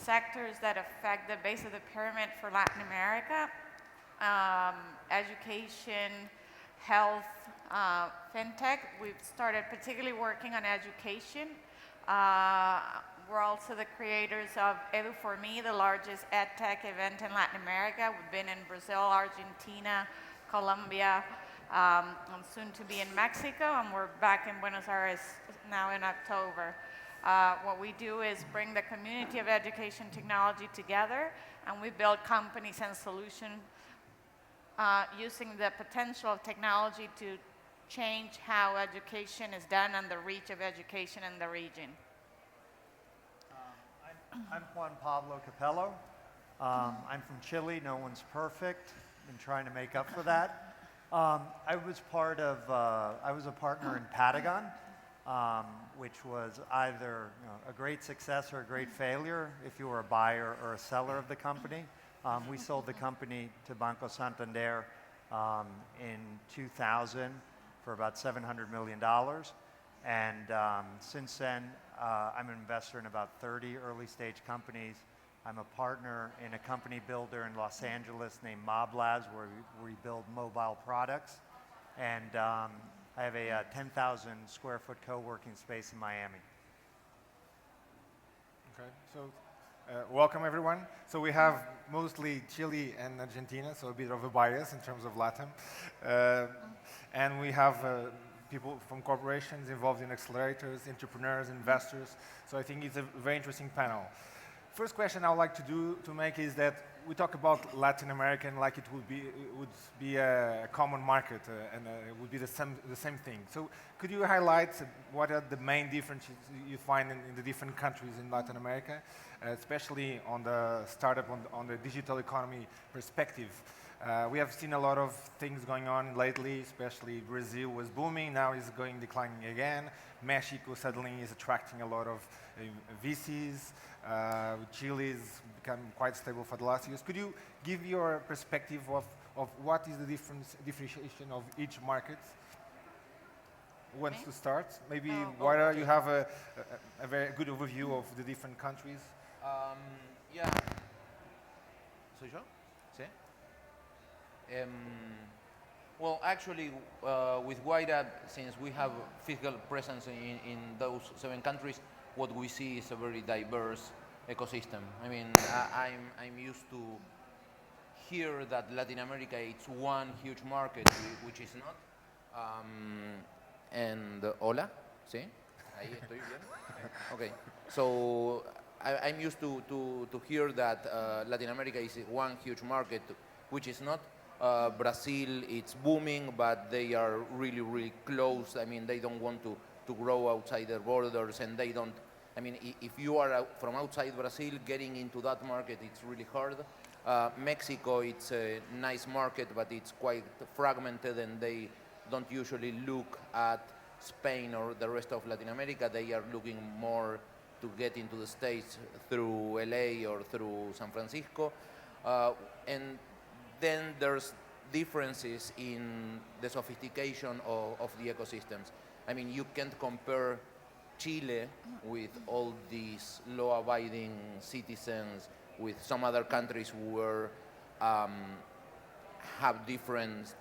sectors that affect the base of the pyramid for Latin America: education, health, fintech. We've started particularly working on education. We're also the creators of Edu4Me, the largest EdTech event in Latin America. We've been in Brazil, Argentina, Colombia, and soon to be in Mexico, and we're back in Buenos Aires now in October. What we do is bring the community of education technology together, and we build companies and solutions using the potential of technology to change how education is done and the reach of education in the region. I'm Juan Pablo Capello. I'm from Chile. No one's perfect. Been trying to make up for that. I was a partner in Patagon, which was either a great success or a great failure if you were a buyer or a seller of the company. We sold the company to Banco Santander in 2000 for about $700 million. And since then, I'm an investor in about 30 early stage companies. I'm a partner in a company builder in Los Angeles named Mob Labs, where we build mobile products. And I have a 10,000 square foot co-working space in Miami. Okay, so welcome everyone. So we have mostly Chile and Argentina, so a bit of a bias in terms of Latin. And we have people from corporations involved in accelerators, entrepreneurs, investors. So I think it's a very interesting panel. First question I would like to make is that we talk about Latin America like it would be a common market and it would be the same thing. So could you highlight what are the main differences you find in the different countries in Latin America, especially on the startup, on the digital economy perspective? We have seen a lot of things going on lately, especially Brazil was booming, now it's declining again. Mexico suddenly is attracting a lot of VCs. Chile has become quite stable for the last years. Could you give your perspective of what is the differentiation of each market? Who wants to start? Maybe Guaira, you have a very good overview of the different countries. Yeah. ¿Soy yo? ¿Sí? Well, actually, with Guaira, since we have physical presence in those 7 countries, what we see is a very diverse ecosystem. I mean, I'm used to hear that Latin America is one huge market, which is not. And hola, ¿sí? Ahí estoy bien. Okay. So I'm used to hear that Latin America is one huge market, which is not. Brazil, it's booming, but they are really, really close. I mean, they don't want to grow outside their borders, and they don't. I mean, if you are from outside Brazil, getting into that market, it's really hard. Mexico, it's a nice market, but it's quite fragmented, and they don't usually look at Spain or the rest of Latin America. They are looking more to get into the States through LA or through San Francisco. And then there's differences in the sophistication of the ecosystems. I mean, you can't compare Chile with all these law-abiding citizens with some other countries where have difference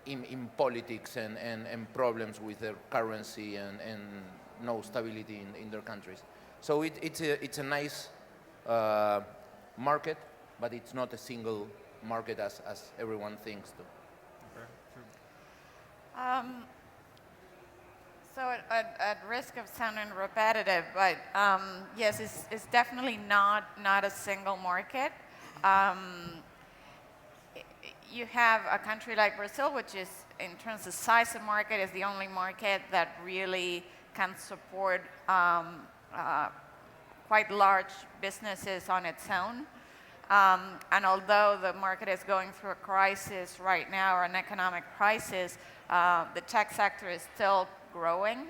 in politics and problems with their currency and no stability in their countries. So it's a nice market, but it's not a single market as everyone thinks to. Okay. So at risk of sounding repetitive, but yes, it's definitely not a single market. You have a country like Brazil, which is, in terms of size of market, is the only market that really can support quite large businesses on its own. And although the market is going through a crisis right now, or an economic crisis, the tech sector is still growing.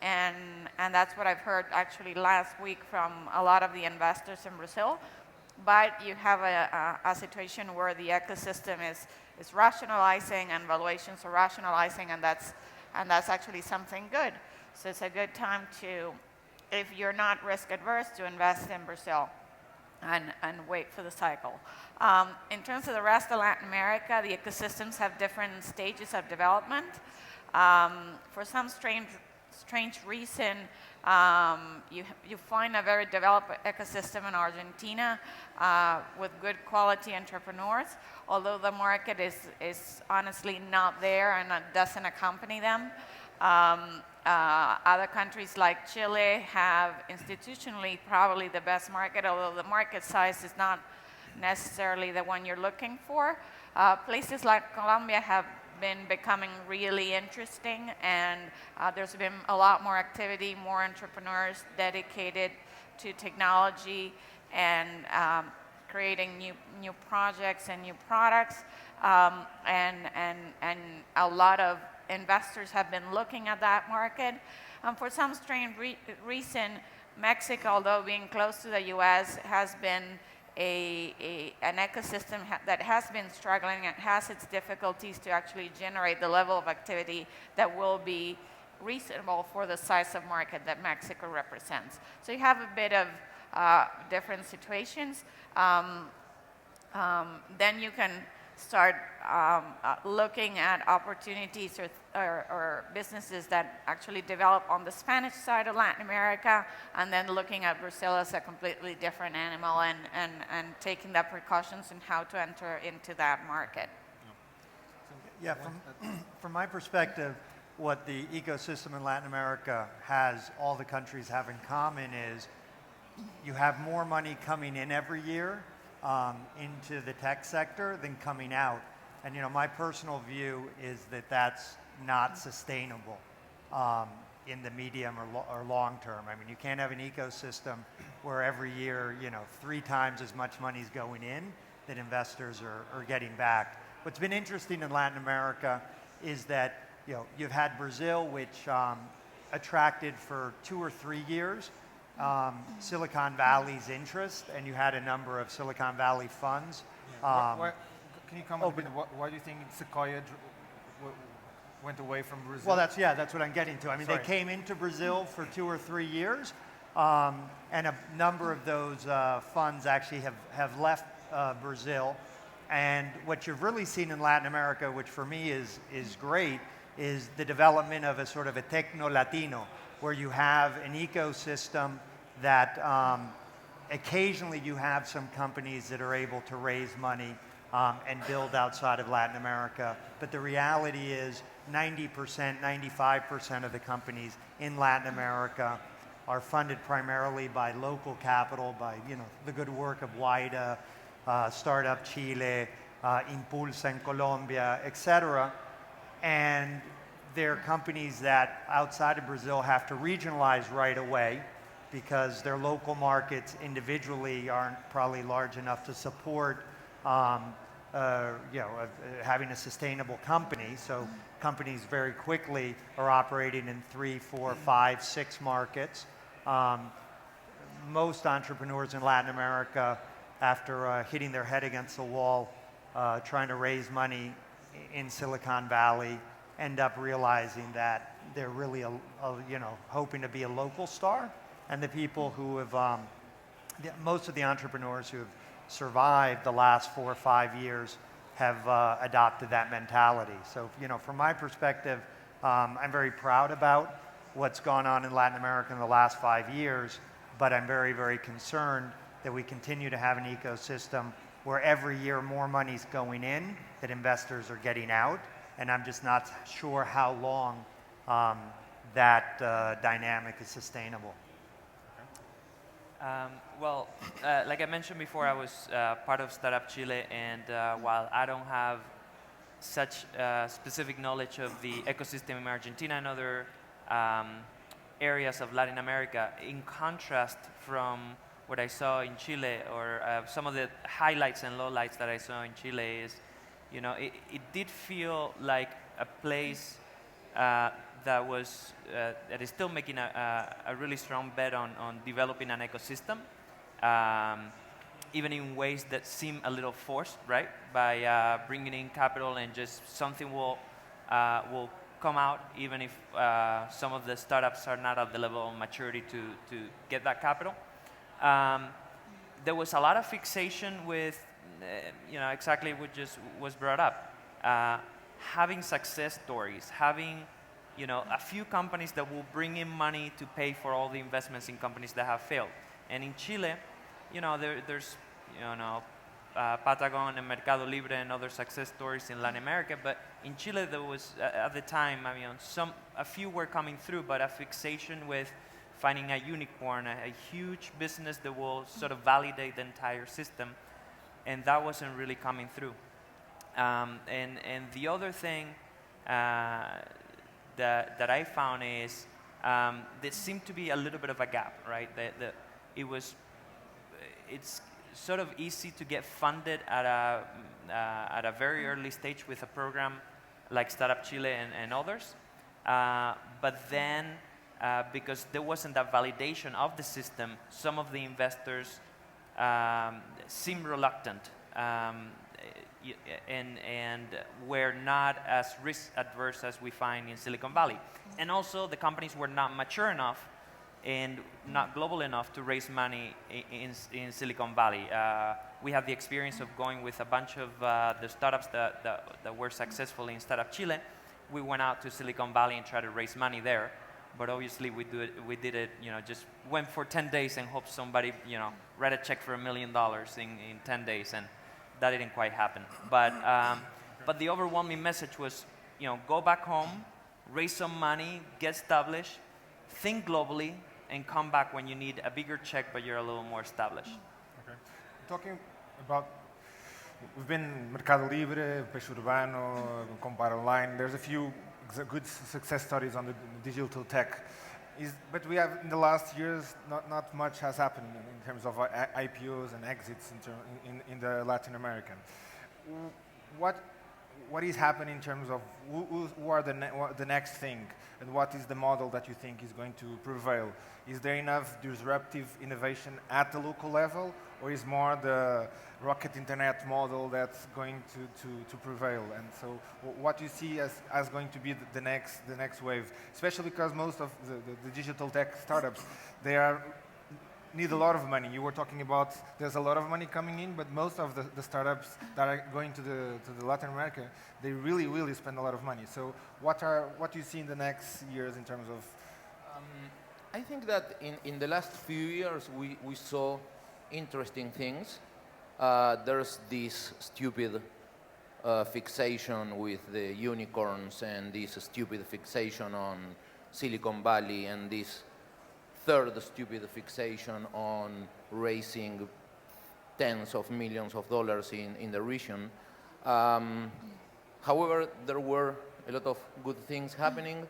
And that's what I've heard actually last week from a lot of the investors in Brazil. But you have a situation where the ecosystem is rationalizing and valuations are rationalizing, and that's actually something good. So it's a good time to if you're not risk adverse, to invest in Brazil and wait for the cycle. In terms of the rest of Latin America, the ecosystems have different stages of development. For some strange reason, you find a very developed ecosystem in Argentina with good quality entrepreneurs, although the market is honestly not there and doesn't accompany them. Other countries like Chile have institutionally probably the best market, although the market size is not necessarily the one you're looking for. Places like Colombia have been becoming really interesting, and there's been a lot more activity, more entrepreneurs dedicated to technology and creating new projects and new products, and a lot of investors have been looking at that market. For some strange reason, Mexico, although being close to the US, has been an ecosystem that has been struggling and has its difficulties to actually generate the level of activity that will be reasonable for the size of market that Mexico represents. So you have a bit of different situations. Then you can start looking at opportunities or businesses that actually develop on the Spanish side of Latin America, and then looking at Brazil as a completely different animal and taking the precautions in how to enter into that market. Yeah, from my perspective, what the ecosystem in Latin America has, all the countries have in common is you have more money coming in every year into the tech sector than coming out. And my personal view is that that's not sustainable in the medium or long term. I mean, you can't have an ecosystem where every year, 3 times as much money is going in that investors are getting back. What's been interesting in Latin America is that, you've had Brazil, which attracted for 2 or 3 years Silicon Valley's interest, and you had a number of Silicon Valley funds. Can you comment a bit? Why do you think Sequoia went away from Brazil? Well, that's what I'm getting to. I mean, Sorry. They came into Brazil for 2 or 3 years, and a number of those funds actually have left Brazil. And what you've really seen in Latin America, which for me is great, is the development of a sort of a techno-Latino, where you have an ecosystem that occasionally you have some companies that are able to raise money and build outside of Latin America. But the reality is 90%, 95% of the companies in Latin America are funded primarily by local capital, by the good work of WIDA, Startup Chile, Impulsa in Colombia, etc. And they're companies that outside of Brazil have to regionalize right away because their local markets individually aren't probably large enough to support having a sustainable company. So companies very quickly are operating in 3, 4, 5, 6 markets. Most entrepreneurs in Latin America, after hitting their head against the wall, trying to raise money in Silicon Valley, end up realizing that they're really, hoping to be a local star. And the people who have, most of the entrepreneurs who have survived the last 4 or 5 years have adopted that mentality. So, from my perspective, I'm very proud about what's gone on in Latin America in the last 5 years, but I'm very, very concerned that we continue to have an ecosystem where every year more money's going in, that investors are getting out, and I'm just not sure how long that dynamic is sustainable. Like I mentioned before, I was part of Startup Chile, and while I don't have such specific knowledge of the ecosystem in Argentina and other areas of Latin America, in contrast from what I saw in Chile, or some of the highlights and lowlights that I saw in Chile is, it did feel like a place that is still making a really strong bet on developing an ecosystem, even in ways that seem a little forced, right? By bringing in capital and just something will come out, even if some of the startups are not at the level of maturity to get that capital. There was a lot of fixation with, exactly what just was brought up. Having success stories, having, a few companies that will bring in money to pay for all the investments in companies that have failed. And in Chile, there's, Patagon and Mercado Libre and other success stories in Latin America, but in Chile there was, at the time, a few were coming through, but a fixation with finding a unicorn, a huge business that will sort of validate the entire system, and that wasn't really coming through. And the other thing that I found is there seemed to be a little bit of a gap, right? It's sort of easy to get funded at a very early stage with a program like Startup Chile and others, but then because there wasn't that validation of the system, some of the investors seemed reluctant and were not as risk adverse as we find in Silicon Valley. And also the companies were not mature enough and not global enough to raise money in Silicon Valley. We have the experience of going with a bunch of the startups that were successful in Startup Chile. We went out to Silicon Valley and tried to raise money there. But obviously we did it, just went for 10 days and hoped somebody, write a check for $1 million in 10 days, and that didn't quite happen. But the overwhelming message was, go back home, raise some money, get established, think globally, and come back when you need a bigger check, but you're a little more established. Okay. Talking about, we've been Mercado Libre, Peixe Urbano, Compare Online. There's a few good success stories on the digital tech. But we have, in the last years, not much has happened in terms of IPOs and exits in the Latin American. What is happening in terms of who are the next thing, and what is the model that you think is going to prevail? Is there enough disruptive innovation at the local level, or is more the rocket internet model that's going to prevail? And so what do you see as going to be the next wave, especially because most of the digital tech startups, need a lot of money. You were talking about there's a lot of money coming in, but most of the startups that are going to the Latin America, they really spend a lot of money. So what do you see in the next years in terms of? I think that in the last few years we saw interesting things. There's this stupid fixation with the unicorns and this stupid fixation on Silicon Valley and this third stupid fixation on raising tens of millions of dollars in the region. However, there were a lot of good things happening.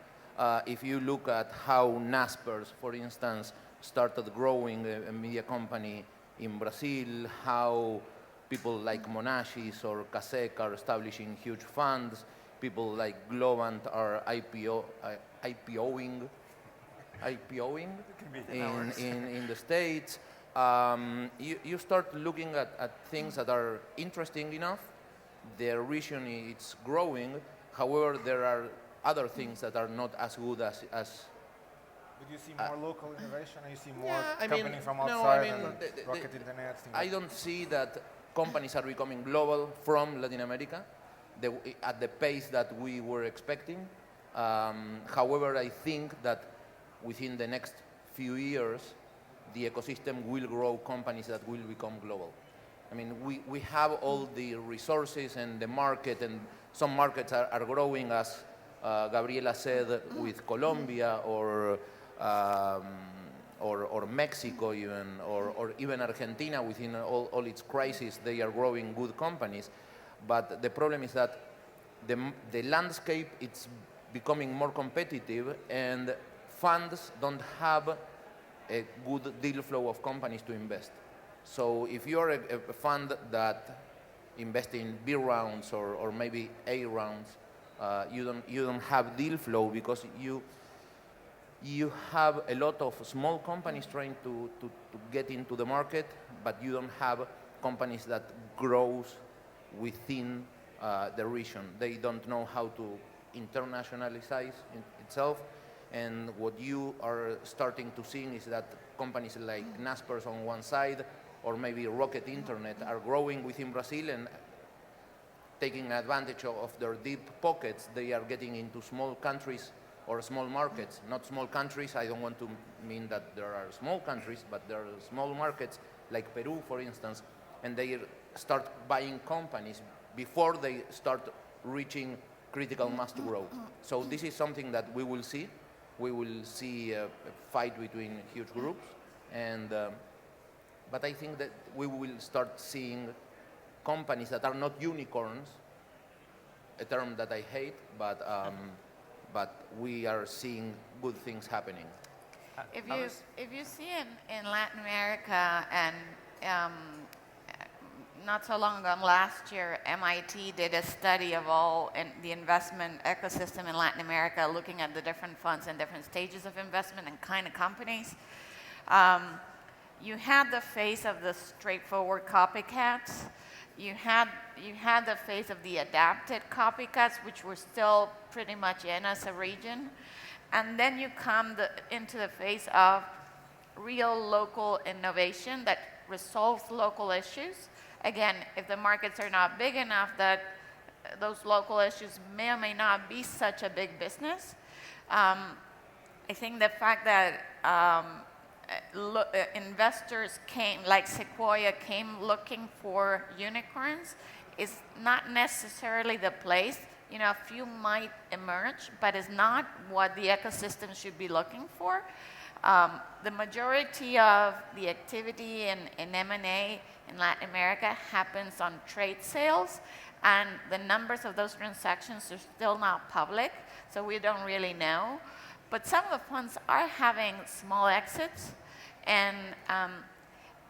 If you look at how Naspers, for instance, started growing a media company in Brazil, how people like Monashis or Kasek are establishing huge funds, people like Globant are IPOing in the States. You start looking at things that are interesting enough. The region is growing. However, there are other things that are not as good as But you see more local innovation, and you see more yeah, companies from no, outside, I mean, and rocket internet. I don't see that companies are becoming global from Latin America at the pace that we were expecting. However, I think that within the next few years, the ecosystem will grow companies that will become global. I mean, we have all the resources and the market, and some markets are growing, as Gabriela said, with Colombia or Mexico even, or even Argentina within all its crises, they are growing good companies. But the problem is that the landscape, it's becoming more competitive, and funds don't have a good deal flow of companies to invest. So if you're a fund that invests in B rounds or maybe A rounds, you don't have deal flow because you have a lot of small companies trying to get into the market, but you don't have companies that grows within the region. They don't know how to internationalize itself. And what you are starting to see is that companies like Naspers on one side, or maybe Rocket Internet, are growing within Brazil and taking advantage of their deep pockets. They are getting into small countries or small markets, not small countries. I don't want to mean that there are small countries, but there are small markets like Peru, for instance, and they start buying companies before they start reaching critical mass to grow. So this is something that we will see. We will see a fight between huge groups, and but I think that we will start seeing companies that are not unicorns, a term that I hate, but we are seeing good things happening. If you see in Latin America, and not so long ago, last year, MIT did a study of all in the investment ecosystem in Latin America, looking at the different funds and different stages of investment and kind of companies. You had the phase of the straightforward copycats. You had the phase of the adapted copycats, which were still pretty much in as a region. And then you come into the phase of real local innovation that resolves local issues. Again, if the markets are not big enough, that those local issues may or may not be such a big business. I think the fact that investors came, like Sequoia, came looking for unicorns is not necessarily the place. You know, a few might emerge, but it's not what the ecosystem should be looking for. The majority of the activity in M&A in Latin America happens on trade sales, and the numbers of those transactions are still not public, so we don't really know. But some of the funds are having small exits, and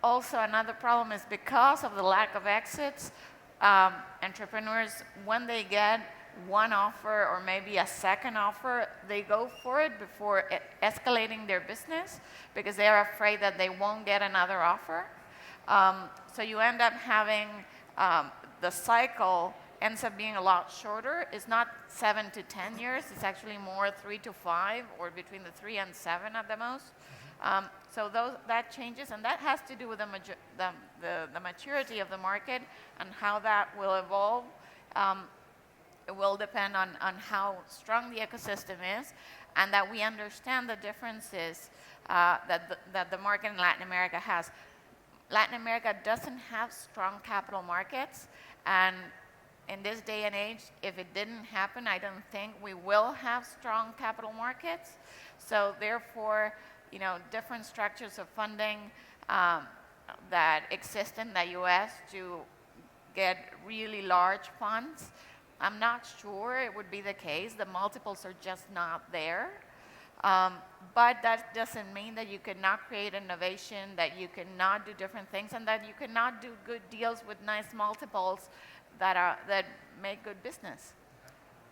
also another problem is because of the lack of exits, entrepreneurs, when they get one offer or maybe a second offer, they go for it before escalating their business because they are afraid that they won't get another offer. So you end up having the cycle ends up being a lot shorter. It's not 7 to 10 years. It's actually more 3 to 5, or between the 3 and 7 at the most. So that changes, and that has to do with the maturity of the market and how that will evolve. It will depend on how strong the ecosystem is, and that we understand the differences that the market in Latin America has. Latin America doesn't have strong capital markets, and in this day and age, if it didn't happen, I don't think we will have strong capital markets. So therefore, you know, different structures of funding that exist in the US to get really large funds, I'm not sure it would be the case. The multiples are just not there. But that doesn't mean that you cannot create innovation, that you cannot do different things, and that you cannot do good deals with nice multiples that make good business.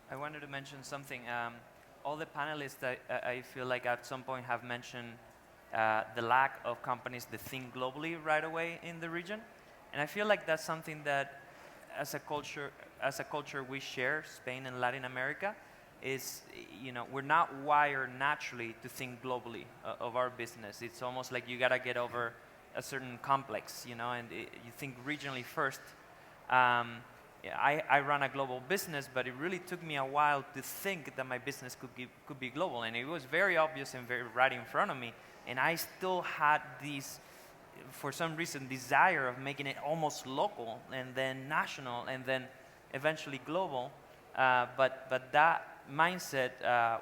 I wanted to mention something. All the panelists that I feel like at some point have mentioned the lack of companies that think globally right away in the region. And I feel like that's something that as a culture we share, Spain and Latin America, is, you know, we're not wired naturally to think globally of our business. It's almost like you gotta get over a certain complex, you know, and you think regionally first. I run a global business, but it really took me a while to think that my business could be global, and it was very obvious and very right in front of me. And I still had this, for some reason, desire of making it almost local, and then national, and then eventually global. But that mindset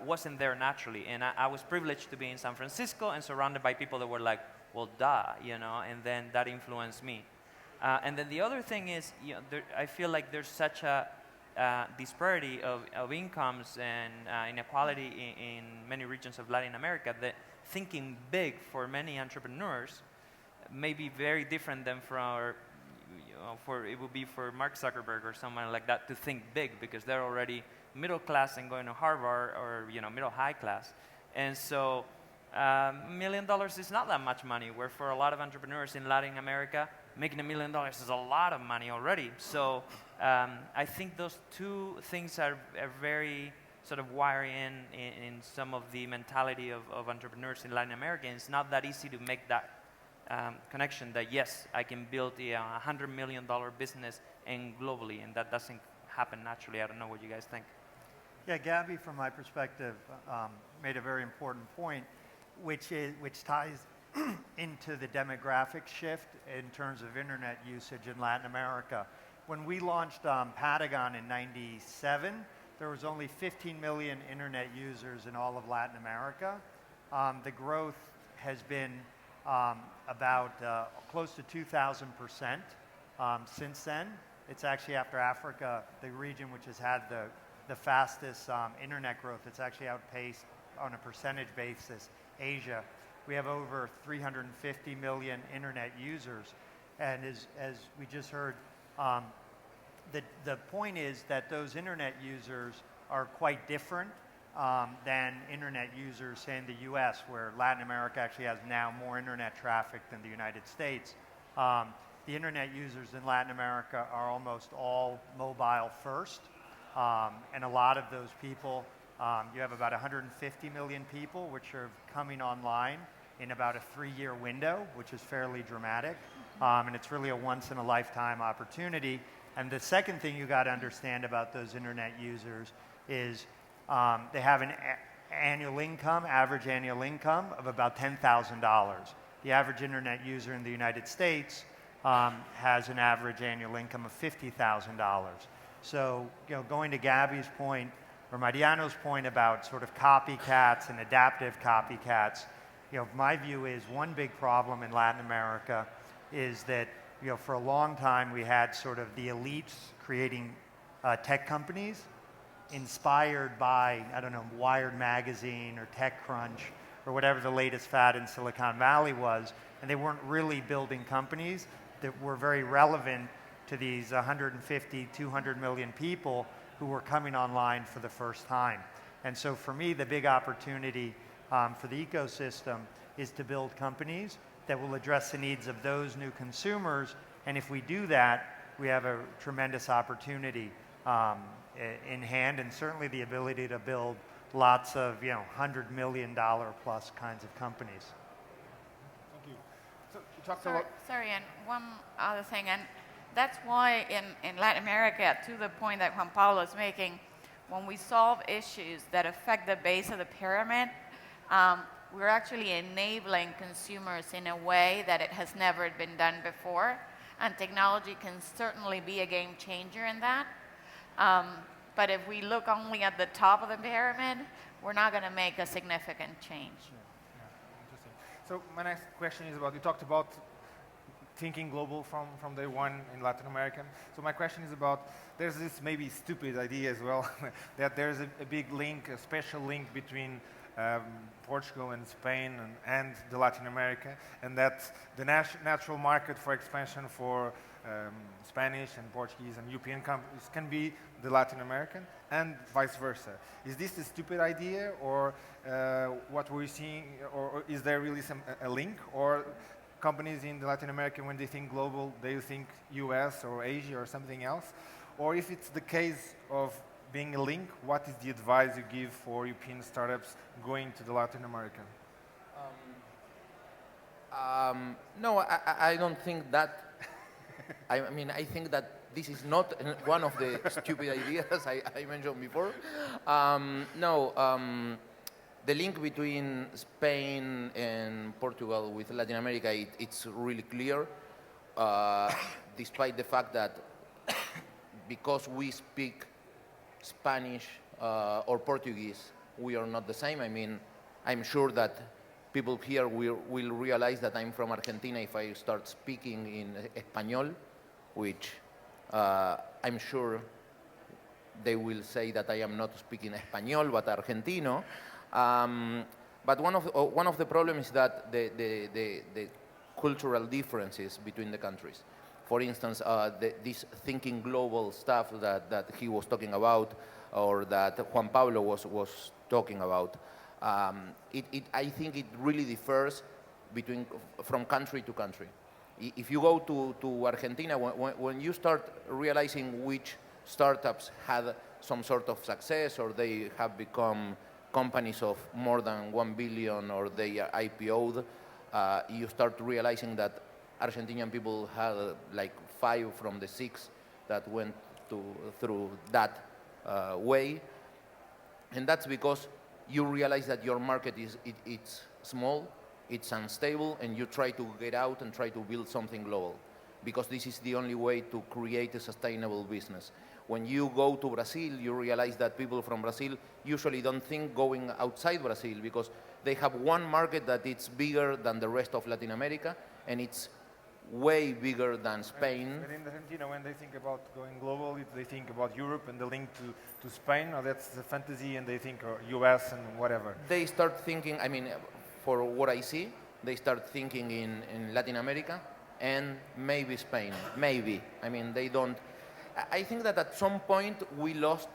wasn't there naturally, and I was privileged to be in San Francisco and surrounded by people that were like, well, duh, you know, and then that influenced me. And then the other thing is, you know, I feel like there's such a disparity of incomes and inequality in many regions of Latin America that thinking big for many entrepreneurs may be very different than it would be for Mark Zuckerberg or someone like that to think big, because they're already middle class and going to Harvard, or, you know, middle high class. And so $1 million is not that much money, where for a lot of entrepreneurs in Latin America, making $1 million is a lot of money already. So I think those two things are very sort of wire in some of the mentality of entrepreneurs in Latin America. And it's not that easy to make that connection that yes, I can build a $100 million business and globally, and that doesn't happen naturally. I don't know what you guys think. Yeah, Gabby, from my perspective, made a very important point, which ties into the demographic shift in terms of internet usage in Latin America. When we launched Patagon in '97, there was only 15 million internet users in all of Latin America. The growth has been about close to 2,000% since then. It's actually after Africa, the region which has had the fastest internet growth. It's actually outpaced on a percentage basis Asia. We have over 350 million internet users. And as we just heard, the point is that those internet users are quite different than internet users, say, in the US, where Latin America actually has now more internet traffic than the United States. The internet users in Latin America are almost all mobile first. And a lot of those people, you have about 150 million people which are coming online in about a 3-year window, which is fairly dramatic. And it's really a once-in-a-lifetime opportunity. And the second thing you got to understand about those internet users is they have an annual income, average annual income of about $10,000. The average internet user in the United States has an average annual income of $50,000. So, going to Gabby's point, or Mariano's point about sort of copycats and adaptive copycats, my view is one big problem in Latin America is that, for a long time we had sort of the elites creating tech companies inspired by, I don't know, Wired Magazine or TechCrunch or whatever the latest fad in Silicon Valley was, and they weren't really building companies that were very relevant to these 150, 200 million people who were coming online for the first time. And so for me, the big opportunity for the ecosystem is to build companies that will address the needs of those new consumers. And if we do that, we have a tremendous opportunity in hand, and certainly the ability to build lots of $100 million plus kinds of companies. Thank you. So you talked about... Sorry, and one other thing, and that's why in Latin America, to the point that Juan Pablo is making, when we solve issues that affect the base of the pyramid, we're actually enabling consumers in a way that it has never been done before. And technology can certainly be a game changer in that. But if we look only at the top of the pyramid, we're not going to make a significant change. Yeah, interesting. So my next question is about, you talked about thinking global from day one in Latin America. So my question is about, there's this maybe stupid idea as well, that there's a big link, a special link between Portugal and Spain and the Latin America, and that the natural market for expansion for Spanish and Portuguese and European companies can be the Latin American, and vice versa. Is this a stupid idea, or what we're seeing, or is there really a link, or companies in Latin America, when they think global, they think US or Asia or something else? Or if it's the case of being a link, what is the advice you give for European startups going to the Latin America? No, I don't think that. I mean, I think that this is not one of the stupid ideas I mentioned before. The link between Spain and Portugal with Latin America, it's really clear, despite the fact that because we speak Spanish or Portuguese, we are not the same. I mean, I'm sure that people here will realize that I'm from Argentina if I start speaking in Espanol, which I'm sure they will say that I am not speaking Espanol, but Argentino. But one of the problems is that the cultural differences between the countries. For instance, this thinking global stuff that he was talking about, or that Juan Pablo was talking about, I think it really differs from country to country. If you go to Argentina, when you start realizing which startups had some sort of success, or they have become companies of more than 1 billion, or they are IPO'd, you start realizing that Argentinian people had like 5 from the 6 that went through that way. And that's because you realize that your market it's small, it's unstable, and you try to get out and try to build something global, because this is the only way to create a sustainable business. When you go to Brazil, you realize that people from Brazil usually don't think going outside Brazil, because they have one market that it's bigger than the rest of Latin America, and it's way bigger than Spain. But in Argentina, when they think about going global, they think about Europe and the link to Spain, or that's the fantasy, and they think US and whatever. They start thinking, I mean, for what I see, they start thinking in Latin America and maybe Spain, maybe. I mean, they don't. I think that at some point we lost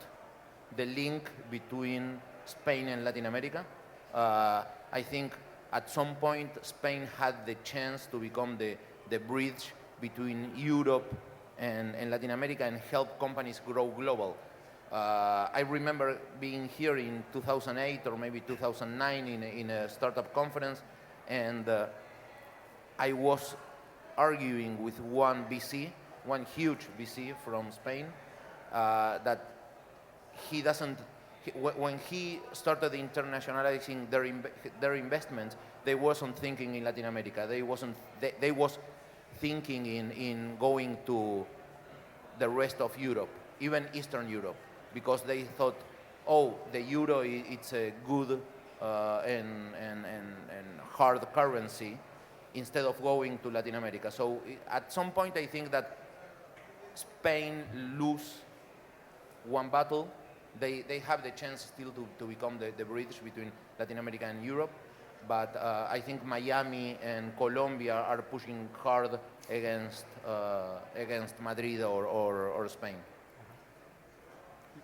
the link between Spain and Latin America. I think at some point Spain had the chance to become the bridge between Europe and Latin America and help companies grow global. I remember being here in 2008 or maybe 2009 in a startup conference, and I was arguing with one VC, one huge VC from Spain, that he doesn't, when he started internationalizing their investments, they wasn't thinking in Latin America. They was thinking in going to the rest of Europe, even Eastern Europe, because they thought, oh, the euro it's a good and hard currency, instead of going to Latin America. So at some point I think that Spain lose one battle. They have the chance still to become the bridge between Latin America and Europe, but I think Miami and Colombia are pushing hard against Madrid or Spain.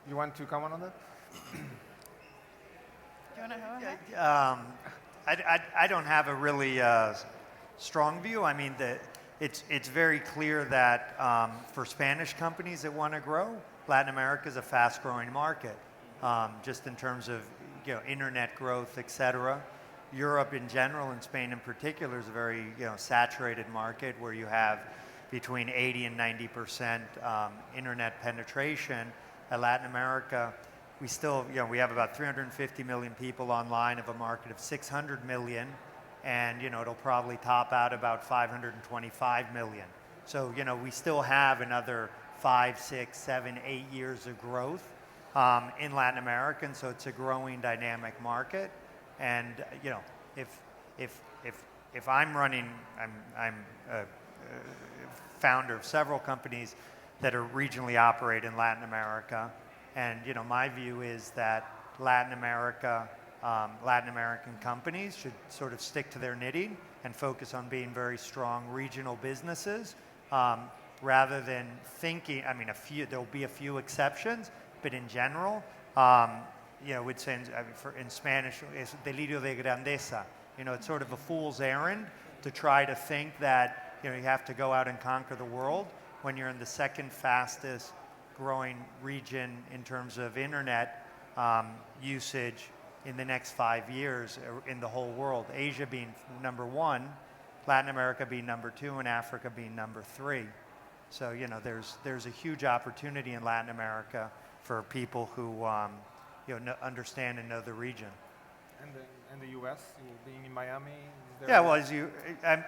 You want to comment on that? Do you want to go ahead? I don't have a really strong view. I mean, it's very clear that for Spanish companies that want to grow, Latin America is a fast-growing market, just in terms of internet growth, et cetera. Europe in general, and Spain in particular, is a very saturated market where you have between 80 and 90% internet penetration. At Latin America, we still, we have about 350 million people online of a market of 600 million, and it'll probably top out about 525 million. So we still have another 5, 6, 7, 8 years of growth in Latin America, and so it's a growing dynamic market. And if I'm running, I'm a founder of several companies that are regionally operate in Latin America, and my view is that Latin American companies should sort of stick to their knitting and focus on being very strong regional businesses, rather than thinking. I mean, there'll be a few exceptions, but in general, we'd say in Spanish, es delirio de grandeza. It's sort of a fool's errand to try to think that you have to go out and conquer the world when you're in the second fastest growing region in terms of internet usage in the next 5 years in the whole world. Asia being number 1, Latin America being number 2, and Africa being number 3. So there's a huge opportunity in Latin America for people who understand and know the region. And the U.S., being in Miami? Yeah, well,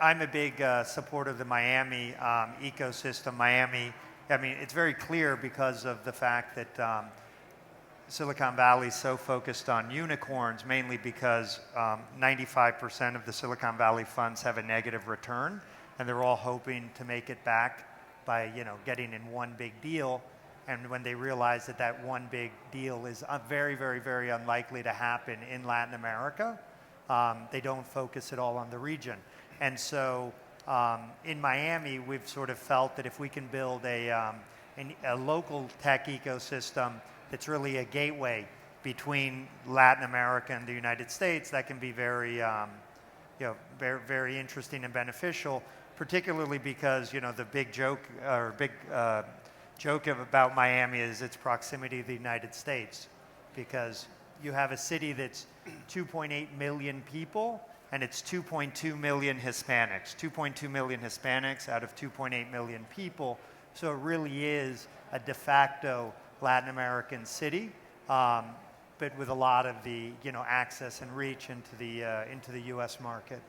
I'm a big supporter of the Miami ecosystem. Miami, I mean, it's very clear because of the fact that Silicon Valley is so focused on unicorns, mainly because 95% of the Silicon Valley funds have a negative return, and they're all hoping to make it back by getting in one big deal. And when they realize that one big deal is very, very, very unlikely to happen in Latin America, they don't focus at all on the region. And so in Miami, we've sort of felt that if we can build a local tech ecosystem that's really a gateway between Latin America and the United States, that can be very, very, very interesting and beneficial, particularly because, the big joke or big joke about Miami is its proximity to the United States, because you have a city that's 2.8 million people, and it's 2.2 million Hispanics. 2.2 million Hispanics out of 2.8 million people. So it really is a de facto Latin American city, but with a lot of the access and reach into the U.S. market.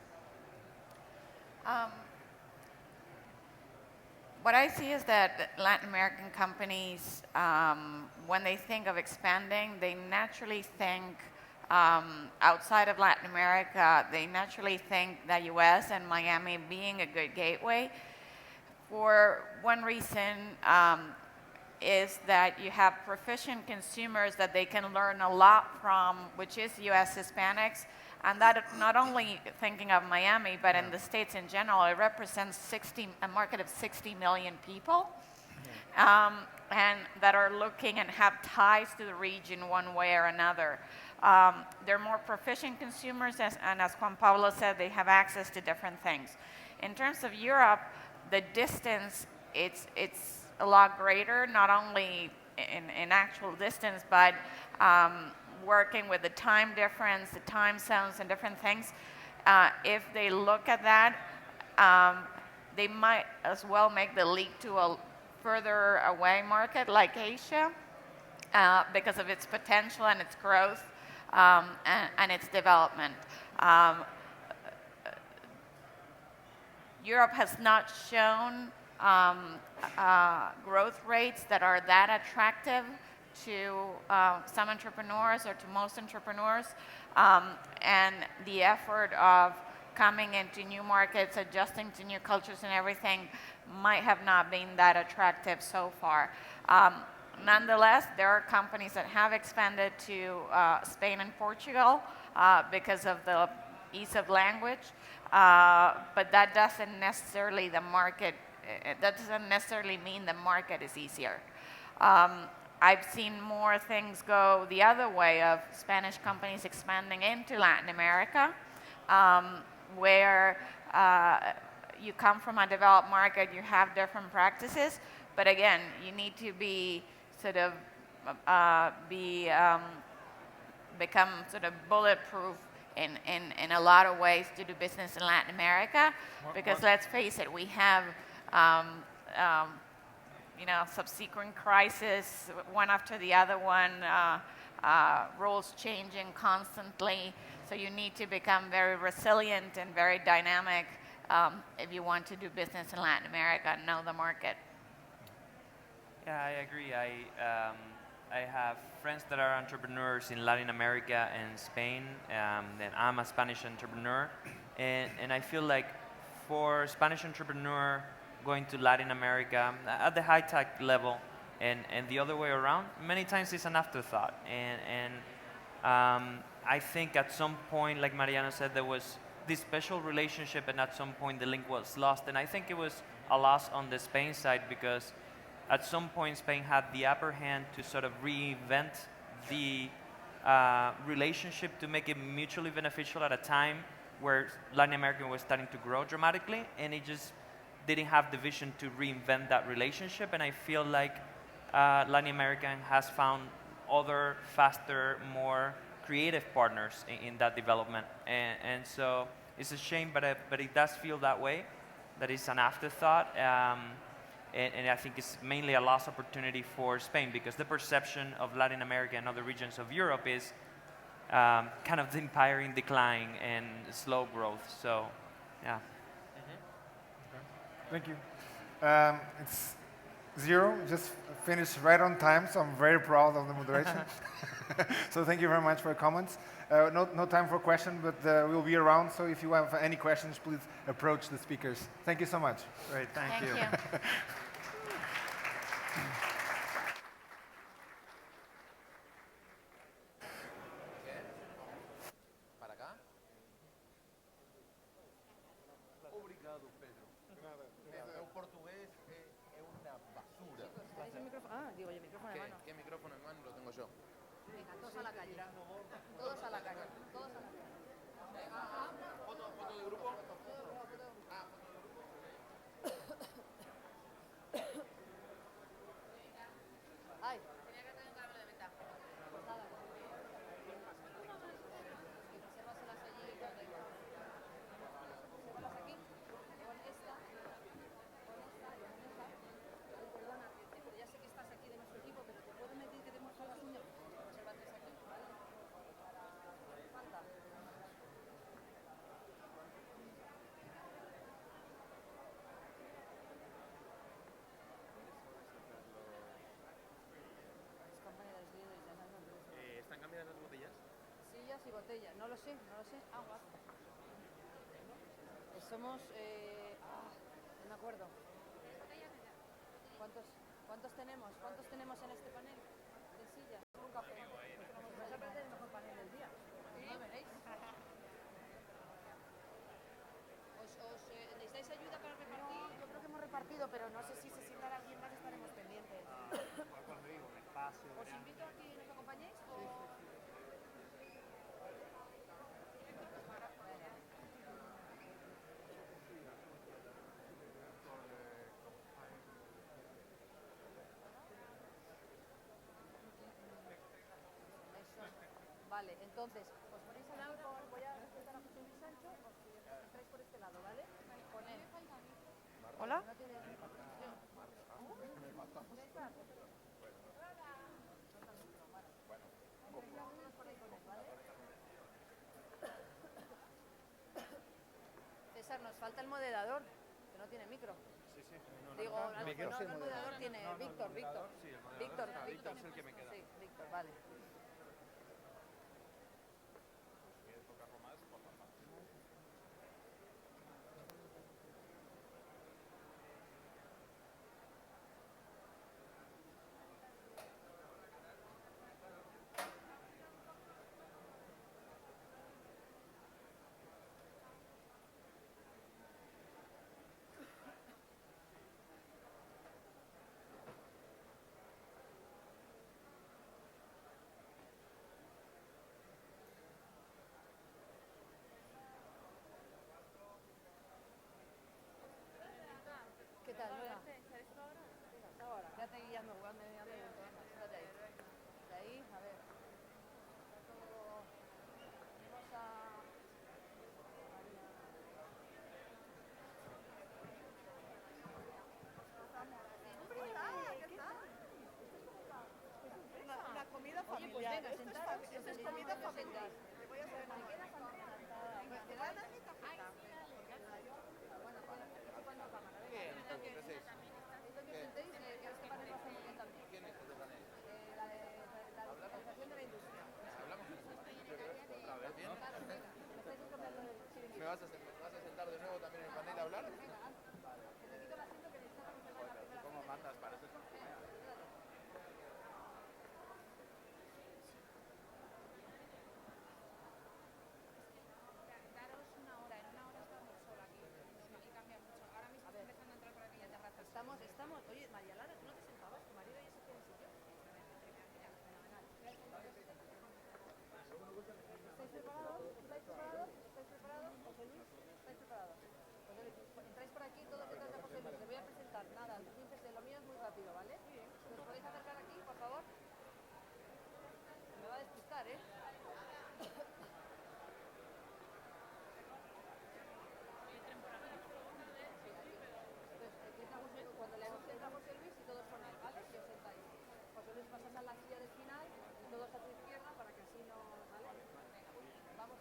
What I see is that Latin American companies, when they think of expanding, they naturally think outside of Latin America. They naturally think the U.S. and Miami being a good gateway. For one reason is that you have proficient consumers that they can learn a lot from, which is U.S. Hispanics. And that not only thinking of Miami, but in the States in general, it represents a market of 60 million people, and that are looking and have ties to the region one way or another. They're more proficient consumers, and as Juan Pablo said, they have access to different things. In terms of Europe, the distance, it's a lot greater, not only in actual distance, but working with the time difference, the time zones, and different things. If they look at that, they might as well make the leap to a further away market like Asia because of its potential and its growth and its development. Europe has not shown growth rates that are that attractive to some entrepreneurs or to most entrepreneurs, and the effort of coming into new markets, adjusting to new cultures and everything might have not been that attractive so far. Nonetheless, there are companies that have expanded to Spain and Portugal because of the ease of language, but that doesn't necessarily mean the market is easier. I've seen more things go the other way of Spanish companies expanding into Latin America, where you come from a developed market, you have different practices, but again, you need to be become sort of bulletproof in a lot of ways to do business in Latin America, because let's face it, we have subsequent crisis, one after the other one, rules changing constantly. So you need to become very resilient and very dynamic if you want to do business in Latin America and know the market. Yeah, I agree. I have friends that are entrepreneurs in Latin America and Spain, and I'm a Spanish entrepreneur, and I feel like for Spanish entrepreneur going to Latin America at the high-tech level and the other way around, many times it's an afterthought. And I think at some point, like Mariano said, there was this special relationship, and at some point the link was lost. And I think it was a loss on the Spain side, because at some point Spain had the upper hand to sort of reinvent the relationship to make it mutually beneficial at a time where Latin America was starting to grow dramatically, and it just didn't have the vision to reinvent that relationship. And I feel like Latin America has found other, faster, more creative partners in that development. And so it's a shame, but it does feel that way, that it's an afterthought. And I think it's mainly a lost opportunity for Spain, because the perception of Latin America and other regions of Europe is kind of the empire in decline and slow growth. So, yeah. Thank you. It's 0, just finished right on time, so I'm very proud of the moderation. So thank you very much for your comments. No time for questions, but we'll be around, so if you have any questions, please approach the speakers. Thank you so much. Great, thank you. ¿Qué micrófono en mano lo tengo yo? Venga, todos a la calle. Todos a la calle. Todos a la calle. ¿Foto de grupo? botella. No lo sé, no lo sé. Somos... no me acuerdo. ¿Cuántos tenemos? ¿Cuántos tenemos en este panel? De sillas. Un café. Vas a perder el mejor panel del día. ¿No veréis? ¿Necesitáis ayuda para repartir? No, yo creo que hemos repartido, pero no sé si se sientan alguien más, estaremos pendientes. Cuando digo un espacio ¿Os invito a que nos acompañéis? Vale, entonces, os ponéis a Laura, voy a presentar a José Luis Sancho, os entráis por este lado, ¿vale? Con él. Hola. No tiene César, nos falta el moderador, que no tiene micro. Digo, no, el moderador tiene Víctor. Víctor es el que me queda. Sí, Víctor, vale. ¿Qué tal, Lola? Ahora, ya te guiando, siéntate ahí. De ahí, a ver. Vamos a... Una comida Oye, pues venga, sentaros. Esto es comida familiar. Te voy a hacer una ¿Me vas a sentar de nuevo también en el panel a hablar? ¿Cómo mandas para eso? Estamos, oye, María Lara, ¿tú no te sentabas? ¿Tu marido y ese tiene sitio? ¿Estáis preparados? José Luis, ¿estáis preparados? José Luis, entráis por aquí todos detrás de José Luis. Les voy a presentar. Nada, lo mío es muy rápido, ¿vale? ¿Os podéis acercar aquí, por favor? Me va a despistar, ¿eh? Cuando le entra José Luis y todos con él, ¿vale? Y os sentáis. José Luis, pasas a la silla del final y todos a tu izquierda para que así no... ¿Vale? Vamos.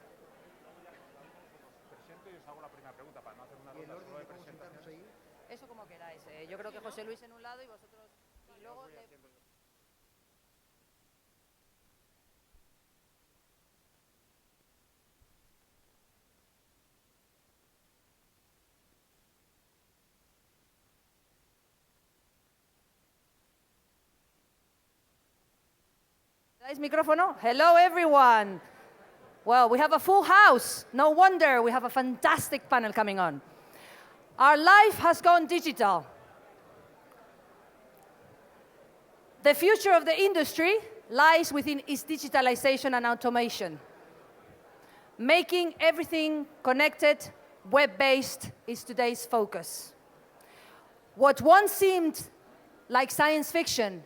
Presento y os hago la primera pregunta para no hacer una ronda solo de presentación. Eso como queráis. Yo creo que José Luis en un lado y vosotros... Y luego... Microphone. Hello, everyone. Well, we have a full house. No wonder we have a fantastic panel coming on. Our life has gone digital. The future of the industry lies within its digitalization and automation. Making everything connected, web-based is today's focus. What once seemed like science fiction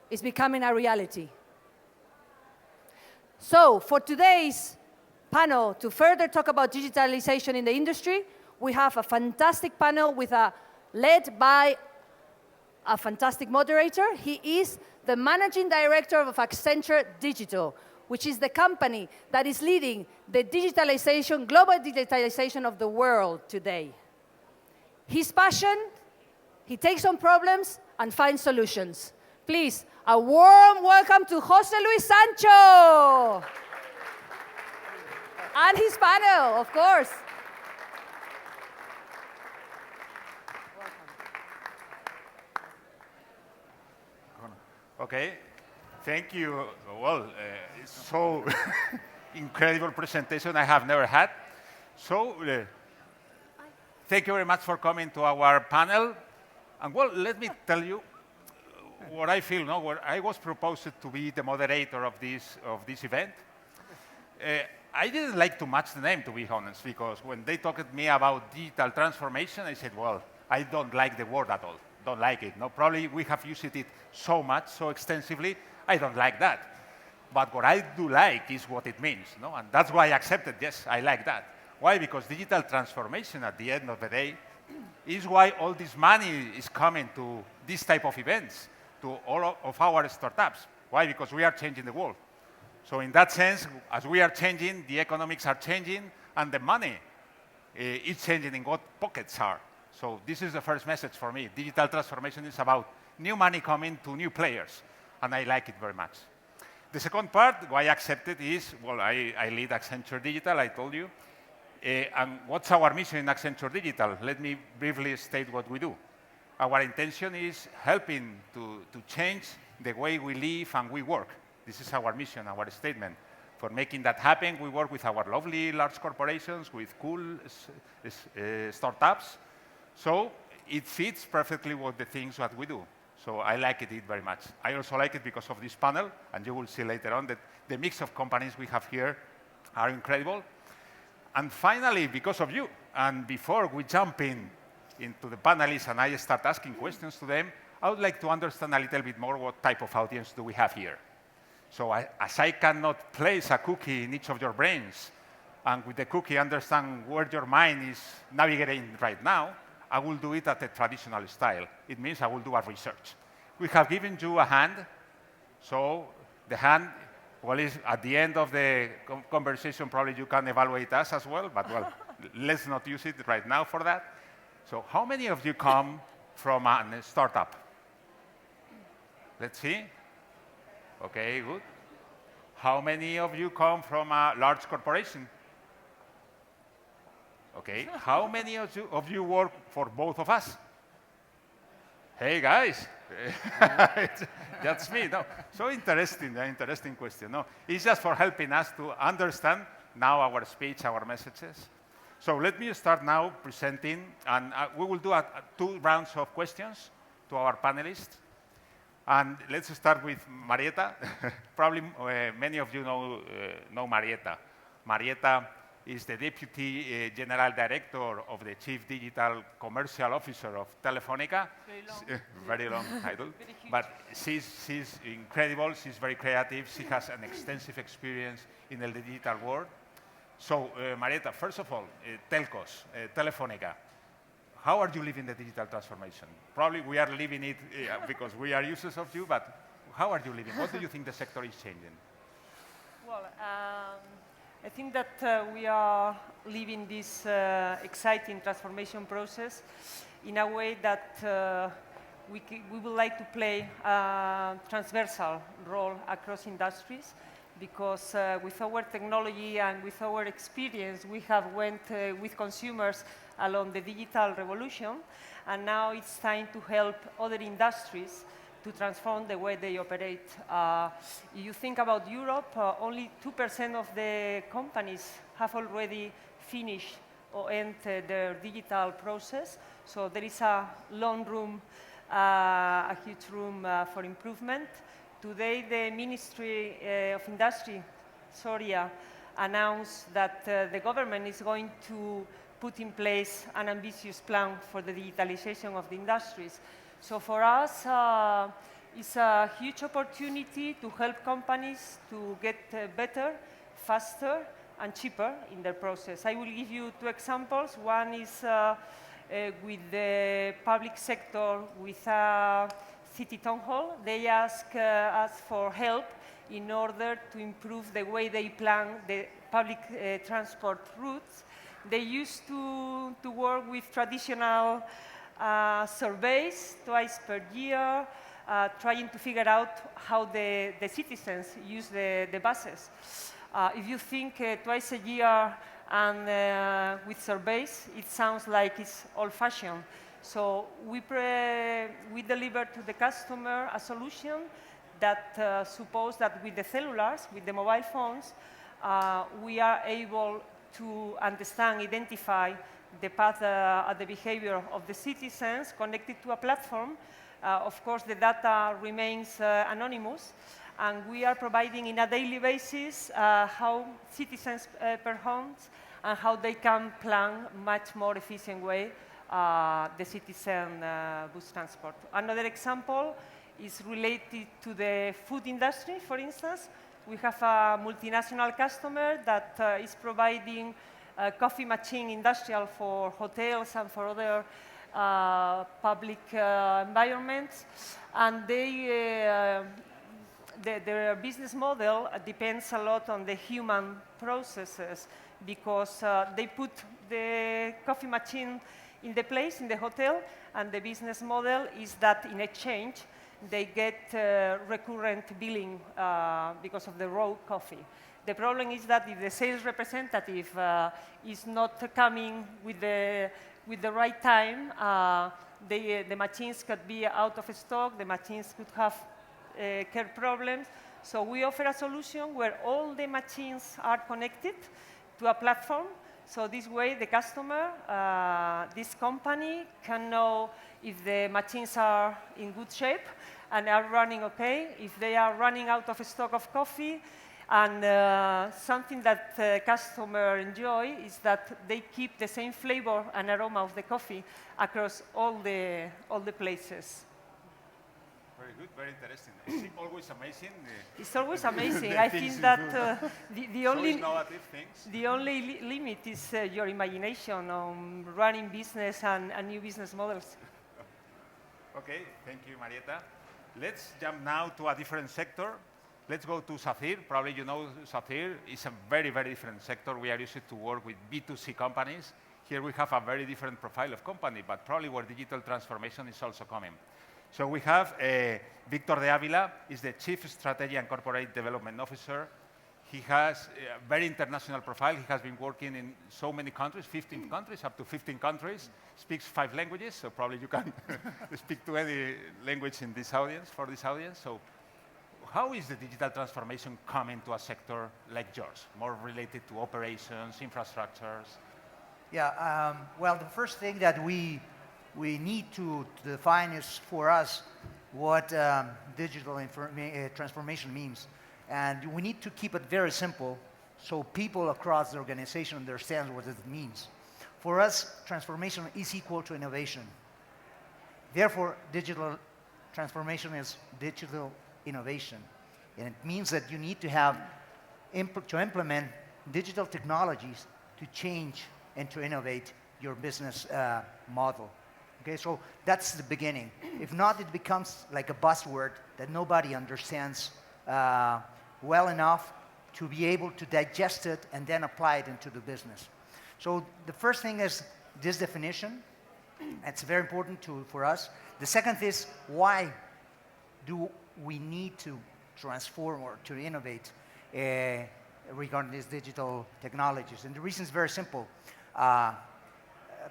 is becoming a reality. So, for today's panel, to further talk about digitalization in the industry, we have a fantastic panel led by a fantastic moderator. He is the managing director of Accenture Digital, which is the company that is leading the global digitalization of the world today. His passion, he takes on problems and finds solutions. Please, a warm welcome to José Luis Sancho. And his panel, of course. Okay, thank you. Well, it's so incredible presentation I have never had. So, thank you very much for coming to our panel. And well, let me tell you what I feel. No, where I was proposed to be the moderator of this event. I didn't like too much the name, to be honest, because when they talked to me about digital transformation, I said, well, I don't like the word at all. Don't like it. No, probably we have used it so much, so extensively, I don't like that. But what I do like is what it means, no? And that's why I accepted, yes, I like that. Why? Because digital transformation at the end of the day is why all this money is coming to this type of events, to all of our startups. Why? Because we are changing the world. So in that sense, as we are changing, the economics are changing, and the money is changing in what pockets are. So this is the first message for me. Digital transformation is about new money coming to new players, and I like it very much. The second part, why I accepted is, well, I lead Accenture Digital, I told you. And what's our mission in Accenture Digital? Let me briefly state what we do. Our intention is helping to change the way we live and we work. This is our mission, our statement. For making that happen, we work with our lovely large corporations, with cool startups. So it fits perfectly with the things that we do. So I like it very much. I also like it because of this panel, and you will see later on that the mix of companies we have here are incredible. And finally, because of you, and before we jump into the panelists and I start asking questions to them, I would like to understand a little bit more what type of audience do we have here. So as I cannot place a cookie in each of your brains, and with the cookie understand where your mind is navigating right now, I will do it at a traditional style. It means I will do a research. We have given you a hand, so the hand, well, is at the end of the conversation, probably you can evaluate us as well, but well, let's not use it right now for that. So how many of you come from a startup? Let's see. Okay, good. How many of you come from a large corporation? Okay, how many of you work for both of us? Hey guys, that's me. No, so interesting, interesting question. No, it's just for helping us to understand now our speech, our messages. So let me start now presenting, and we will do 2 rounds of questions to our panelists. And let's start with Marieta. Probably many of you know Marieta. Marieta is the Deputy General Director of the Chief Digital Commercial Officer of Telefónica. Very long title. But she's incredible. She's very creative. She has an extensive experience in the digital world. So, Marieta, first of all, telcos, Telefónica. How are you living the digital transformation? Probably we are living it because we are users of you, but how are you living? What do you think the sector is changing? Well, I think that we are living this exciting transformation process in a way that we would like to play a transversal role across industries, because with our technology and with our experience, we have went with consumers along the digital revolution, and now it's time to help other industries to transform the way they operate. If you think about Europe, only 2% of the companies have already finished or entered their digital process, so there is a long room, a huge room for improvement. Today, the Ministry of Industry, Soria, announced that the government is going to put in place an ambitious plan for the digitalization of the industries. So for us, it's a huge opportunity to help companies to get better, faster, and cheaper in their process. I will give you 2 examples. One is with the public sector, with a city town hall. They ask us for help in order to improve the way they plan the public transport routes. They used to work with traditional surveys twice per year, trying to figure out how the citizens use the buses. If you think twice a year and with surveys, it sounds like it's old-fashioned. So we deliver to the customer a solution that suppose that with the cellulars, with the mobile phones, we are able to understand, identify the path and the behavior of the citizens connected to a platform. Of course, the data remains anonymous, and we are providing in a daily basis how citizens perform and how they can plan much more efficient way the citizen bus transport. Another example is related to the food industry, for instance. We have a multinational customer that is providing a coffee machine industrial for hotels and for other public environments. And their business model depends a lot on the human processes because they put the coffee machine in the place, in the hotel, and the business model is that in exchange, they get recurrent billing because of the raw coffee. The problem is that if the sales representative is not coming with the right time, the machines could be out of stock, the machines could have care problems. So we offer a solution where all the machines are connected to a platform. So this way, the customer, this company, can know if the machines are in good shape and are running okay, if they are running out of stock of coffee. And something that customer enjoy is that they keep the same flavor and aroma of the coffee across all the places. Very good, very interesting. It's always amazing. It's always amazing. the I things think you that do. the So only innovative things. the only limit is your imagination on running business and new business models. Okay, thank you, Marieta. Let's jump now to a different sector. Let's go to Sacyr. Probably you know Sacyr is a very, very different sector. We are used to work with B2C companies. Here we have a very different profile of company, but probably where digital transformation is also coming. So we have Victor de Avila, is the Chief Strategy and Corporate Development Officer. He has a very international profile. He has been working in so many countries, 15 countries, up to 15 countries, speaks 5 languages, so probably you can speak to any language in this audience, for this audience. So how is the digital transformation coming to a sector like yours, more related to operations, infrastructures? Yeah, well, the first thing that we need to define is for us what digital transformation means. And we need to keep it very simple so people across the organization understand what it means. For us, transformation is equal to innovation. Therefore, digital transformation is digital innovation. And it means that you need to have to implement digital technologies to change and to innovate your business model. Okay, so that's the beginning. If not, it becomes like a buzzword that nobody understands well enough to be able to digest it and then apply it into the business. So the first thing is this definition. It's very important for us. The second is, why do we need to transform or to innovate regarding these digital technologies? And the reason is very simple.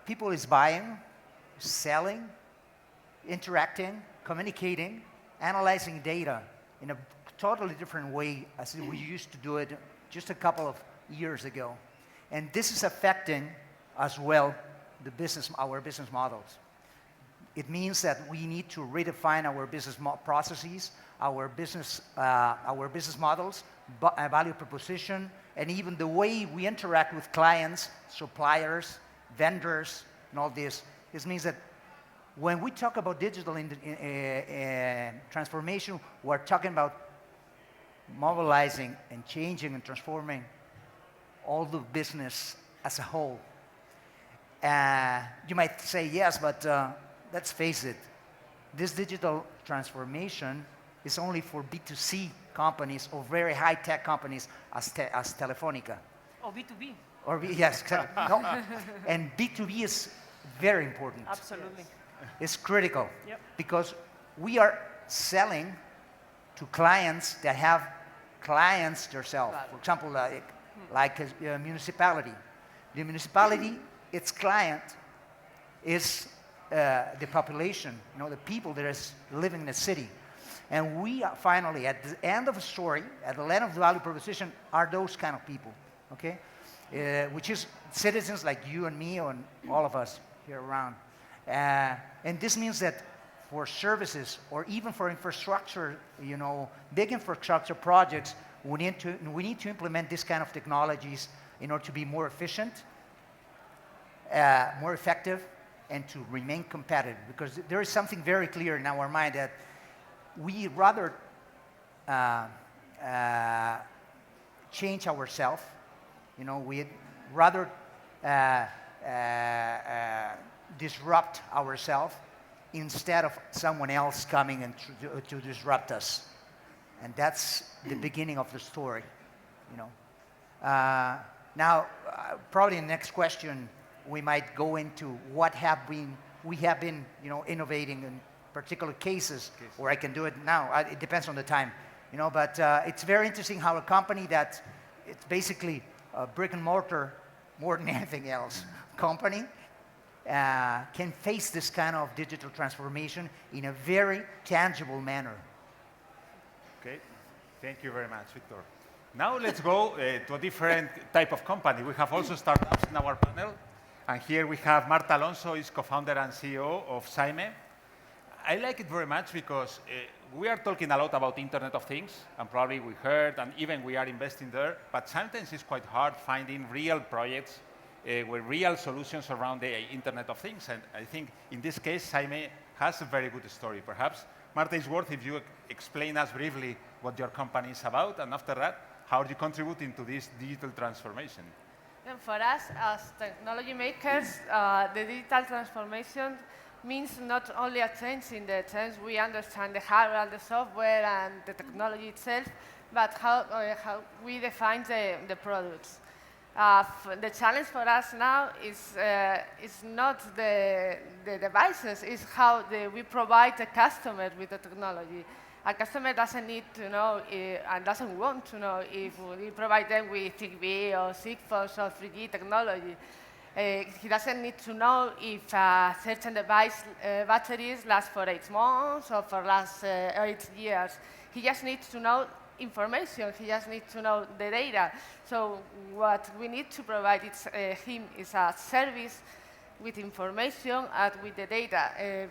People is buying, selling, interacting, communicating, analyzing data in a totally different way as we used to do it just a couple of years ago. And this is affecting as well our business models. It means that we need to redefine our business processes, our business models, value proposition, and even the way we interact with clients, suppliers, vendors, and all this. This means that when we talk about digital transformation, we're talking about mobilizing and changing and transforming all the business as a whole. You might say yes, but let's face it, this digital transformation is only for B2C companies or very high-tech companies as Telefónica. Or B2B. Yes, exactly. No. And B2B is very important. Absolutely. It's critical. Yep. Because we are selling to clients that have clients themselves. For example, like a municipality. The municipality, its client is the population, the people that is living in the city. And we are finally, at the end of the story, at the end of the value proposition, are those kind of people, okay? Which is citizens like you and me and all of us here around. And this means that for services or even for infrastructure, big infrastructure projects, we need to implement this kind of technologies in order to be more efficient, more effective, and to remain competitive. Because there is something very clear in our mind that we rather change ourselves, we rather disrupt ourselves instead of someone else coming and to disrupt us. And that's the beginning of the story, Now, probably in the next question, we might go into what we have been, innovating in particular cases, or I can do it now. It depends on the time, But it's very interesting how a company that it's basically a brick and mortar more than anything else company can face this kind of digital transformation in a very tangible manner. Okay, thank you very much, Victor. Now let's go to a different type of company. We have also startups in our panel. And here we have Marta Alonso, is co-founder and CEO of Saime. I like it very much because we are talking a lot about Internet of Things, and probably we heard, and even we are investing there, but sometimes it's quite hard finding real projects with real solutions around the Internet of Things. And I think in this case, Saime has a very good story. Perhaps, Marta, it's worth if you explain us briefly what your company is about, and after that, how are you contributing to this digital transformation? And for us, as technology makers, the digital transformation means not only a change in the sense we understand the hardware, the software, and the technology itself, but how we define the products. The challenge for us now is not the devices, it's how we provide the customer with the technology. A customer doesn't need to know and doesn't want to know if we provide them with Zigbee or Sigfox or 3G technology. He doesn't need to know if a certain device batteries last for 8 months or for last 8 years. He just needs to know information. He just needs to know the data. So what we need to provide him is a service with information and with the data.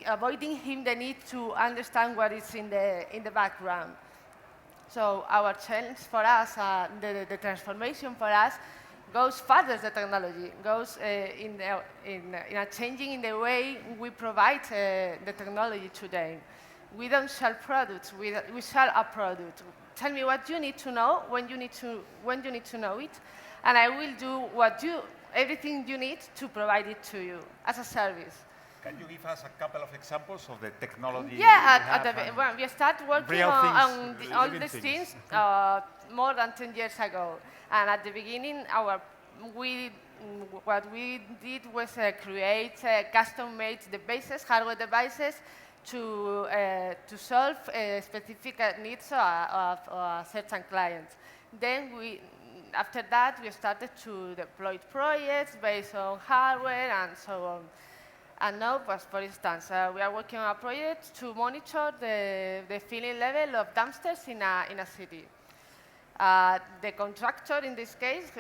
Avoiding him the need to understand what is in the background. So our challenge for us, the transformation for us, goes further the technology, goes in a changing in the way we provide the technology today. We don't sell products, we sell a product. Tell me what you need to know, when you need to know it, and I will do everything you need to provide it to you as a service. Can you give us a couple of examples of the technology? Yeah, when we started working on all these things more than 10 years ago. And at the beginning, what we did was create custom-made devices, hardware devices, to solve specific needs of certain clients. Then after that, we started to deploy projects based on hardware and so on. And now, for instance, we are working on a project to monitor the filling level of dumpsters in a city. The contractor, in this case,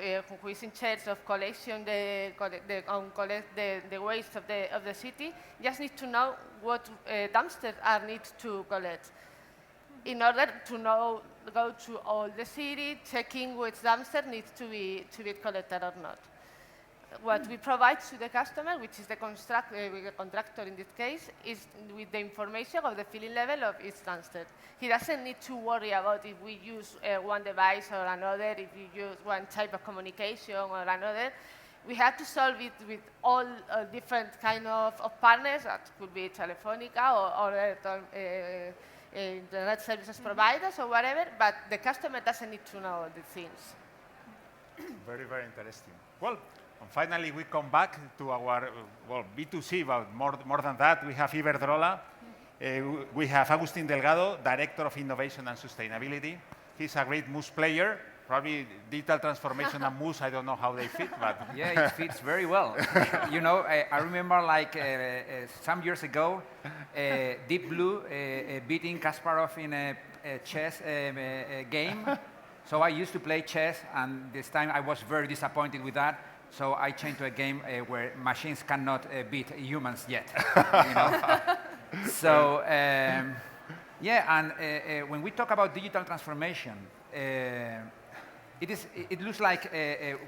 who is in charge of collecting the waste of the city, just needs to know what dumpsters are need to collect. In order to go to all the city, checking which dumpster needs to be collected or not. What we provide to the customer, which is the contractor in this case, is with the information of the filling level of each dumpster. He doesn't need to worry about if we use one device or another, if we use one type of communication or another. We have to solve it with all different kind of partners, that could be Telefonica or internet services providers or whatever, but the customer doesn't need to know the things. Very, very interesting. Well, and finally, we come back to our B2C, but more than that, we have Iberdrola. We have Agustín Delgado, Director of Innovation and Sustainability. he's a great moose player. Probably digital transformation and moose, I don't know how they fit, but... Yeah, it fits very well. You know, I remember like some years ago, Deep Blue beating Kasparov in a chess game. So I used to play chess, and this time I was very disappointed with that. So I changed to a game where machines cannot beat humans yet. You know? So, yeah, and when we talk about digital transformation, it looks like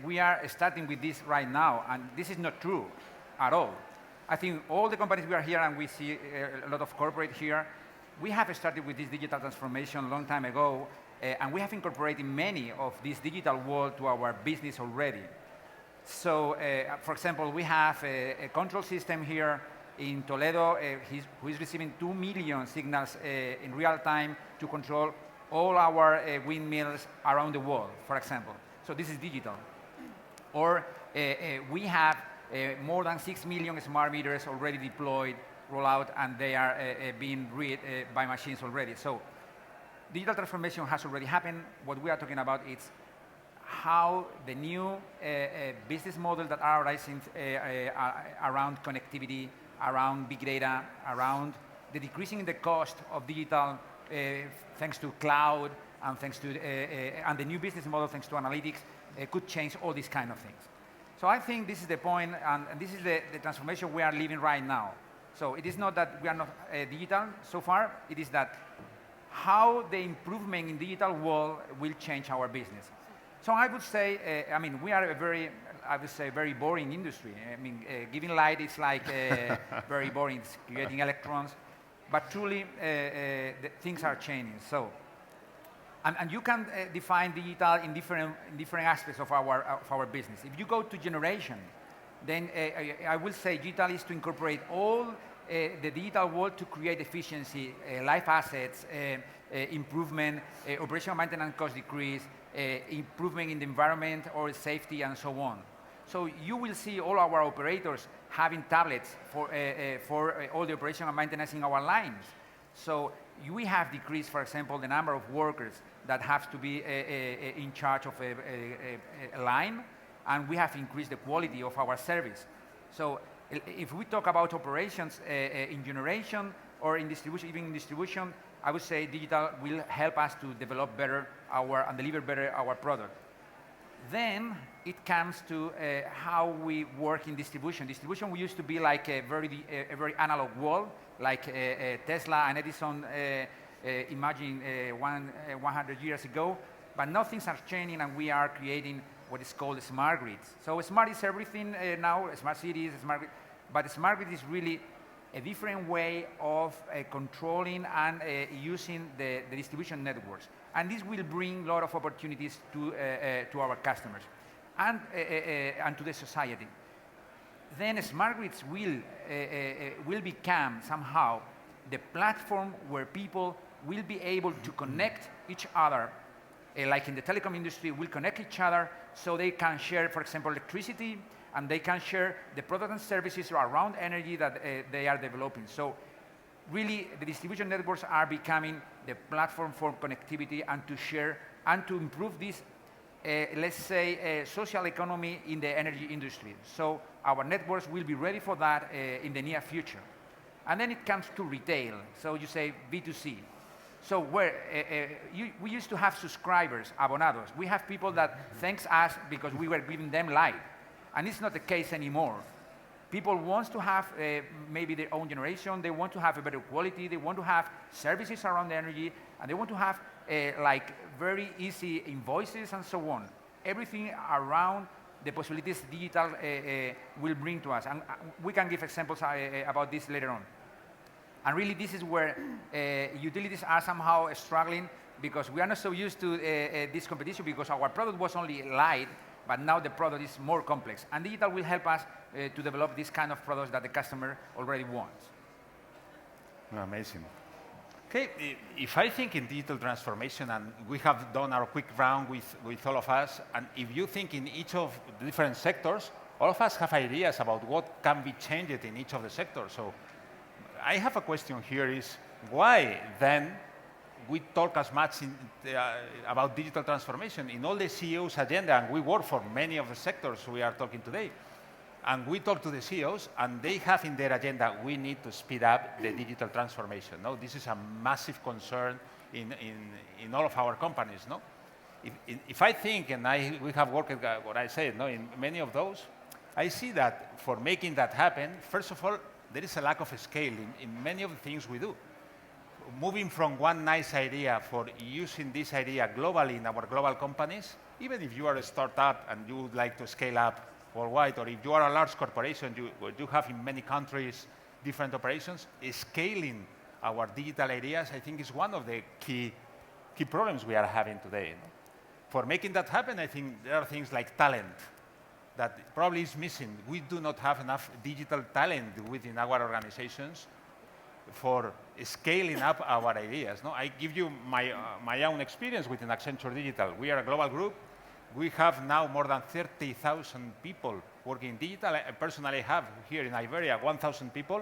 we are starting with this right now, and this is not true at all. I think all the companies we are here, and we see a lot of corporate here, we have started with this digital transformation a long time ago, and we have incorporated many of this digital world to our business already. So, for example, we have a control system here in Toledo who is receiving 2 million signals in real time to control all our windmills around the world, for example. So this is digital. Or we have more than 6 million smart meters already deployed, roll out, and they are being read by machines already. So digital transformation has already happened. What we are talking about is how the new business models that are arising around connectivity, around big data, around the decreasing in the cost of digital thanks to cloud and thanks to and the new business model thanks to analytics could change all these kind of things. So I think this is the point, and this is the transformation we are living right now. So it is not that we are not digital so far, it is that how the improvement in digital world will change our business. So I would say, I mean, we are a very, I would say, very boring industry. I mean, giving light is like very boring, it's creating electrons. But truly, the things are changing. So, and you can define digital in different aspects of our business. If you go to generation, then I will say digital is to incorporate all the digital world to create efficiency, life assets, improvement, operational maintenance cost decrease, improvement in the environment or safety, and so on. So you will see all our operators having tablets for all the operational maintenance in our lines. So we have decreased, for example, the number of workers that have to be in charge of a line, and we have increased the quality of our service. So if we talk about operations in generation or in distribution, even in distribution, I would say digital will help us to develop better and deliver better our product. Then it comes to how we work in distribution. Distribution we used to be like a very analog world, like Tesla and Edison imagined 100 years ago. But now things are changing, and we are creating what is called smart grids. So smart is everything now, smart cities, but smart grid is really a different way of controlling and using the distribution networks. And this will bring a lot of opportunities to our customers and to the society. Then smart grids will become somehow the platform where people will be able to connect each other, like in the telecom industry, will connect each other so they can share, for example, electricity, and they can share the products and services around energy that they are developing. So really, the distribution networks are becoming the platform for connectivity and to share and to improve this, let's say, social economy in the energy industry. So our networks will be ready for that in the near future. And then it comes to retail. So you say B2C. So where we used to have subscribers, abonados. We have people that thanks us because we were giving them light. And it's not the case anymore. People want to have maybe their own generation, they want to have a better quality, they want to have services around the energy, and they want to have like very easy invoices and so on. Everything around the possibilities digital will bring to us. And we can give examples about this later on. And really this is where utilities are somehow struggling because we are not so used to this competition because our product was only light, but now the product is more complex. And digital will help us to develop this kind of products that the customer already wants. Amazing. Okay, if I think in digital transformation, and we have done our quick round with all of us, and if you think in each of the different sectors, all of us have ideas about what can be changed in each of the sectors. So I have a question here is, why then we talk as much about digital transformation in all the CEOs' agenda, and we work for many of the sectors we are talking today. And we talk to the CEOs, and they have in their agenda, we need to speed up the digital transformation. No, this is a massive concern in all of our companies. No, if I think, and we have worked, what I said, no, in many of those, I see that for making that happen, first of all, there is a lack of scale in many of the things we do. Moving from one nice idea for using this idea globally in our global companies, even if you are a startup and you would like to scale up worldwide, or if you are a large corporation, you have in many countries different operations, scaling our digital ideas, I think, is one of the key problems we are having today. No? For making that happen, I think there are things like talent that probably is missing. We do not have enough digital talent within our organizations for scaling up our ideas. No? I give you my own experience within Accenture Digital. We are a global group. We have now more than 30,000 people working in digital. I personally have here in Iberia 1,000 people,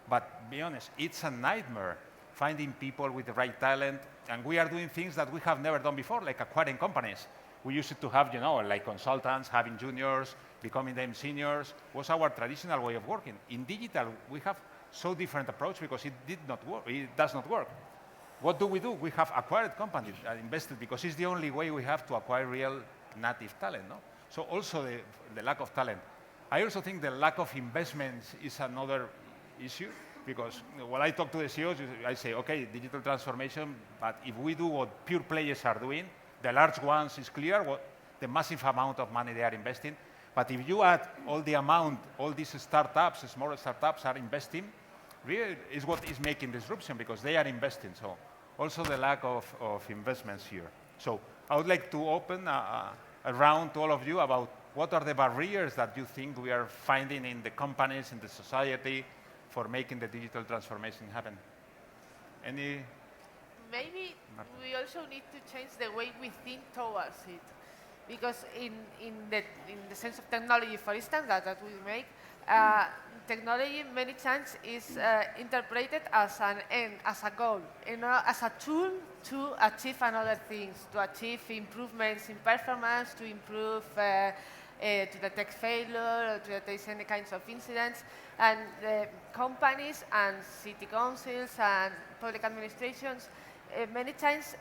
but be honest, it's a nightmare finding people with the right talent, and we are doing things that we have never done before, like acquiring companies. We used to have, like consultants, having juniors, becoming them seniors, was our traditional way of working. In digital, we have so different approach because it does not work. What do? We have acquired companies and invested because it's the only way we have to acquire real native talent. No? So also the lack of talent. I also think the lack of investments is another issue because when I talk to the CEOs, I say, okay, digital transformation, but if we do what pure players are doing, the large ones is clear, the massive amount of money they are investing. But if you add all the amount, all these startups, smaller startups are investing, really is what is making disruption because they are investing. So also the lack of investments here. So I would like to open a round to all of you about what are the barriers that you think we are finding in the companies, in the society, for making the digital transformation happen. Any? Maybe we also need to change the way we think towards it. Because in the sense of technology, for instance, that we make, technology many times is interpreted as an end, as a goal, as a tool to achieve another things, to achieve improvements in performance, to improve, to detect failure, or to detect any kinds of incidents. And companies and city councils and public administrations many times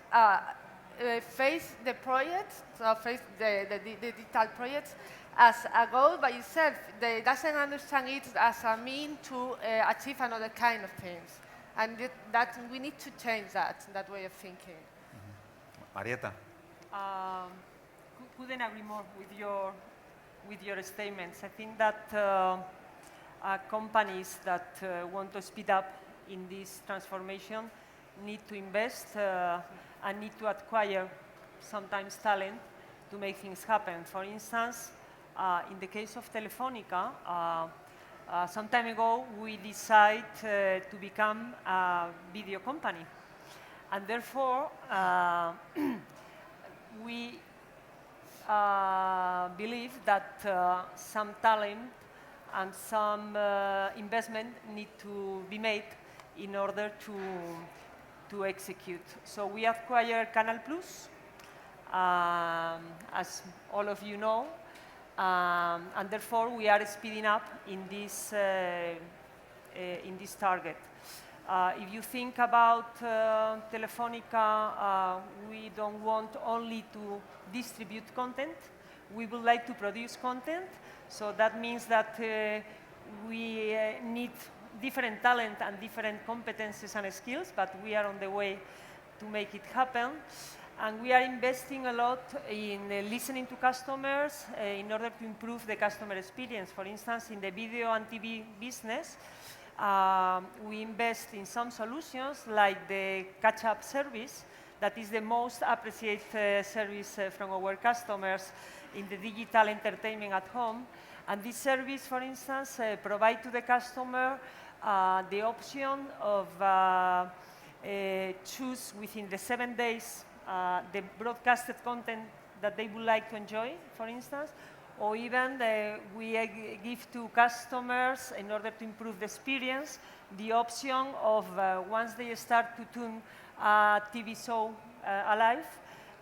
face the projects, so face the digital projects as a goal by itself. They doesn't understand it as a mean to achieve another kind of things. And that we need to change that way of thinking. Marieta. Couldn't agree more with your statements. I think that companies that want to speed up in this transformation need to invest and need to acquire sometimes talent to make things happen. For instance, in the case of Telefónica, some time ago we decided to become a video company. And therefore, we believe that some talent and some investment need to be made in order to execute. So we acquired Canal Plus, as all of you know, and therefore we are speeding up in this target. If you think about Telefónica, we don't want only to distribute content. We would like to produce content. So that means that we need different talent and different competences and skills, but we are on the way to make it happen. And we are investing a lot in listening to customers in order to improve the customer experience. For instance, in the video and TV business, we invest in some solutions like the catch-up service that is the most appreciated service from our customers in the digital entertainment at home. And this service, for instance, provides to the customer the option of choose within the 7 days the broadcasted content that they would like to enjoy, for instance, or even we give to customers, in order to improve the experience, the option of once they start to tune a TV show alive,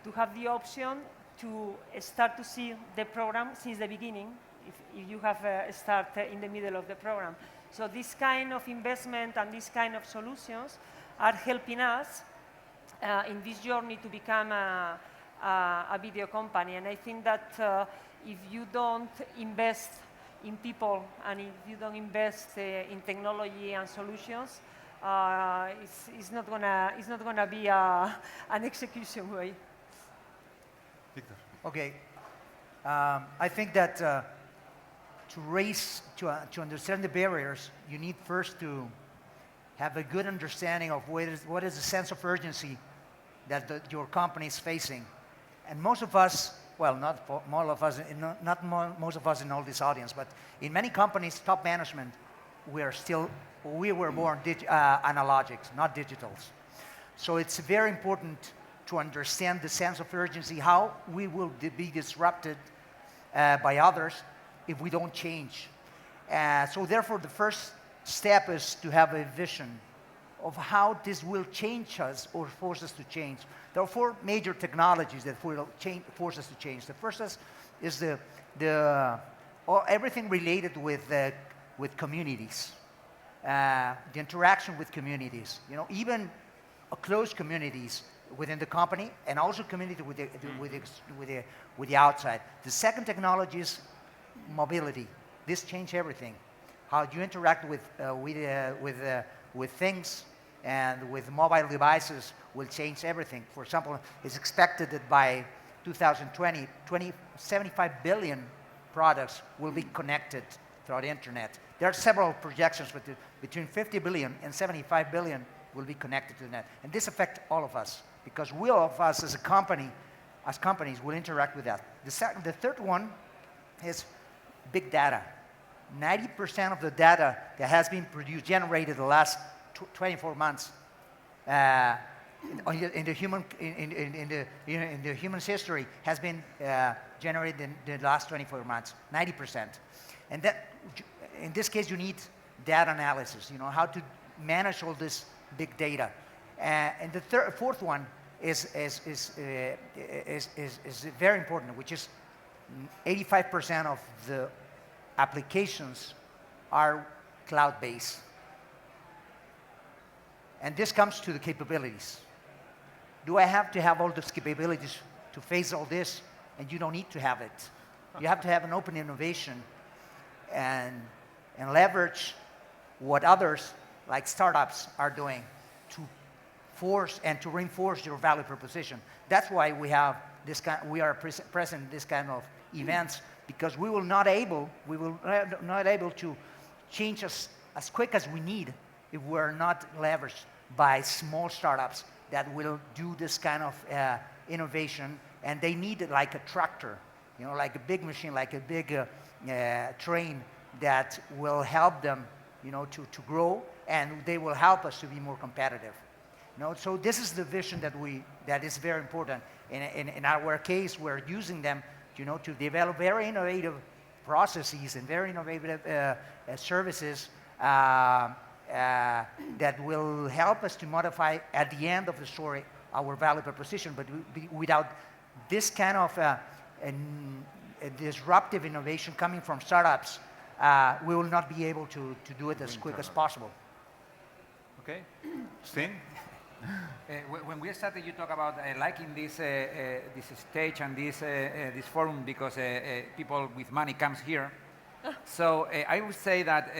to have the option to start to see the program since the beginning, if you have a start in the middle of the program. So this kind of investment and this kind of solutions are helping us in this journey to become a video company. And I think that if you don't invest in people and if you don't invest in technology and solutions, it's not gonna be an execution way. Victor. Okay. I think that to understand the barriers, you need first to have a good understanding of what is the sense of urgency that your company is facing. And most of us, well, not most of us in all this audience, but in many companies, top management, we were born analogics, not digitals. So it's very important to understand the sense of urgency, how we will be disrupted by others if we don't change. So therefore, the first step is to have a vision of how this will change us or force us to change. There are four major technologies that will force us to change. The first is everything related with communities, the interaction with communities. You know, even close communities within the company, and also community with the outside. The second technology is mobility. This changed everything. How you interact with things and with mobile devices will change everything. For example, it's expected that by 2020, 75 billion products will be connected throughout the internet. There are several projections, but between 50 billion and 75 billion will be connected to the net. And this affects all of us, because all of us as companies will interact with that. The third one is big data. 90% of the data that has been generated the last 24 months in the human's history has been generated in the last 24 months, 90%. And that, in this case, you need data analysis, you know, how to manage all this big data. And the fourth one is very important, which is 85% of the applications are cloud-based. And this comes to the capabilities. Do I have to have all those capabilities to face all this? And you don't need to have it. You have to have an open innovation and leverage what others, like startups, are doing to force and to reinforce your value proposition. That's why we are present in this kind of events, because we will not able to change as quick as we need if we're not leveraged by small startups that will do this kind of innovation, and they need it like a tractor, you know, like a big machine, like a big train that will help them, you know, to grow, and they will help us to be more competitive. You know, so this is the vision that is very important. In our case, we're using them, you know, to develop very innovative processes and very innovative services that will help us to modify at the end of the story our value proposition. But without this kind of a disruptive innovation coming from startups, we will not be able to do it as quick as possible. Okay. Sting? When we started, you talk about liking this stage and this forum because people with money comes here. So I would say that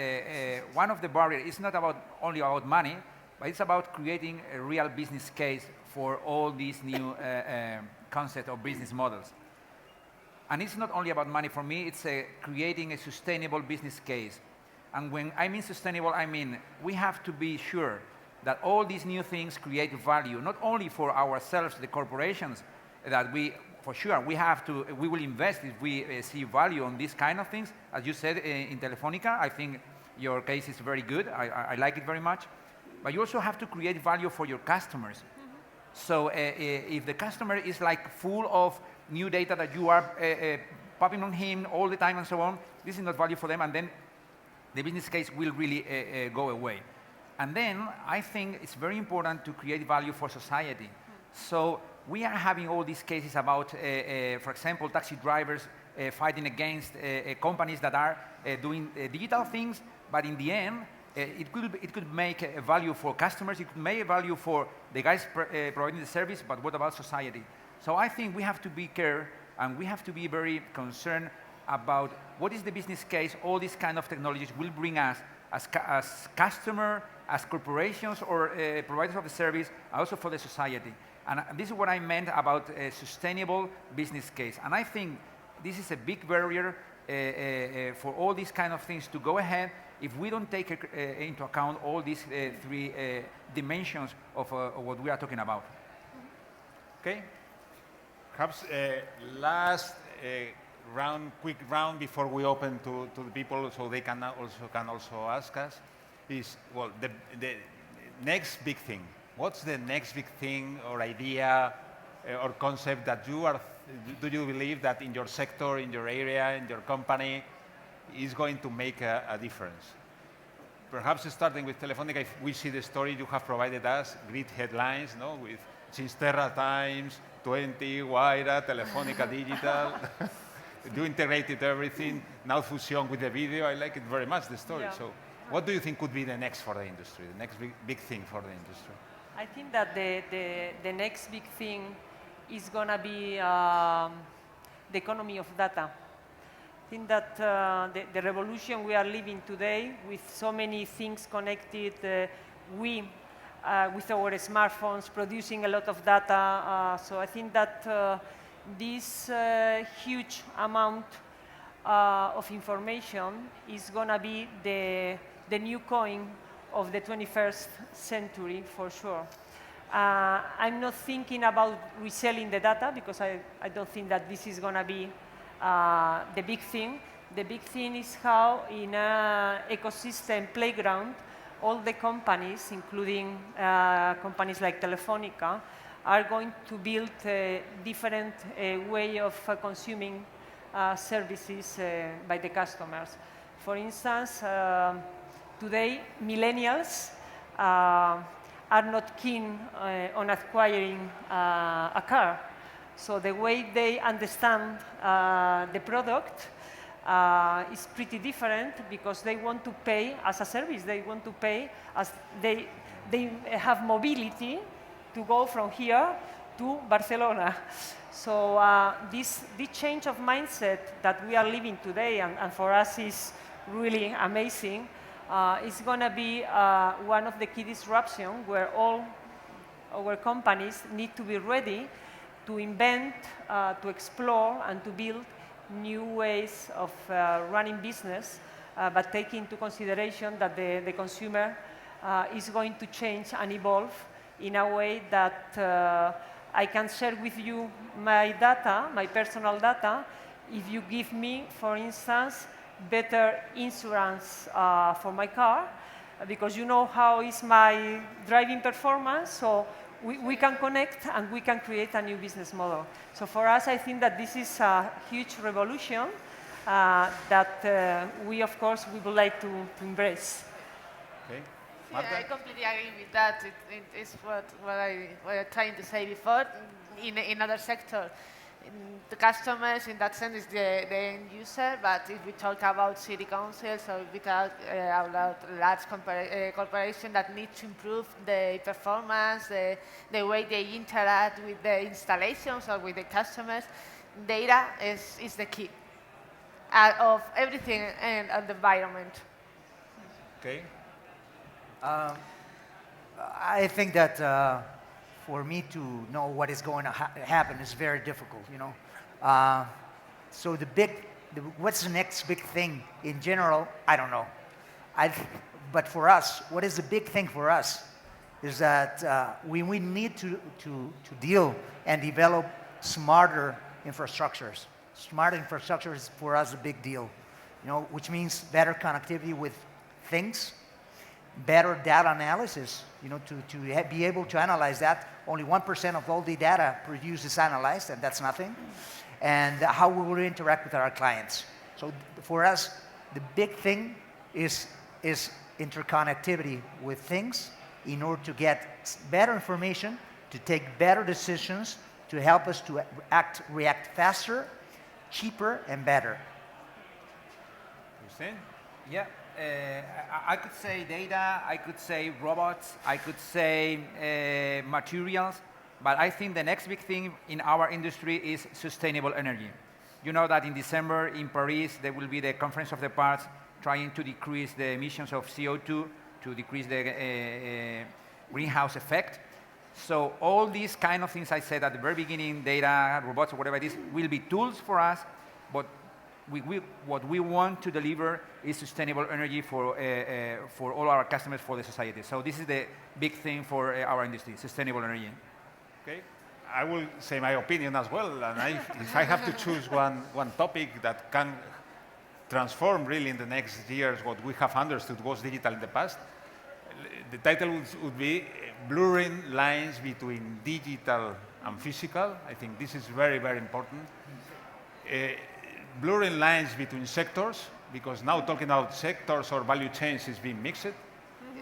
one of the barriers is not only about money, but it's about creating a real business case for all these new concepts of business models. And it's not only about money for me, it's creating a sustainable business case. And when I mean sustainable, I mean we have to be sure that all these new things create value, not only for ourselves, the corporations, that we will invest if we see value on these kind of things. As you said in Telefonica, I think your case is very good. I like it very much. But you also have to create value for your customers. So if the customer is like full of new data that you are popping on him all the time and so on, this is not value for them, and then the business case will really go away. And then I think it's very important to create value for society. So we are having all these cases about, for example, taxi drivers fighting against companies that are doing digital things, but in the end, it could make a value for customers, it could make a value for the guys providing the service, but what about society? So I think we have to be careful and we have to be very concerned about what is the business case all these kind of technologies will bring us as customer, as corporations or providers of the service, also for the society. And this is what I meant about a sustainable business case. And I think this is a big barrier for all these kind of things to go ahead if we don't take into account all these three dimensions of what we are talking about. Okay. Perhaps last quick round before we open to the people, so they can also ask us. Is well the next big thing. What's the next big thing or idea or concept that do you believe that in your sector, in your area, in your company, is going to make a difference? Perhaps starting with Telefonica, if we see the story you have provided us, great headlines, no, with Sinsterra Times, 20, Wayra, Telefonica Digital. You integrated everything. Now Fusion with the video. I like it very much, the story. Yeah. So what do you think could be the next for the industry, the next big thing for the industry? I think that the next big thing is going to be the economy of data. I think that the revolution we are living today, with so many things connected, with our smartphones producing a lot of data. So I think that this huge amount of information is going to be the new coin of the 21st century, for sure. I'm not thinking about reselling the data, because I don't think that this is going to be the big thing. The big thing is how, in an ecosystem playground, all the companies, including companies like Telefonica, are going to build a different way of consuming services by the customers. For instance, today, millennials are not keen on acquiring a car. So the way they understand the product is pretty different, because they want to pay as a service. They want to pay as they have mobility to go from here to Barcelona. So this change of mindset that we are living today, and for us is really amazing, is going to be one of the key disruptions, where all our companies need to be ready to invent, to explore, and to build new ways of running business, but taking into consideration that the consumer is going to change and evolve in a way that I can share with you my data, my personal data, if you give me, for instance, better insurance for my car, because you know how is my driving performance, so we can connect and we can create a new business model. So for us, I think that this is a huge revolution that we, of course, we would like to embrace. Okay. Yeah, I completely agree with that. It is what I was trying to say before. In other sectors, the customers, in that sense, is the end user. But if we talk about city councils, or if we talk about large corporations that need to improve the performance, the way they interact with the installations or with the customers, data is the key of everything and of the environment. Okay. I think that for me to know what is going to happen is very difficult, you know. So what's the next big thing in general? I don't know. But for us, what is the big thing for us is that we need to deal and develop smarter infrastructures. Smart infrastructure is for us a big deal, you know, which means better connectivity with things, better data analysis, you know, to be able to analyze that. Only 1% of all the data produced is analyzed, and that's nothing. And how we will interact with our clients. So for us, the big thing is interconnectivity with things in order to get better information, to take better decisions, to help us to react faster, cheaper, and better. Hussein? Yeah, I could say data, I could say robots, I could say materials, but I think the next big thing in our industry is sustainable energy. You know that in December in Paris there will be the Conference of the Parts trying to decrease the emissions of CO2, to decrease the greenhouse effect. So all these kind of things I said at the very beginning, data, robots, or whatever it is, will be tools for us, but what we want to deliver is sustainable energy for all our customers, for the society. So this is the big thing for our industry, sustainable energy. Okay. I will say my opinion as well, and if I have to choose one topic that can transform really in the next years what we have understood was digital in the past, the title would be blurring lines between digital and physical. I think this is very, very important. Blurring lines between sectors, because now talking about sectors or value chains is being mixed.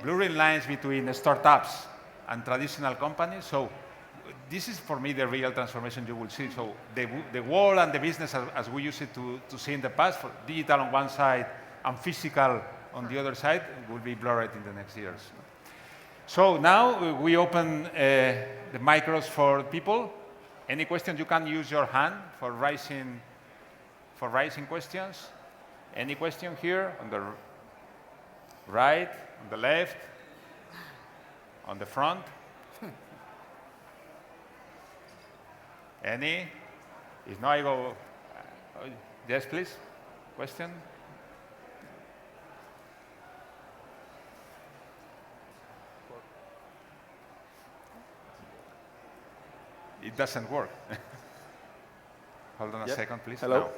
Blurring lines between startups and traditional companies. So this is, for me, the real transformation you will see. So the world and the business as we used it to see in the past, for digital on one side and physical on the other side, will be blurred in the next years. So now we open the micros for people. Any questions, you can use your hand for raising questions. Any question here on the right, on the left, on the front? Any? If not, I go. Yes, please. Question? It doesn't work. Hold on a second, please. Hello. No.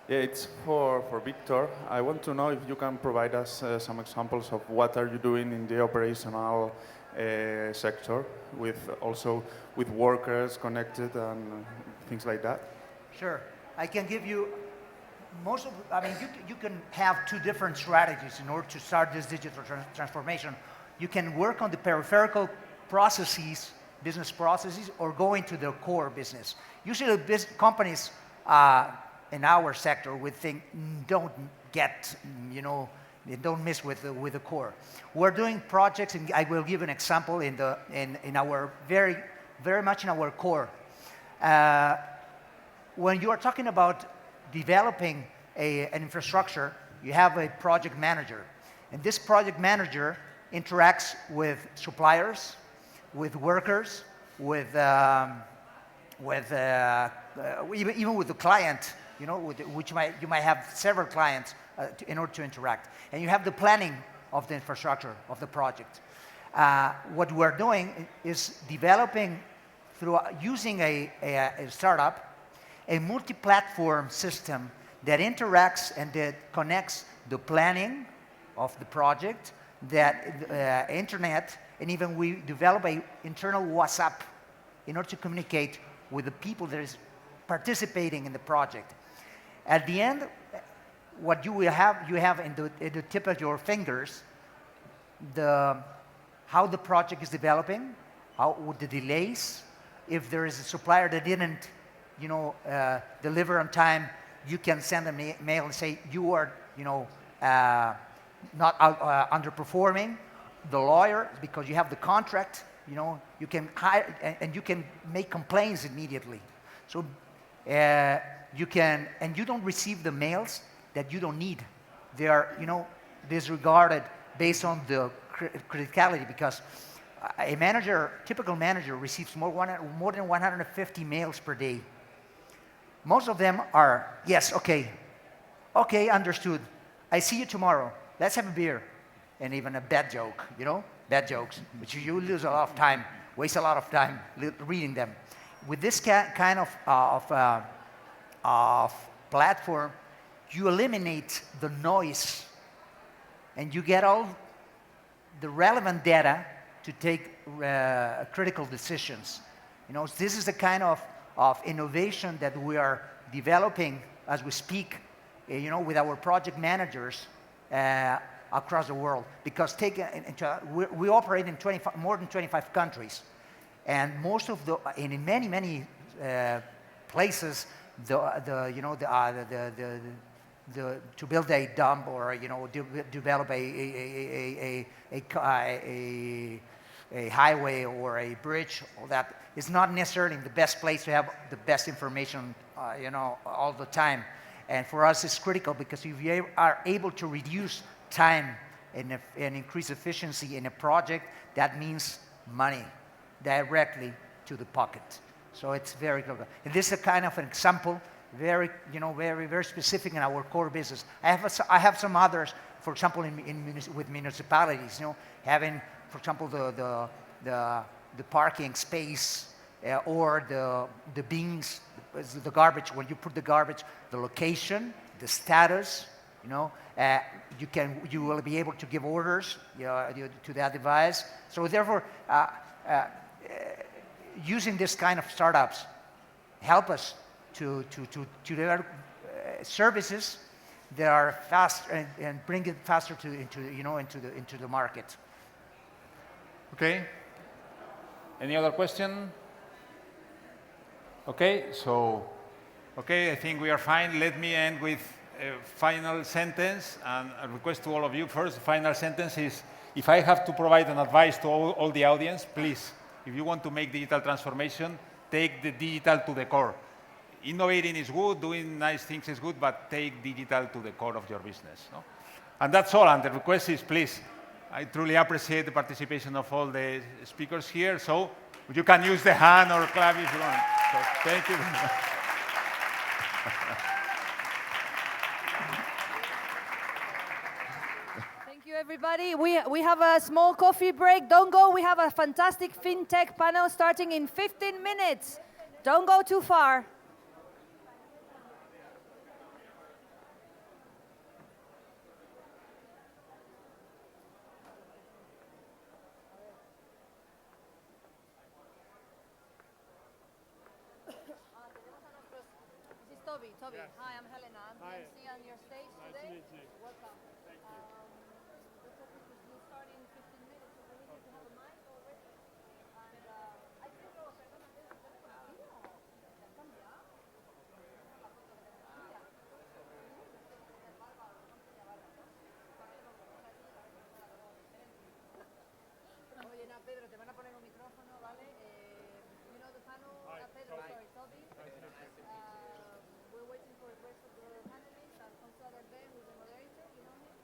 Yeah, it's for Victor. I want to know if you can provide us some examples of what are you doing in the operational sector, also with workers connected and things like that. Sure. I can give you you can have two different strategies in order to start this digital transformation. You can work on the peripheral processes, business processes, or go into the core business. Usually companies in our sector would think, don't miss with the core. We're doing projects, and I will give an example in our very, very much in our core. When you are talking about developing an infrastructure, you have a project manager, and this project manager interacts with suppliers, with workers, even with the client, which you might have several clients in order to interact. And you have the planning of the infrastructure of the project. What we're doing is developing, through using a startup, a multi-platform system that interacts and that connects the planning of the project, that internet, and even we develop an internal WhatsApp in order to communicate with the people that is participating in the project. At the end, what you have in the tip of your fingers, how the project is developing, with the delays. If there is a supplier that didn't, deliver on time, you can send a mail and say you are, not underperforming. The lawyer, because you have the contract, you can hire and you can make complaints immediately. So you don't receive the mails that you don't need. They are, disregarded based on the criticality, because a typical manager receives more than 150 mails per day. Most of them are, yes, okay, understood. I see you tomorrow. Let's have a beer. And even a bad joke, bad jokes, which you lose a lot of time, waste a lot of time reading them. With this kind of platform, you eliminate the noise and you get all the relevant data to take critical decisions. This is the kind of innovation that we are developing as we speak, with our project managers across the world. Because we operate in more than 25 countries. And most of in many places, to build a dump or develop a highway or a bridge, all that is not necessarily the best place to have the best information, all the time. And for us, it's critical because if you are able to reduce time and increase efficiency in a project, that means money directly to the pocket. So it's very critical. And this is a kind of an example, very specific in our core business. I have some others, for example, with municipalities, having, for example, the parking space or the bins, the garbage. When you put the garbage, the location, the status, you will be able to give orders to that device. So therefore, using this kind of startups help us to develop services that are fast and bring it faster into the market. Okay. Any other question? Okay, I think we are fine. Let me end with a final sentence and a request to all of you. First, the final sentence is, if I have to provide an advice to all the audience, please, if you want to make digital transformation, take the digital to the core. Innovating is good, doing nice things is good, but take digital to the core of your business. No? And that's all. And the request is, please, I truly appreciate the participation of all the speakers here. So you can use the hand or clap if you want. So thank you very much. Thank you, everybody. We have a small coffee break. Don't go. We have a fantastic FinTech panel starting in 15 minutes. Don't go too far. Toby. Hi, I'm Helena. I'm MC on your stage today. Nice to meet you. Welcome. Thank you. The topic will start in 15 minutes. So we need to have a mic already. And I think also, I don't know, there's a video. Cambia. Oye, no, Pedro, te van a poner un micrófono, ¿vale? You know the panel, Pedro, sorry, Toby. We're waiting for the rest of the panelists. Alfonso Albert, who's the moderator, you know him?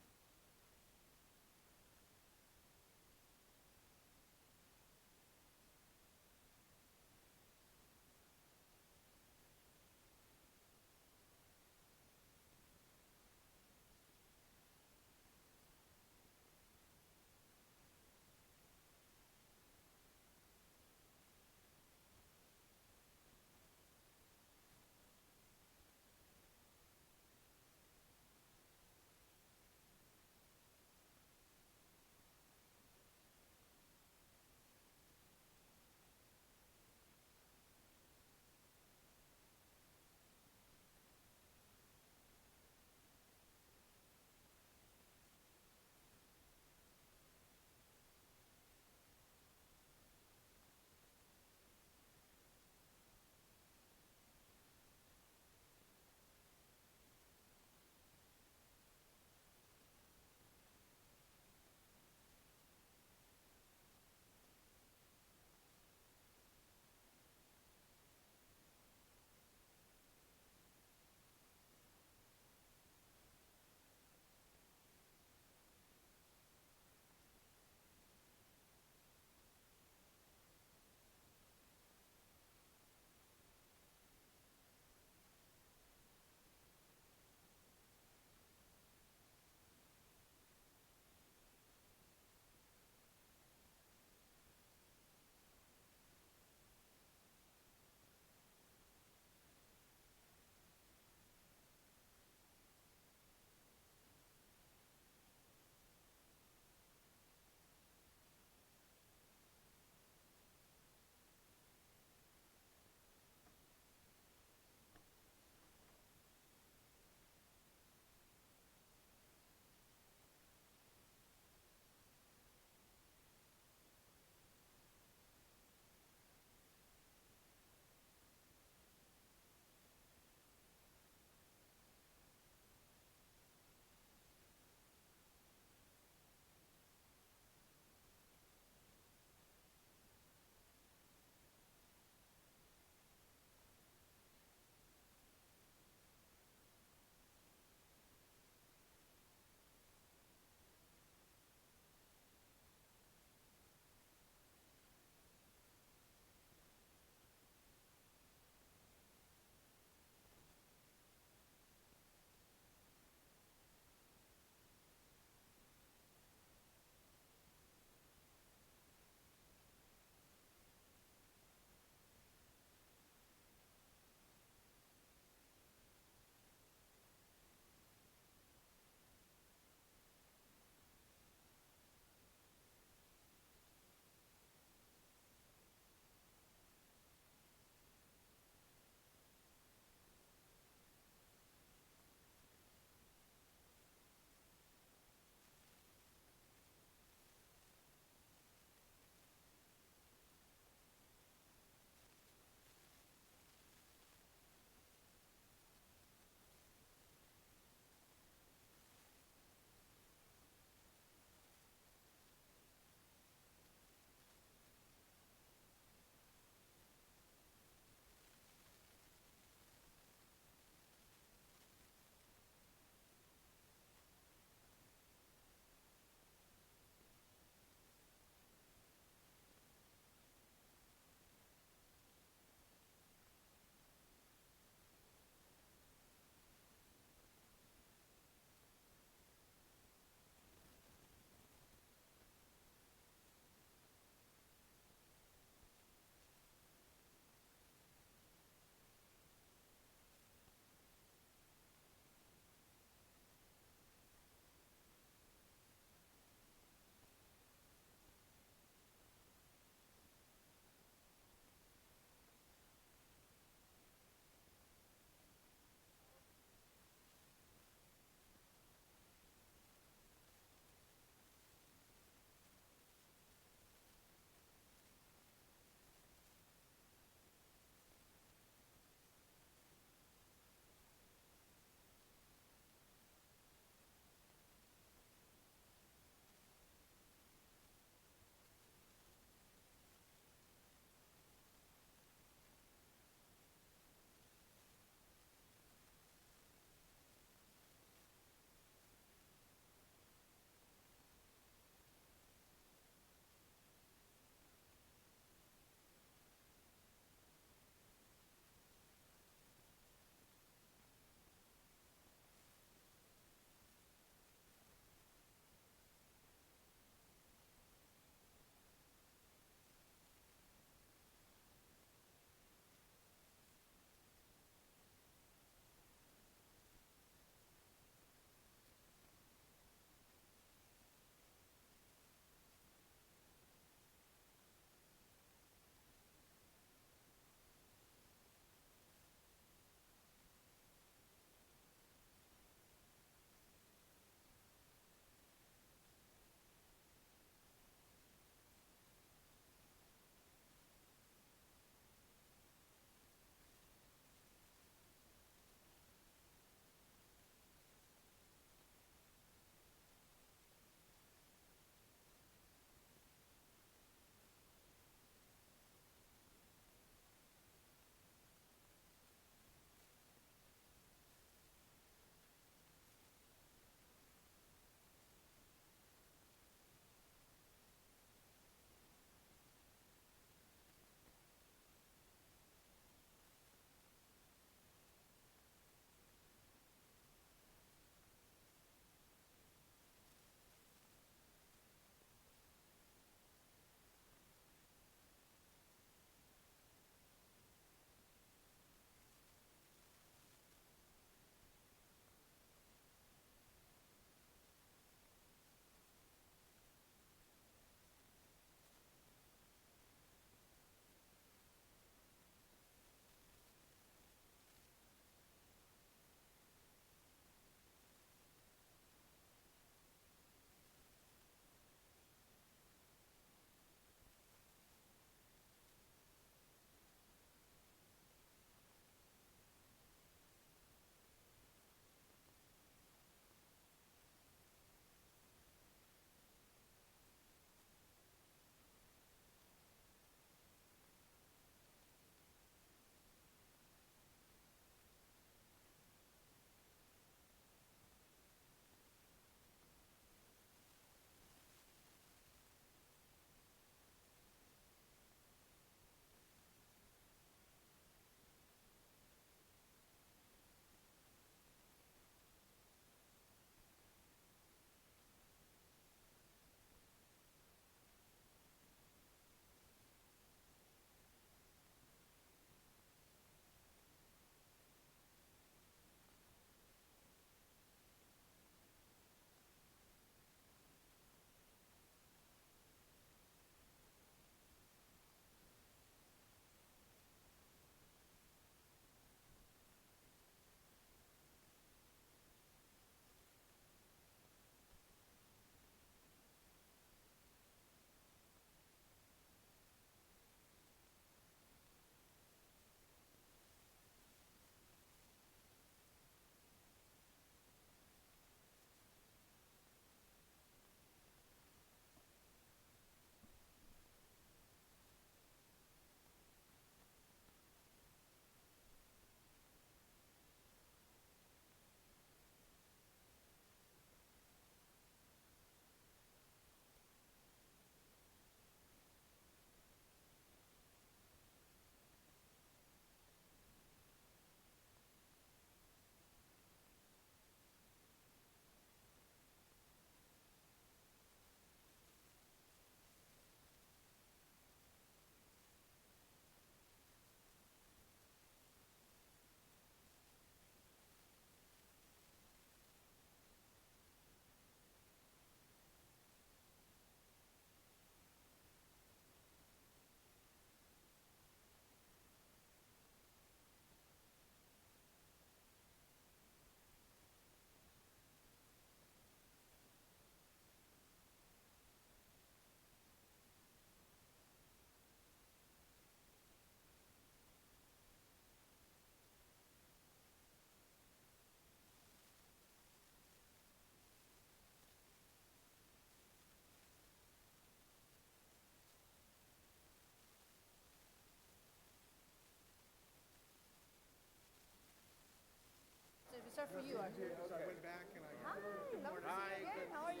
for you. Hi, lovely to see you again. How are you?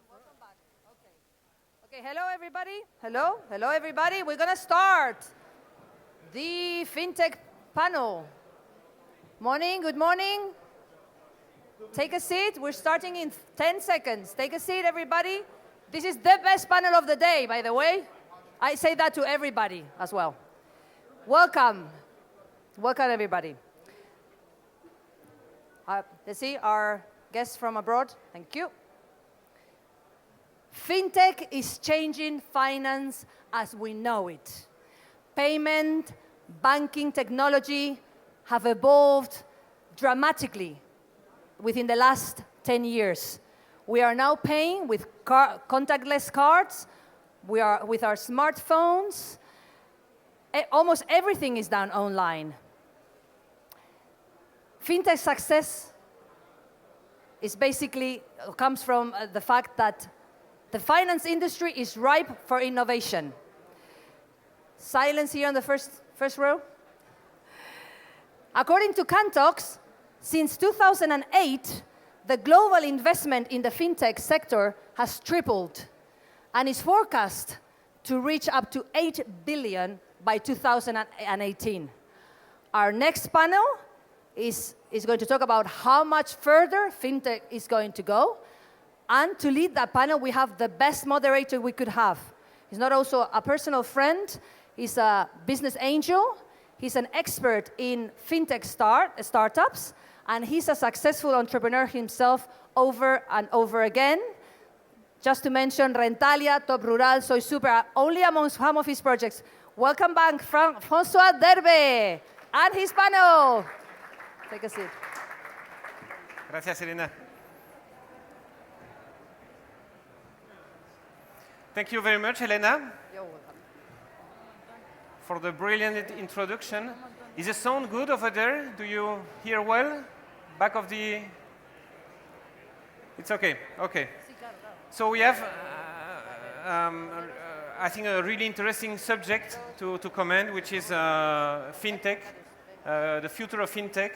Welcome back. Okay, hello everybody. Hello everybody. We're gonna start the FinTech panel. Morning, good morning. Take a seat. We're starting in 10 seconds. Take a seat, everybody. This is the best panel of the day, by the way. I say that to everybody as well. Welcome. Welcome, everybody. Let's see our guests from abroad. Thank you. FinTech is changing finance as we know it. Payment, banking technology have evolved dramatically within the last 10 years. We are now paying with contactless cards. We are with our smartphones. Almost everything is done online. FinTech success is basically comes from the fact that the finance industry is ripe for innovation. Silence here on the first row. According to Cantox, since 2008, the global investment in the FinTech sector has tripled and is forecast to reach up to 8 billion by 2018. Our next panel is going to talk about how much further FinTech is going to go. And to lead that panel, we have the best moderator we could have. He's not also a personal friend. He's a business angel. He's an expert in FinTech startups. And he's a successful entrepreneur himself over and over again. Just to mention Rentalia, Top Rural, Soy Super, only amongst some of his projects. Welcome back, François Derbe and his panel. Take a seat. Gracias, Elena. Thank you very much, Elena, for the brilliant introduction. Is the sound good over there? Do you hear well? Back of the... It's okay, okay. So we have, I think, a really interesting subject to comment, which is FinTech, the future of FinTech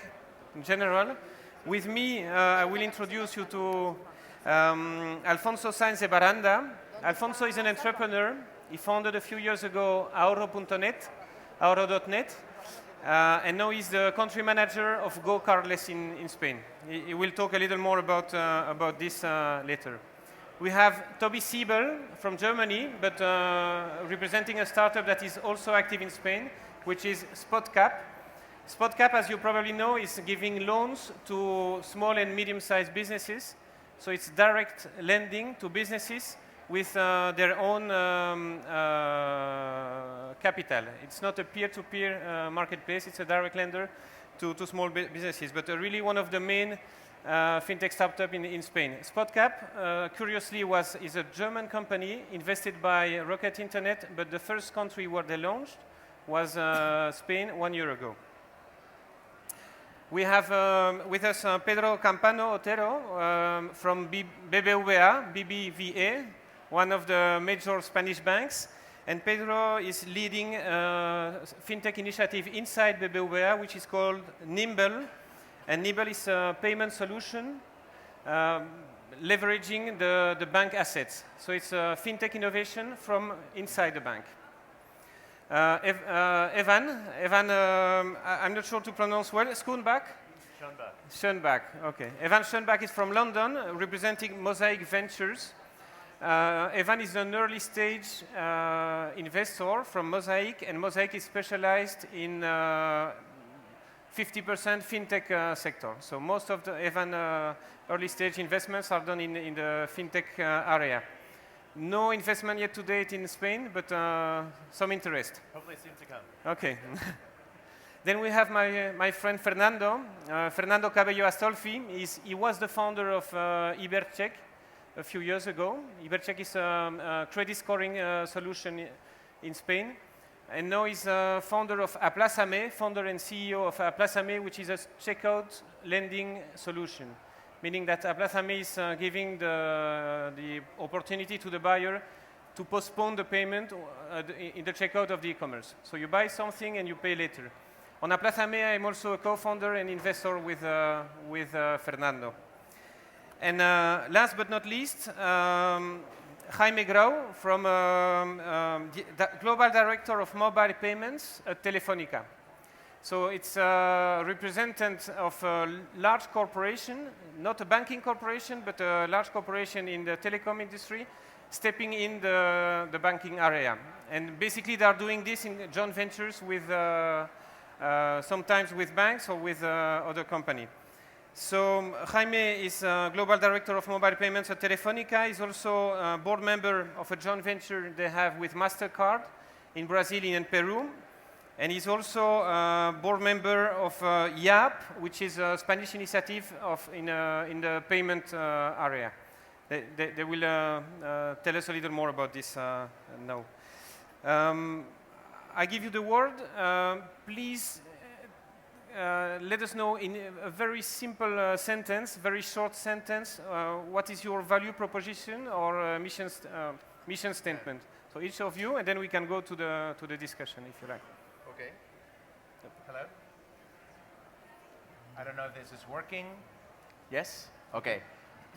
in general. With me, I will introduce you to Alfonso Sainz de Baranda. Alfonso is an entrepreneur. He founded a few years ago Ahorro.net, and now he's the country manager of Go Cardless in Spain. He will talk a little more about this later. We have Toby Siebel from Germany, but representing a startup that is also active in Spain, which is SpotCap. SpotCap, as you probably know, is giving loans to small and medium-sized businesses. So it's direct lending to businesses with their own capital. It's not a peer-to-peer marketplace. It's a direct lender to small businesses, but really one of the main FinTech startup in Spain. SpotCap, curiously, is a German company invested by Rocket Internet, but the first country where they launched was Spain 1 year ago. We have with us Pedro Campano Otero from BBVA, one of the major Spanish banks. And Pedro is leading a FinTech initiative inside BBVA, which is called Nimble. And Nimble is a payment solution leveraging the bank assets. So it's a FinTech innovation from inside the bank. Evan, I'm not sure to pronounce well. Schoenbach? Schoenbach, okay. Evan Schoenbach is from London, representing Mosaic Ventures. Evan is an early stage investor from Mosaic, and Mosaic is specialized in 50% FinTech sector. So most of the Evan early stage investments are done in the FinTech area. No investment yet to date in Spain, but some interest. Hopefully soon to come. Okay. Then we have my friend Fernando. Fernando Cabello Astolfi. He was the founder of Ibercheck a few years ago. Ibercheck is a credit scoring solution in Spain. And now he's founder of Aplázame, founder and CEO of Aplázame, which is a checkout lending solution. Meaning that Aplázame is giving the opportunity to the buyer to postpone the payment in the checkout of the e-commerce. So you buy something and you pay later. On Aplázame, I'm also a co-founder and investor with Fernando. And last but not least, Jaime Grau, from the Global Director of Mobile Payments at Telefónica. So it's a representative of a large corporation, not a banking corporation, but a large corporation in the telecom industry, stepping in the banking area. And basically they are doing this in joint ventures with, sometimes with banks or with other company. So Jaime is Global Director of Mobile Payments at Telefónica. He's also a board member of a joint venture they have with MasterCard in Brazil and Peru. And he's also a board member of YAP, which is a Spanish initiative in the payment area. They will tell us a little more about this now. I give you the word. Please let us know in a very simple sentence, very short sentence, what is your value proposition or mission statement. So each of you, and then we can go to the discussion if you like. Okay. Hello? I don't know if this is working. Yes? Okay.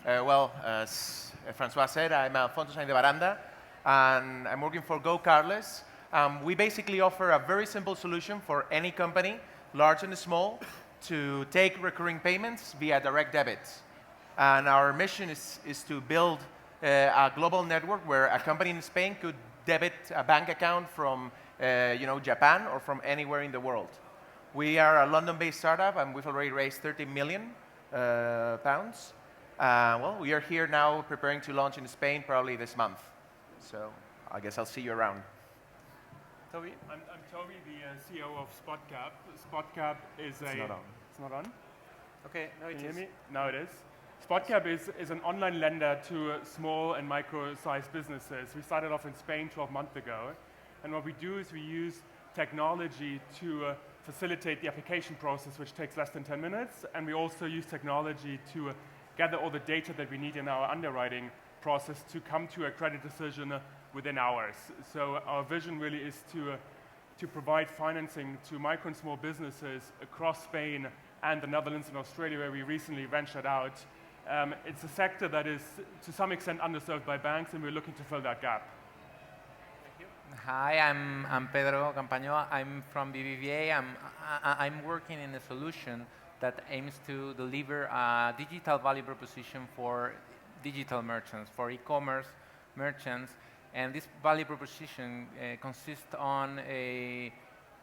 Well, as Francois said, I'm Alfonso Sainz de Baranda, and I'm working for GoCardless. We basically offer a very simple solution for any company, large and small, to take recurring payments via direct debits. And our mission is to build a global network where a company in Spain could debit a bank account from Japan or from anywhere in the world. We are a London-based startup, and we've already raised 30 million pounds. Well, we are here now preparing to launch in Spain probably this month. So I guess I'll see you around. Toby? I'm Toby, the CEO of SpotCap. SpotCap is a... It's not on. It's not on? Okay, now it is. Can you hear me? Now it is. SpotCap is an online lender to small and micro-sized businesses. We started off in Spain 12 months ago. And what we do is we use technology to facilitate the application process, which takes less than 10 minutes. And we also use technology to gather all the data that we need in our underwriting process to come to a credit decision within hours. So our vision really is to provide financing to micro and small businesses across Spain and the Netherlands and Australia, where we recently ventured out. It's a sector that is to some extent underserved by banks, and we're looking to fill that gap. Hi, I'm Pedro Campaño. I'm from BBVA. I'm working in a solution that aims to deliver a digital value proposition for digital merchants, for e-commerce merchants. And this value proposition consists on a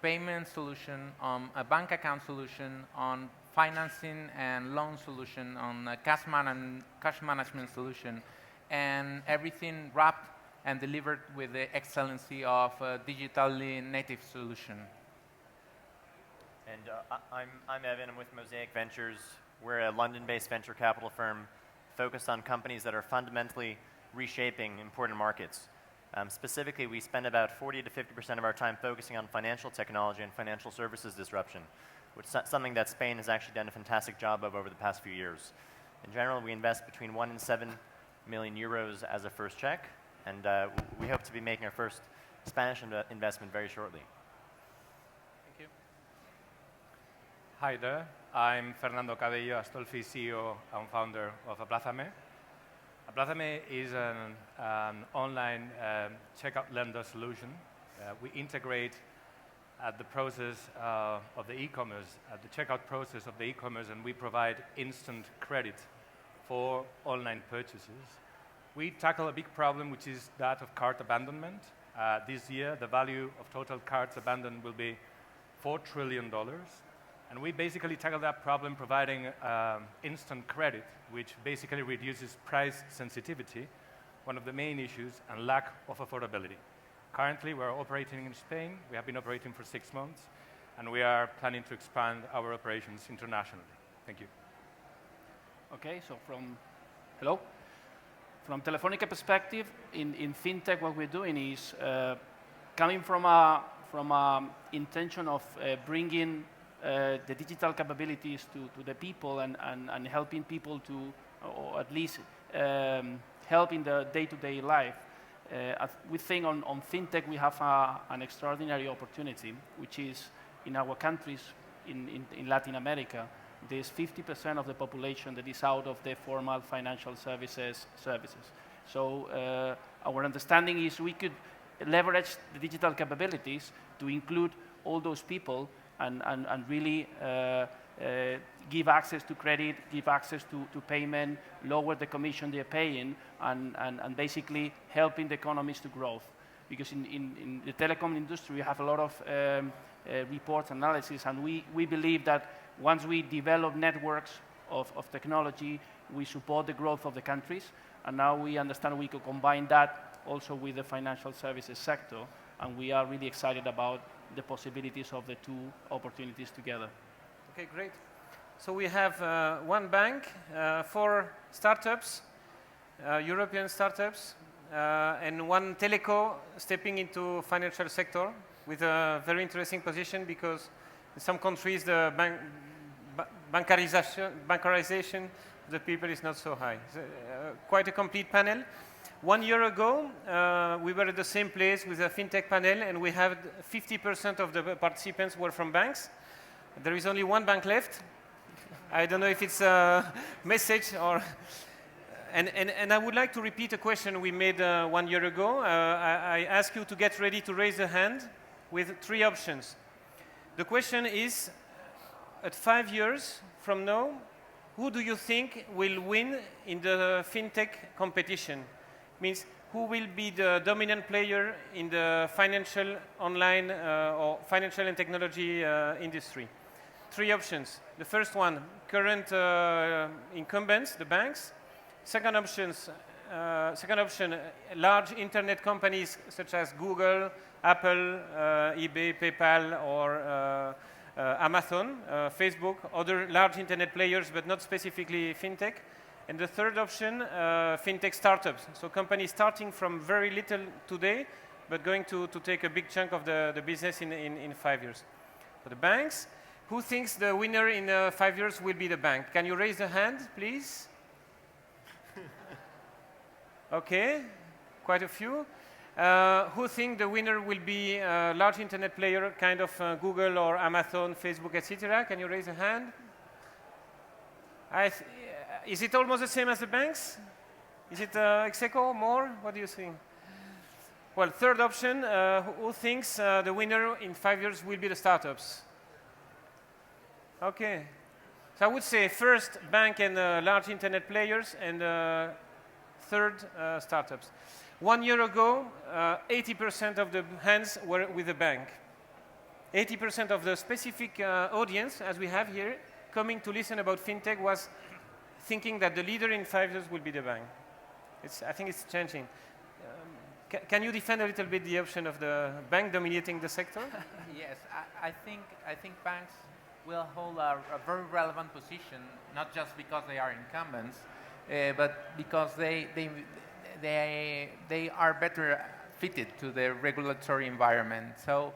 payment solution, on a bank account solution, on financing and loan solution, on a cash management solution, and everything wrapped and delivered with the excellency of a digitally native solution. And I'm Evan. I'm with Mosaic Ventures. We're a London-based venture capital firm focused on companies that are fundamentally reshaping important markets. Specifically, we spend about 40 to 50% of our time focusing on financial technology and financial services disruption, which is something that Spain has actually done a fantastic job of over the past few years. In general, we invest between 1 and 7 million euros as a first check, and we hope to be making our first Spanish investment very shortly. Thank you. Hi there. I'm Fernando Cabello Astolfi, CEO and founder of Aplázame. Aplázame is an online checkout lender solution. We integrate at the process of the e-commerce, at the checkout process of the e-commerce, and we provide instant credit for online purchases. We tackle a big problem, which is that of cart abandonment. This year, the value of total carts abandoned will be $4 trillion. And we basically tackle that problem providing instant credit, which basically reduces price sensitivity, one of the main issues, and lack of affordability. Currently, we're operating in Spain. We have been operating for 6 months, and we are planning to expand our operations internationally. Thank you. Okay, so hello? From Telefónica perspective, in fintech, what we're doing is coming from a intention of bringing the digital capabilities to the people and helping people to, or at least help in the day-to-day life. we think on fintech we have an extraordinary opportunity, which is in our countries in Latin America, there's 50% of the population that is out of the formal financial services. So our understanding is we could leverage the digital capabilities to include all those people and really give access to credit, give access to payment, lower the commission they're paying, and basically helping the economies to grow. Because in the telecom industry, we have a lot of reports, analysis, and we believe that once we develop networks of technology, we support the growth of the countries, and now we understand we could combine that also with the financial services sector, and we are really excited about the possibilities of the two opportunities together. Okay, great. So we have one bank, 4 startups, European startups, and one teleco stepping into financial sector with a very interesting position, because in some countries the bancarization of the people is not so high. So, quite a complete panel. 1 year ago, we were at the same place with a fintech panel, and we had 50% of the participants were from banks. There is only one bank left. I don't know if it's a message or... And I would like to repeat a question we made 1 year ago. I ask you to get ready to raise a hand with 3 options. The question is, at 5 years from now, who do you think will win in the fintech competition? Means who will be the dominant player in the financial online or financial and technology industry? 3 options. The first one, current incumbents, the banks. Second option, large internet companies such as Google, Apple, eBay, PayPal, or Amazon, Facebook, other large internet players, but not specifically fintech. And the third option, fintech startups. So companies starting from very little today, but going to take a big chunk of the business in 5 years. For the banks, who thinks the winner in 5 years will be the bank? Can you raise a hand, please? Okay, quite a few. Who think the winner will be a large internet player, kind of Google or Amazon, Facebook, etc.? Can you raise a hand? Is it almost the same as the banks? Is it ex aequo, more? What do you think? Well, third option, who thinks the winner in 5 years will be the startups? Okay. So I would say first bank and large internet players, and third startups. 1 year ago, 80% of the hands were with the bank. 80% of the specific audience, as we have here, coming to listen about fintech was thinking that the leader in 5 years will be the bank. I think it's changing. Can you defend a little bit the option of the bank dominating the sector? Yes, I think banks will hold a very relevant position, not just because they are incumbents, but because they are better fitted to the regulatory environment. So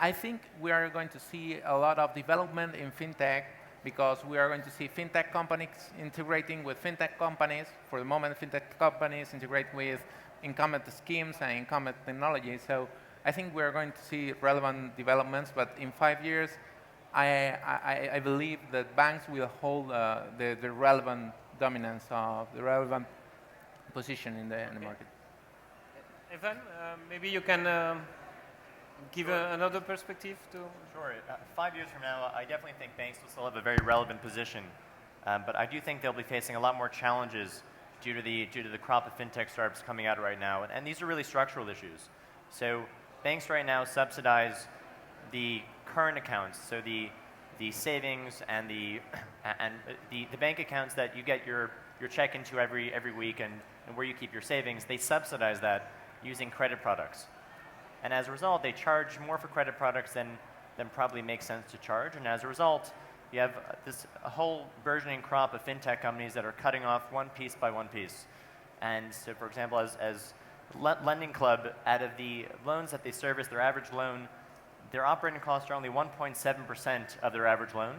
I think we are going to see a lot of development in fintech, because we are going to see fintech companies integrating with fintech companies. For the moment, fintech companies integrate with incumbent schemes and incumbent technology. So I think we are going to see relevant developments, but in 5 years, I believe that banks will hold the relevant dominance of the relevant position in the market. Evan, maybe you can give another perspective to... Sure. 5 years from now, I definitely think banks will still have a very relevant position. But I do think they'll be facing a lot more challenges due to the crop of fintech startups coming out right now. And these are really structural issues. So banks right now subsidize the current accounts, so the savings and the bank accounts that you get your check into every week, and where you keep your savings. They subsidize that using credit products. And as a result, they charge more for credit products than probably makes sense to charge. And as a result, you have a whole burgeoning crop of fintech companies that are cutting off one piece by one piece. And so, for example, as Lending Club, out of the loans that they service, their average loan, their operating costs are only 1.7% of their average loan,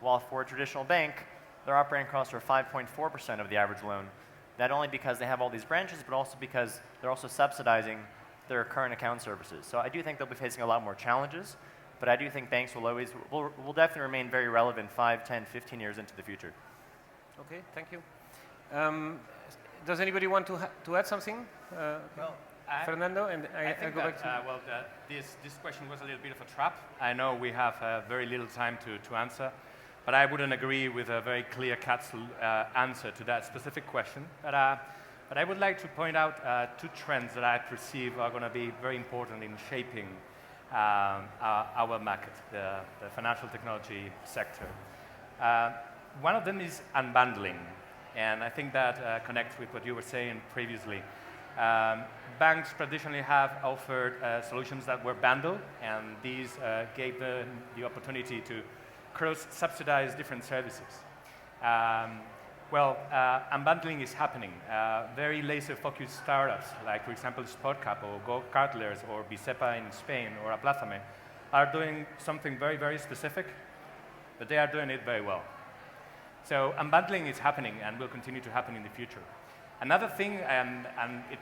while for a traditional bank, their operating costs are 5.4% of the average loan. not only because they have all these branches, but also because they're also subsidizing their current account services. So I do think they'll be facing a lot more challenges, but I do think banks will definitely remain very relevant 5, 10, 15 years into the future. Okay, thank you. Does anybody want to add something? Fernando, and I go back to you. Well, this question was a little bit of a trap. I know we have very little time to answer, but I wouldn't agree with a very clear-cut answer to that specific question. But I would like to point out two trends that I perceive are going to be very important in shaping our market, the financial technology sector. One of them is unbundling, and I think that connects with what you were saying previously. Banks traditionally have offered solutions that were bundled, and these gave them the opportunity to cross-subsidize different services. Unbundling is happening. Very laser-focused startups, like, for example, SpotCap or GoCartlers or Bicepa in Spain or Aplázame, are doing something very, very specific, but they are doing it very well. So unbundling is happening and will continue to happen in the future. Another thing, and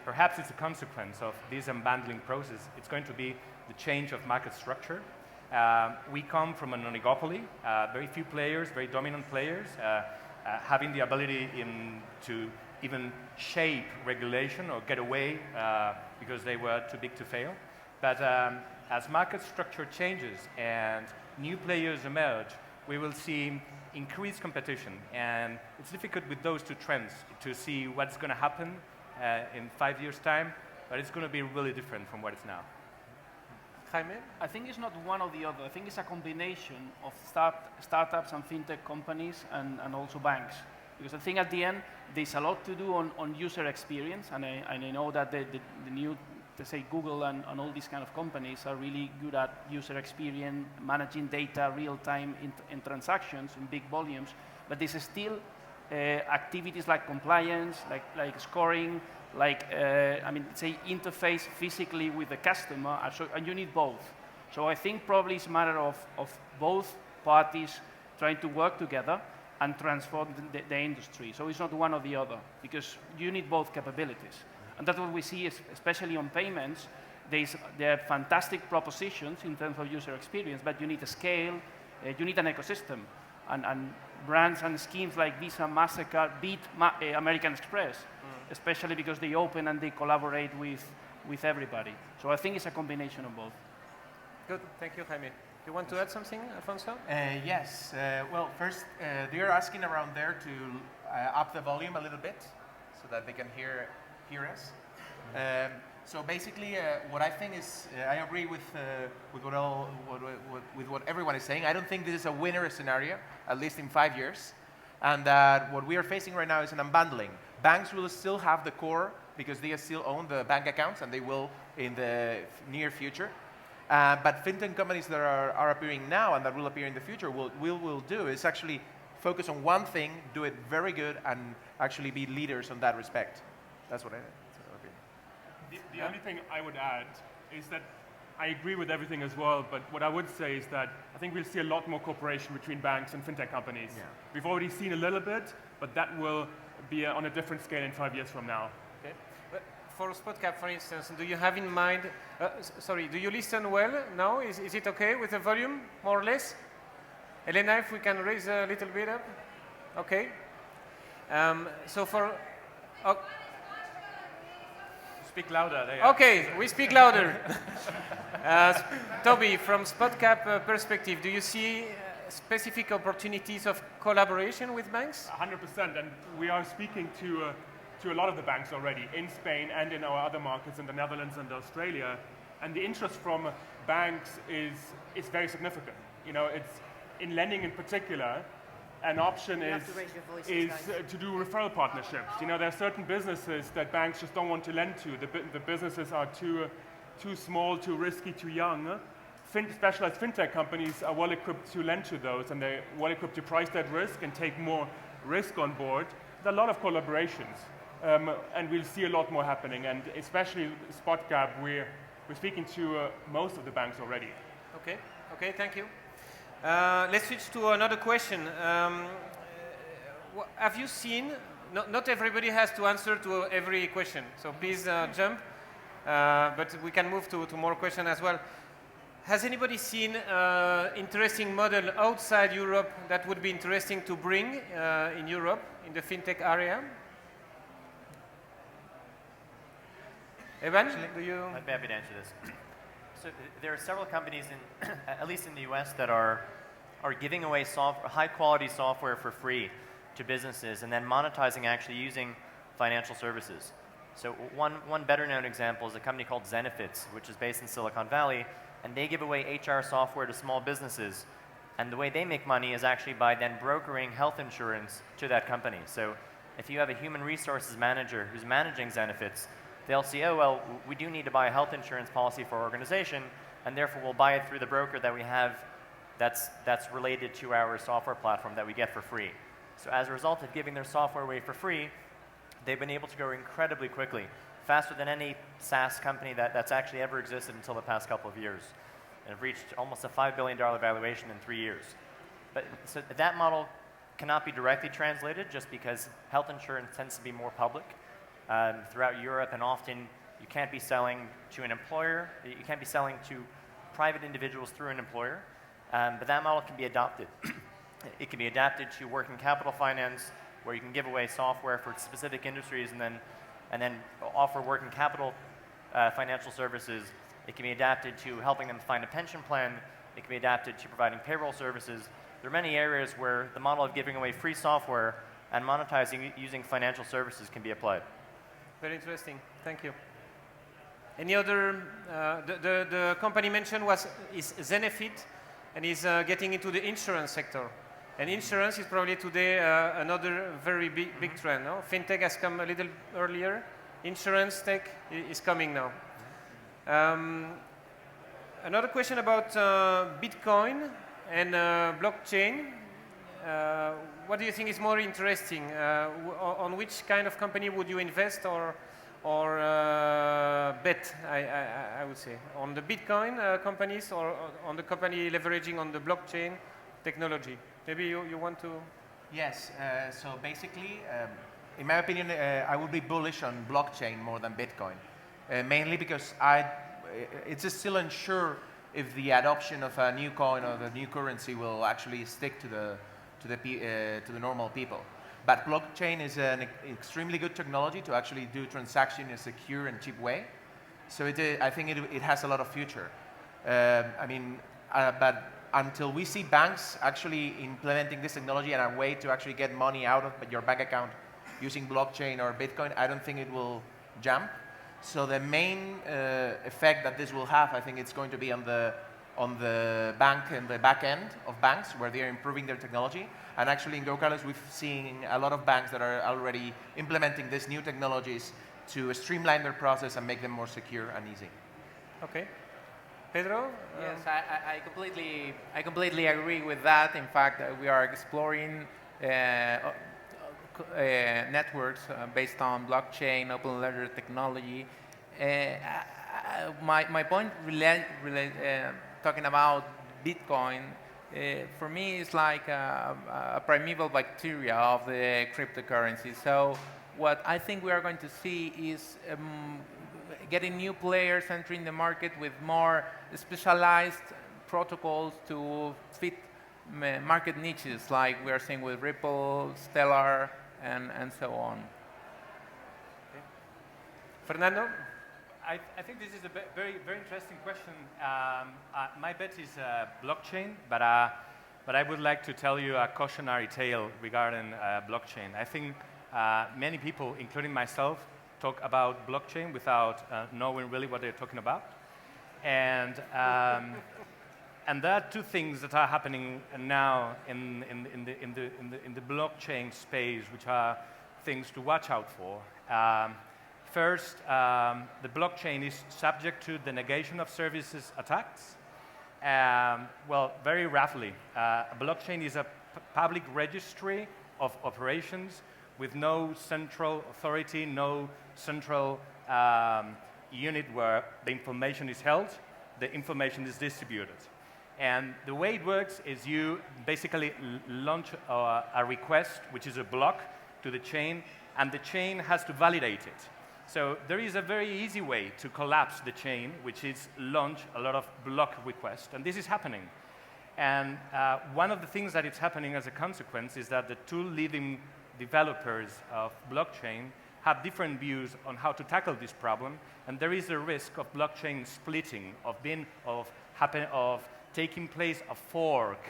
perhaps it's a consequence of this unbundling process, it's going to be the change of market structure. We come from an oligopoly, very few players, very dominant players, having the ability to even shape regulation or get away because they were too big to fail. But as market structure changes and new players emerge, we will see increased competition. And it's difficult with those two trends to see what's going to happen in 5 years' time, but it's going to be really different from what it's now. Jaime? I think it's not one or the other. I think it's a combination of startups and fintech companies and also banks. Because I think at the end, there's a lot to do on user experience, and I know that the new, let's say, Google and all these kind of companies are really good at user experience, managing data real-time in transactions in big volumes, but there's still activities like compliance, like scoring, say interface physically with the customer, and you need both. So I think probably it's a matter of both parties trying to work together and transform the industry. So it's not one or the other, because you need both capabilities. And that's what we see, especially on payments. There are fantastic propositions in terms of user experience, but you need a scale, you need an ecosystem. And brands and schemes like Visa, MasterCard beat American Express, especially because they open and they collaborate with everybody. So I think it's a combination of both. Good, thank you, Jaime. You want to add something, Alfonso? Yes. Well, first, they're asking around there to up the volume a little bit so that they can hear us. So basically, what I think is, I agree with what everyone is saying. I don't think this is a winner scenario, at least in 5 years. And that what we are facing right now is an unbundling. Banks will still have the core because they still own the bank accounts, and they will in the near future. But fintech companies that are appearing now and that will appear in the future, what we'll do is actually focus on one thing, do it very good, and actually be leaders on that respect. That's what I think. The only thing I would add is that I agree with everything as well, but what I would say is that I think we'll see a lot more cooperation between banks and fintech companies. Yeah. We've already seen a little bit, but that will be on a different scale in 5 years from now. Okay. But for SpotCap, for instance, do you have in mind, do you listen well now? Is it okay with the volume, more or less? Elena, if we can raise a little bit up. Okay. So for... Speak louder. Okay, we speak louder. Toby, from SpotCap perspective, do you see specific opportunities of collaboration with banks? 100%, and we are speaking to a lot of the banks already in Spain and in our other markets in the Netherlands and Australia, and the interest from banks is very significant. You know, it's in lending in particular. An option is to do referral partnerships. You know, there are certain businesses that banks just don't want to lend to. The businesses are too small, too risky, too young. Specialized fintech companies are well equipped to lend to those, and they're well equipped to price that risk and take more risk on board. There are a lot of collaborations, and we'll see a lot more happening. And especially SpotCap, we're speaking to most of the banks already. Okay, thank you. Let's switch to another question. Have you seen not everybody has to answer to every question. So please jump. But we can move to more questions as well. Has anybody seen interesting model outside Europe that would be interesting to bring in Europe, in the fintech area? Evan, do you? I'd be happy to answer this. So there are several companies, at least in the US, that are giving away high-quality software for free to businesses and then monetizing actually using financial services. So one better-known example is a company called Zenefits, which is based in Silicon Valley, and they give away HR software to small businesses. And the way they make money is actually by then brokering health insurance to that company. So if you have a human resources manager who's managing Zenefits, they'll see, oh, well, we do need to buy a health insurance policy for our organization, and therefore we'll buy it through the broker that we have that's related to our software platform that we get for free. So as a result of giving their software away for free, they've been able to grow incredibly quickly, faster than any SaaS company that's actually ever existed until the past couple of years, and have reached almost a $5 billion valuation in 3 years. But so that model cannot be directly translated just because health insurance tends to be more public throughout Europe, and often you can't be selling to an employer, you can't be selling to private individuals through an employer, but that model can be adopted. It can be adapted to working capital finance, where you can give away software for specific industries and then offer working capital financial services. It can be adapted to helping them find a pension plan. It can be adapted to providing payroll services. There are many areas where the model of giving away free software and monetizing using financial services can be applied. Very interesting. Thank you. Any other? The company mentioned is Zenefit, and is getting into the insurance sector. And insurance is probably today another very big trend. No? Fintech has come a little earlier. Insurance tech is coming now. Another question about Bitcoin and blockchain. What do you think is more interesting? On which kind of company would you invest or bet, I would say? On the Bitcoin companies or on the company leveraging on the blockchain technology? Maybe you want to? Yes, so basically, in my opinion, I would be bullish on blockchain more than Bitcoin. Mainly because it's still unsure if the adoption of a new coin or the new currency will actually stick to the normal people. But blockchain is an extremely good technology to actually do transaction in a secure and cheap way. So I think it has a lot of future. But until we see banks actually implementing this technology and a way to actually get money out of your bank account using blockchain or Bitcoin, I don't think it will jump. So the main effect that this will have, I think it's going to be on the bank and the back end of banks, where they are improving their technology. And actually in GoCarless, we've seen a lot of banks that are already implementing these new technologies to streamline their process and make them more secure and easy. Okay. Pedro? Yes, I completely agree with that. In fact, we are exploring networks based on blockchain, open ledger technology. My point talking about Bitcoin, for me, is like a primeval bacteria of the cryptocurrency. So what I think we are going to see is getting new players entering the market with more specialized protocols to fit market niches, like we are seeing with Ripple, Stellar, and so on. Okay. Fernando? I think this is a very interesting question. My bet is blockchain, but I would like to tell you a cautionary tale regarding blockchain. I think many people, including myself, talk about blockchain without knowing really what they're talking about. And there are two things that are happening now in the blockchain space, which are things to watch out for. First, the blockchain is subject to the negation of services attacks. Well, very roughly, a blockchain is a public registry of operations with no central authority, no central unit where the information is held. The information is distributed. And the way it works is you basically launch a request, which is a block, to the chain and the chain has to validate it. So there is a very easy way to collapse the chain, which is launch a lot of block requests, and this is happening. And one of the things that is happening as a consequence is that the two leading developers of blockchain have different views on how to tackle this problem, and there is a risk of blockchain splitting, of taking place a fork,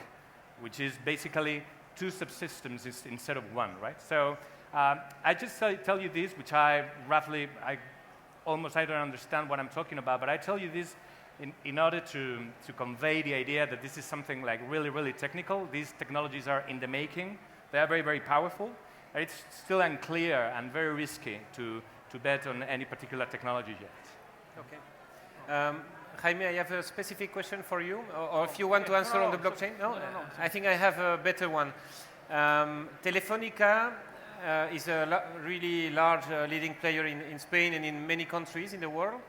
which is basically two subsystems instead of one, right? So I just tell you this, which I don't understand what I'm talking about, but I tell you this in order to convey the idea that this is something like really, really technical. These technologies are in the making. They are very, very powerful. And it's still unclear and very risky to bet on any particular technology yet. Okay. Jaime, I have a specific question for you, or if you want to answer on the blockchain. No? I think I have a better one. Telefónica is a really large leading player in Spain and in many countries in the world,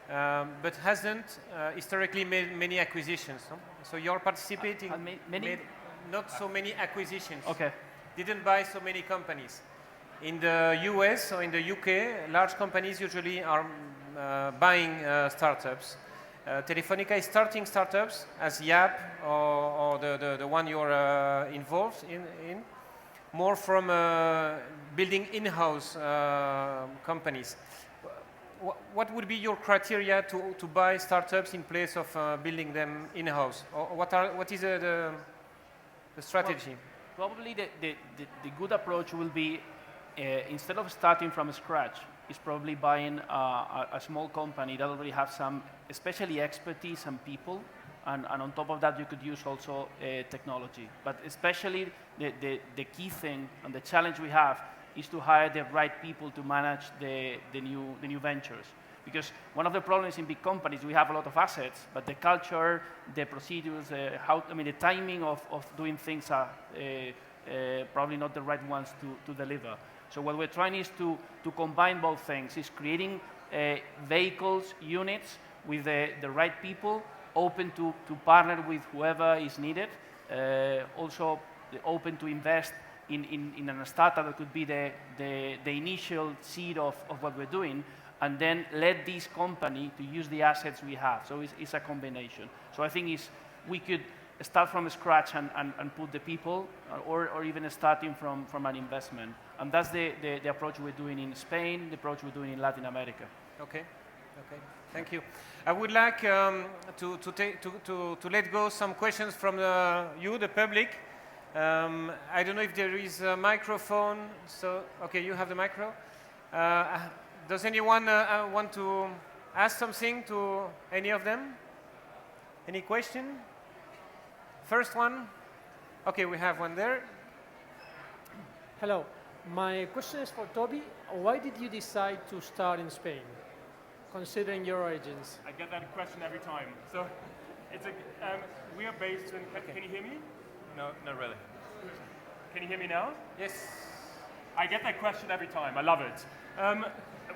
but hasn't historically made many acquisitions. No? So you're participating, made not so many acquisitions. Okay. Didn't buy so many companies. In the US or in the UK, large companies usually are buying startups. Telefónica is starting startups as Yap or the one you're involved in, more from building in-house companies. What would be your criteria to buy startups in place of building them in-house? Or what is the strategy? Well, probably the good approach will be, instead of starting from scratch, is probably buying a small company that already have some, especially expertise and people, and on top of that you could use also technology. But especially the key thing and the challenge we have is to hire the right people to manage the new ventures. Because one of the problems in big companies, we have a lot of assets, but the culture, the procedures, the timing of doing things are probably not the right ones to deliver. So what we're trying is to combine both things, is creating vehicles, units with the right people, open to partner with whoever is needed, also open to invest in a startup that could be the initial seed of what we're doing, and then let this company to use the assets we have. So it's a combination. So I think we could start from scratch and put the people, or even starting from an investment. And that's the approach we're doing in Spain, the approach we're doing in Latin America. Okay. Thank you. I would like to let go some questions from you, the public. I don't know if there is a microphone. So, okay, you have the micro. Does anyone want to ask something to any of them? Any question? First one? Okay, we have one there. Hello. My question is for Toby. Why did you decide to start in Spain, considering your origins? I get that question every time. So we are based in, can you hear me? No, not really. Can you hear me now? Yes. I get that question every time. I love it.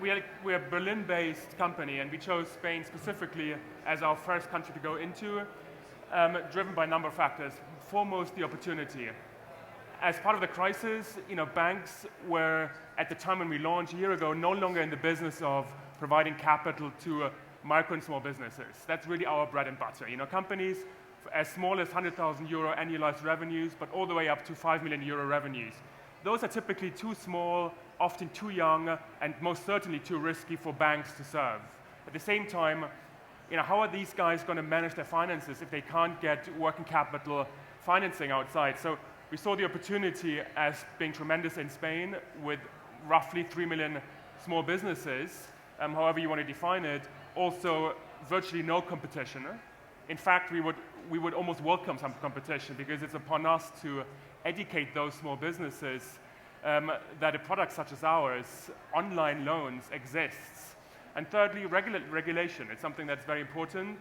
We're a Berlin-based company, and we chose Spain specifically as our first country to go into, driven by a number of factors. Foremost, the opportunity. As part of the crisis, banks were, at the time when we launched a year ago, no longer in the business of providing capital to micro and small businesses. That's really our bread and butter. Companies as small as 100,000 euro annualized revenues, but all the way up to 5 million euro revenues. Those are typically too small, often too young, and most certainly too risky for banks to serve. At the same time, how are these guys going to manage their finances if they can't get working capital financing outside? So we saw the opportunity as being tremendous in Spain with roughly 3 million small businesses, however you want to define it, also virtually no competition. In fact, we would almost welcome some competition because it's upon us to educate those small businesses that a product such as ours, online loans, exists. And thirdly, regulation. It's something that's very important.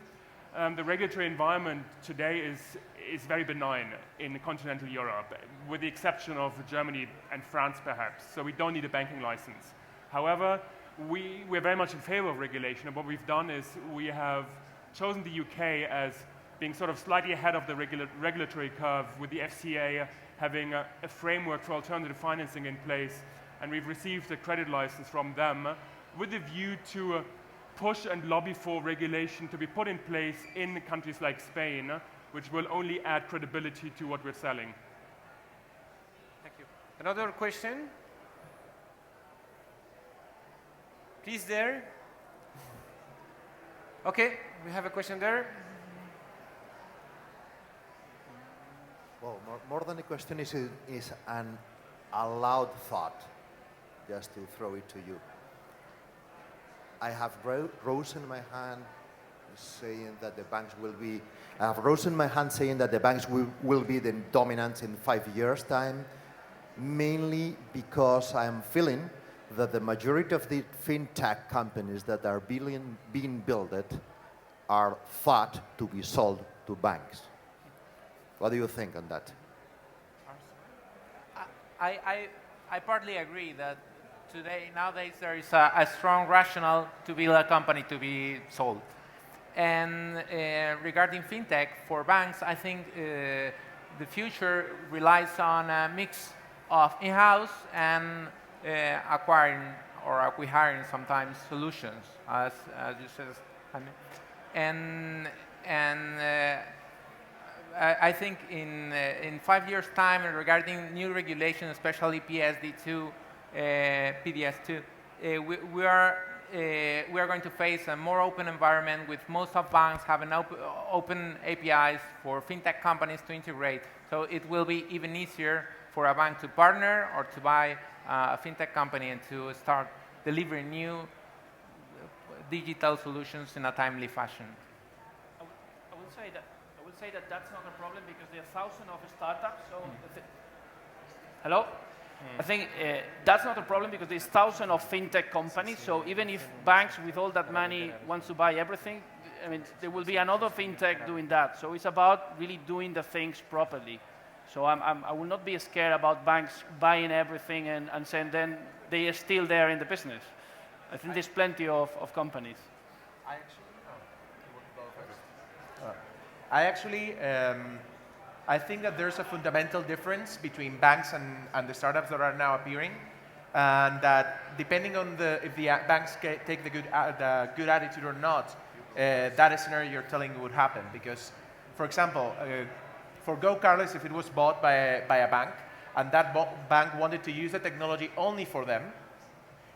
The regulatory environment today is very benign in continental Europe, with the exception of Germany and France, perhaps. So we don't need a banking license. However, we're very much in favor of regulation, and what we've done is we have chosen the UK as being sort of slightly ahead of the regulatory curve, with the FCA having a framework for alternative financing in place, and we've received a credit license from them with a view to push and lobby for regulation to be put in place in countries like Spain, which will only add credibility to what we're selling. Thank you. Another question? Please there. Okay, we have a question there. Well, more than a question is an allowed thought, just to throw it to you. I have risen my hand saying that the banks will be, I have risen my hand saying that the banks will be the dominant in 5 years' time, mainly because I am feeling that the majority of the fintech companies that are being built are thought to be sold to banks. What do you think on that? I partly agree that nowadays there is a strong rationale to build a company to be sold. And regarding fintech, for banks, I think the future relies on a mix of in-house and acquiring sometimes solutions, as you said. I think in 5 years' time, regarding new regulation, especially PSD2, PDS2, we are going to face a more open environment with most of banks having open APIs for fintech companies to integrate. So it will be even easier for a bank to partner or to buy a fintech company and to start delivering new digital solutions in a timely fashion. I would say that that's not a problem because there are thousands of startups. So hello? I think that's not a problem because there's thousands of fintech companies. So even if banks with all that money wants to buy everything, I mean, there will be another fintech doing that. So it's about really doing the things properly. So I will not be scared about banks buying everything and saying then they are still there in the business. I think there's plenty of companies. I think that there's a fundamental difference between banks and the startups that are now appearing, and that depending on if the banks take the good attitude or not, that scenario you're telling would happen. Because, for example, for GoCarless, if it was bought by a bank, and that bank wanted to use the technology only for them,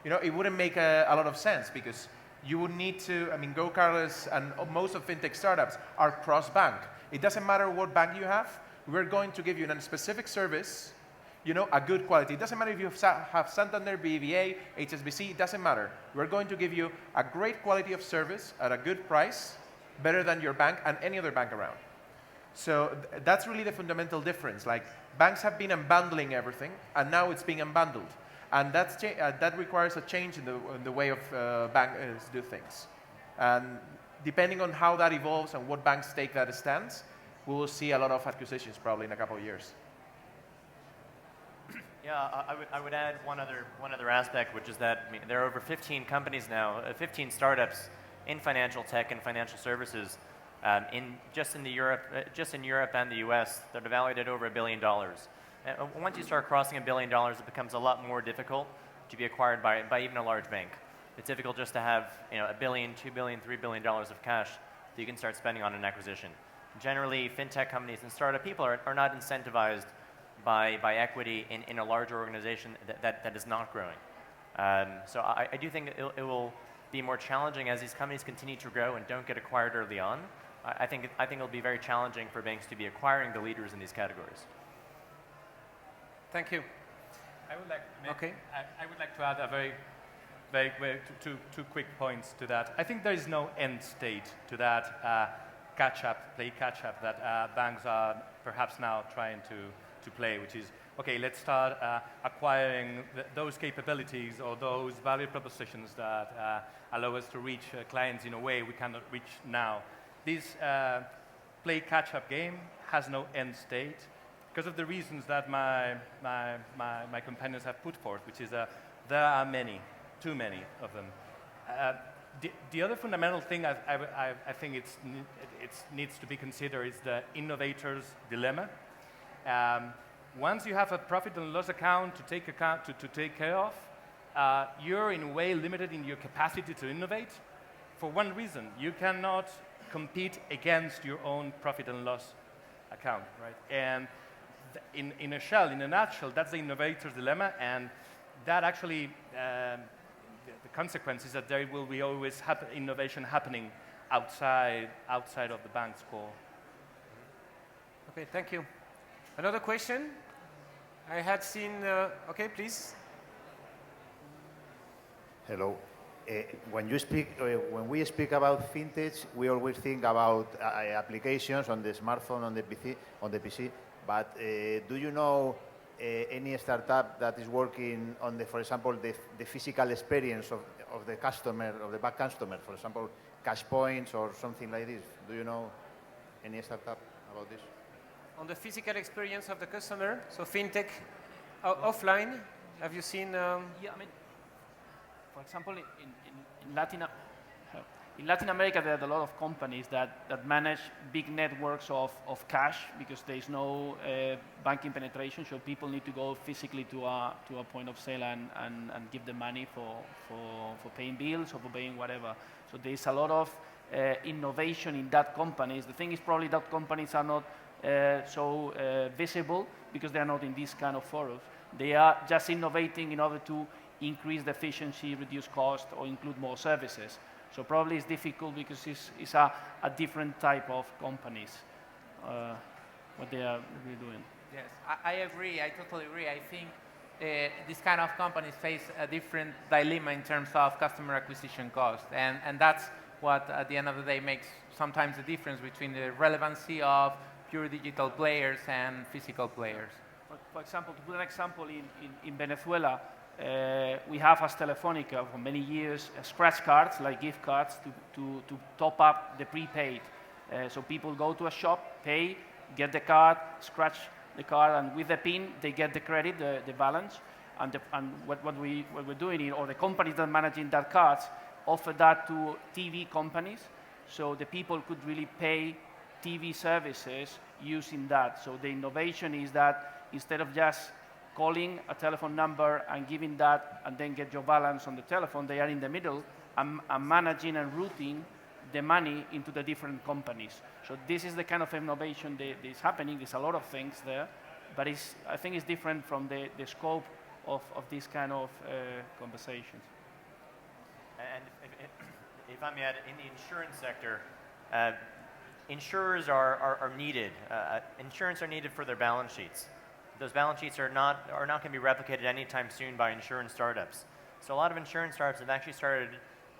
it wouldn't make a lot of sense, because you would need to, GoCarless and most of fintech startups are cross-bank. It doesn't matter what bank you have, we're going to give you a specific service, a good quality. It doesn't matter if you have Santander, BBVA, HSBC, it doesn't matter. We're going to give you a great quality of service at a good price, better than your bank and any other bank around. So that's really the fundamental difference. Like, banks have been unbundling everything, and now it's being unbundled. And that requires a change in the way of banks do things. And depending on how that evolves and what banks take that stance, we will see a lot of acquisitions probably in a couple of years. Yeah, I would add one other aspect, which is that there are over 15 companies now, 15 startups in financial tech and financial services, just in Europe and the US, that are valued at over $1 billion. Once you start crossing $1 billion, it becomes a lot more difficult to be acquired by even a large bank. It's difficult just to have $1 billion, $2 billion, $3 billion of cash that you can start spending on an acquisition. Generally, fintech companies and startup people are not incentivized by equity in a larger organization that is not growing. So I do think it will be more challenging as these companies continue to grow and don't get acquired early on. I think it'll be very challenging for banks to be acquiring the leaders in these categories. Thank you. I would like to add a two quick points to that. I think there is no end state to that play catch-up that banks are perhaps now trying to play, which is, okay, let's start acquiring those capabilities or those value propositions that allow us to reach clients in a way we cannot reach now. This play catch-up game has no end state, because of the reasons that my companions have put forth, which is there are too many of them. The other fundamental thing I think it needs to be considered is the innovator's dilemma. once you have a profit and loss account to take care of, you're in a way limited in your capacity to innovate for one reason. You cannot compete against your own profit and loss account, right? And in a nutshell, that's the innovator's dilemma, and that actually, the consequence is that there will be always innovation happening outside of the bank's core. Okay, thank you. Another question? I had seen, okay, please. Hello. When we speak about fintech, we always think about applications on the smartphone, on the PC. But do you know any startup that is working on for example, the physical experience of the customer, of the back customer, for example, cash points or something like this? Do you know any startup about this? On the physical experience of the customer, so fintech offline, have you seen? Yeah, I mean, for example, in Latin America, there are a lot of companies that manage big networks of cash because there is no banking penetration, so people need to go physically to a point of sale and give them money for paying bills or for paying whatever. So there is a lot of innovation in that companies. The thing is probably that companies are not so visible because they are not in these kind of forums. They are just innovating in order to increase the efficiency, reduce cost, or include more services. So probably it's difficult because it's a different type of companies, what they are really doing. Yes, I agree. I totally agree. I think these kind of companies face a different dilemma in terms of customer acquisition cost. And that's what, at the end of the day, makes sometimes the difference between the relevancy of pure digital players and physical players. For example, to put an example, in Venezuela, we have as Telefónica for many years scratch cards, like gift cards, to top up the prepaid. So people go to a shop, pay, get the card, scratch the card, and with the PIN, they get the credit, the balance. And what we're doing, or the companies that are managing that cards, offer that to TV companies, so the people could really pay TV services using that. So the innovation is that instead of just calling a telephone number and giving that and then get your balance on the telephone, they are in the middle and managing and routing the money into the different companies. So this is the kind of innovation that is happening. There's a lot of things there, but I think it's different from the scope of this kind of conversations. And if I may add, in the insurance sector, insurers are needed. Insurance are needed for their balance sheets. Those balance sheets are not going to be replicated anytime soon by insurance startups. So a lot of insurance startups have actually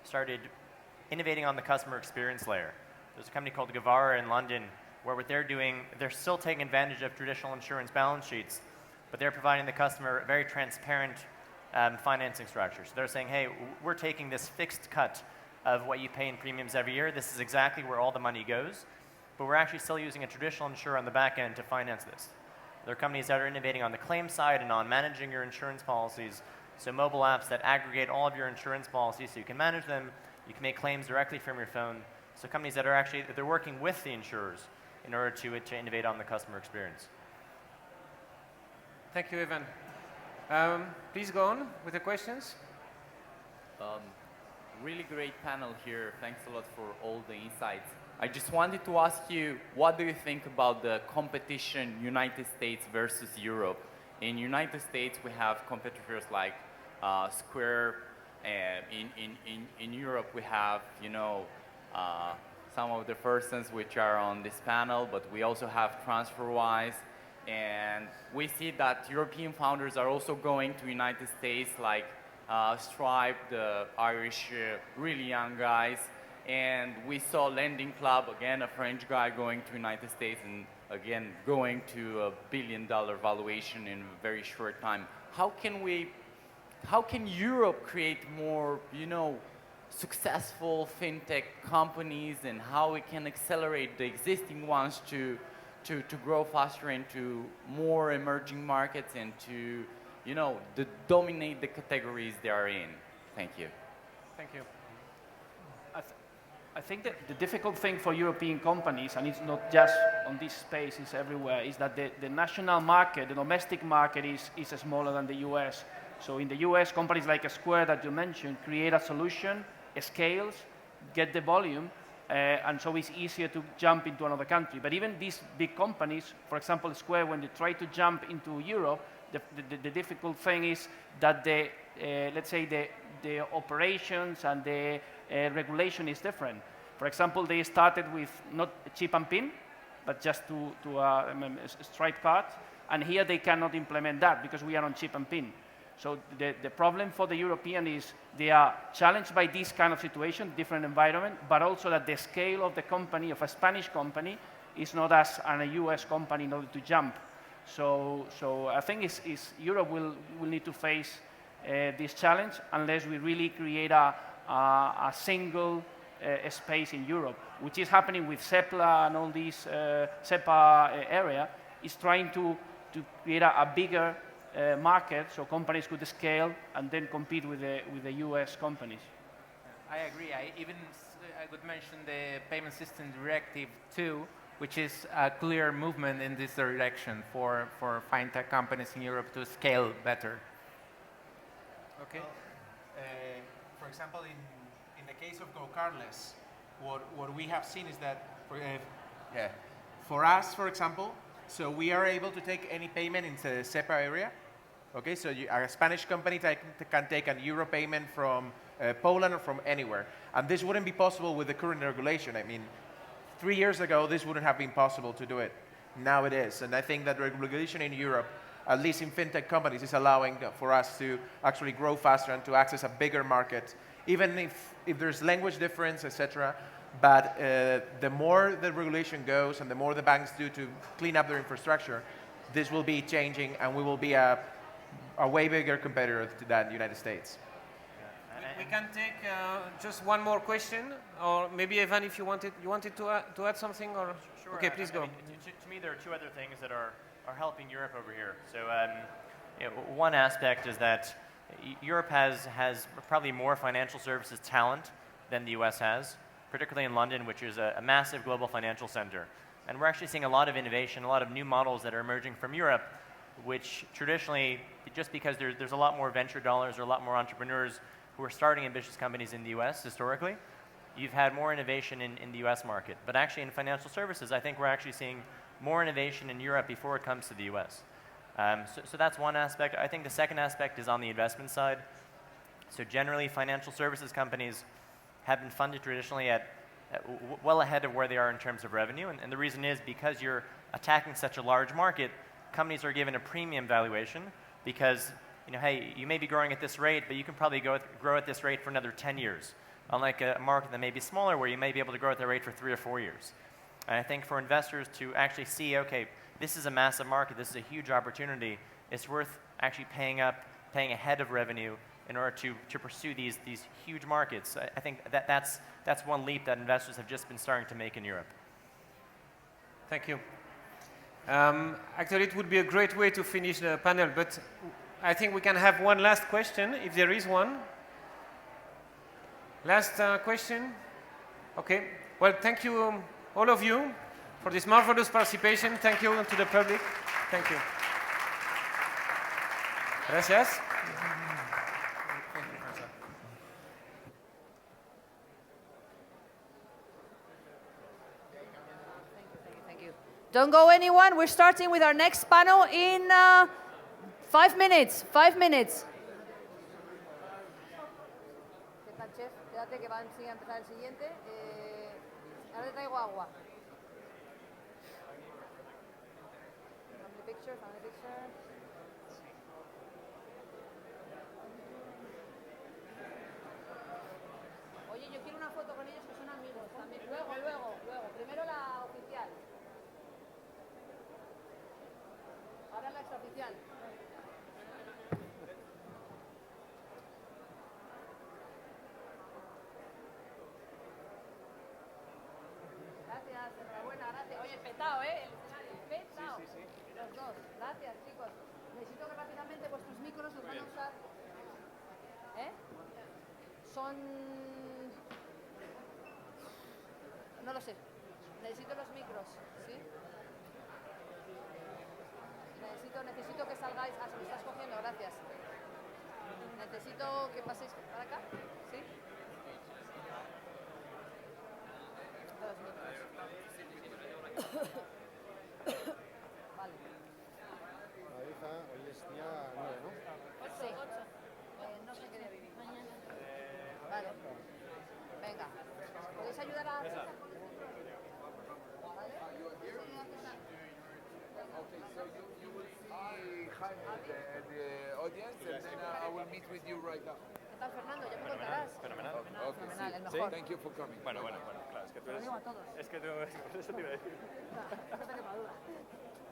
started innovating on the customer experience layer. There's a company called Guevara in London where what they're doing, they're still taking advantage of traditional insurance balance sheets, but they're providing the customer a very transparent financing structure. So they're saying, hey, we're taking this fixed cut of what you pay in premiums every year. This is exactly where all the money goes, but we're actually still using a traditional insurer on the back end to finance this. There are companies that are innovating on the claim side and on managing your insurance policies. So mobile apps that aggregate all of your insurance policies so you can manage them. You can make claims directly from your phone. So companies that are actually, they're working with the insurers in order to innovate on the customer experience. Thank you, Evan. Please go on with the questions. Really great panel here. Thanks a lot for all the insights. I just wanted to ask you, what do you think about the competition United States versus Europe? In United States, we have competitors like Square. In Europe, we have, some of the persons which are on this panel, but we also have TransferWise. And we see that European founders are also going to United States, like Stripe, the Irish, really young guys. And we saw Lending Club, again, a French guy going to United States and again, going to $1 billion valuation in a very short time. How can Europe create more, successful fintech companies, and how we can accelerate the existing ones to grow faster into more emerging markets and to, dominate the categories they are in? Thank you. Thank you. I think that the difficult thing for European companies, and it's not just on this space, it's everywhere, is that the national market, the domestic market is smaller than the US. So in the US, companies like Square that you mentioned create a solution, scales, get the volume, and so it's easier to jump into another country. But even these big companies, for example, Square, when they try to jump into Europe, the difficult thing is that let's say the operations and the regulation is different. For example, they started with not chip and pin, but just to a Stripe card, and here they cannot implement that because we are on chip and pin. So the problem for the European is they are challenged by this kind of situation, different environment, but also that the scale of the company, of a Spanish company, is not as a US company in order to jump. So I think Europe will need to face this challenge unless we really create a single space in Europe, which is happening with CEPLA and all these CEPA area, is trying to create a bigger market so companies could scale and then compete with the US companies. I agree. I would mention the Payment System Directive 2, which is a clear movement in this direction for fintech companies in Europe to scale better. Okay. For example, in the case of GoCardless, what we have seen is that for us, for example, so we are able to take any payment into the SEPA area. Okay, so a Spanish company can take a euro payment from Poland or from anywhere. And this wouldn't be possible with the current regulation. I mean, 3 years ago, this wouldn't have been possible to do it. Now it is. And I think that regulation in Europe, at least in fintech companies, is allowing for us to actually grow faster and to access a bigger market, even if there's language difference, etc. But the more the regulation goes and the more the banks do to clean up their infrastructure, this will be changing and we will be a way bigger competitor to that in the United States. We can take just one more question, or maybe Evan, if you wanted to add something, or sure. Okay, please go. To me, there are two other things that are helping Europe over here. So, one aspect is that Europe has probably more financial services talent than the US has, particularly in London, which is a massive global financial center. And we're actually seeing a lot of innovation, a lot of new models that are emerging from Europe, which traditionally, just because there's a lot more venture dollars or a lot more entrepreneurs who are starting ambitious companies in the US historically, you've had more innovation in the US market. But actually in financial services, I think we're actually seeing more innovation in Europe before it comes to the US. So that's one aspect. I think the second aspect is on the investment side. So generally, financial services companies have been funded traditionally at well ahead of where they are in terms of revenue. And the reason is because you're attacking such a large market, companies are given a premium valuation because, hey, you may be growing at this rate, but you can probably grow at this rate for another 10 years. Unlike a market that may be smaller where you may be able to grow at that rate for 3 or 4 years. And I think for investors to actually see, okay, this is a massive market, this is a huge opportunity, it's worth actually paying ahead of revenue in order to pursue these huge markets. I think that's one leap that investors have just been starting to make in Europe. Thank you. Actually, it would be a great way to finish the panel, but I think we can have one last question, if there is one. Last question? Okay. Well, thank you, all of you, for this marvelous participation. Thank you to the public. Thank you. Gracias. Thank you. Don't go anyone. We're starting with our next panel in 5 minutes. 5 minutes. Chef, quédate que va a empezar el siguiente. Ahora te traigo agua. Family picture, family picture. Oye, yo quiero una foto con ellos que son amigos también. Luego. Primero la oficial. Ahora la extraoficial. Gracias, enhorabuena, gracias. Oye, petao, el escenario, petao. Sí. Los dos. Gracias, chicos. Necesito que rápidamente vuestros micros los van a usar. Son No lo sé. Necesito los micros, ¿sí? Necesito que salgáis. Ah, se me estás cogiendo, gracias. Necesito que paséis para acá, ¿sí? Los micros. Vale. Marisa, hoy es día 9, ¿no? Sí. No sé qué día vivir. Mañana. Vale. Venga. ¿Podéis ayudar a César con los micros? ¿Vale? Okay, so you will see Jaime, the audience, and then I will meet with you right now. ¿Qué tal, Fernando? Ya me contarás. Fenomenal. Okay, Fenomenal, el see. mejor. Thank you for coming. Bueno, claro, es que tú Lo eres... digo a todos. Es que tú... Eso te iba a decir. No tenemos duda.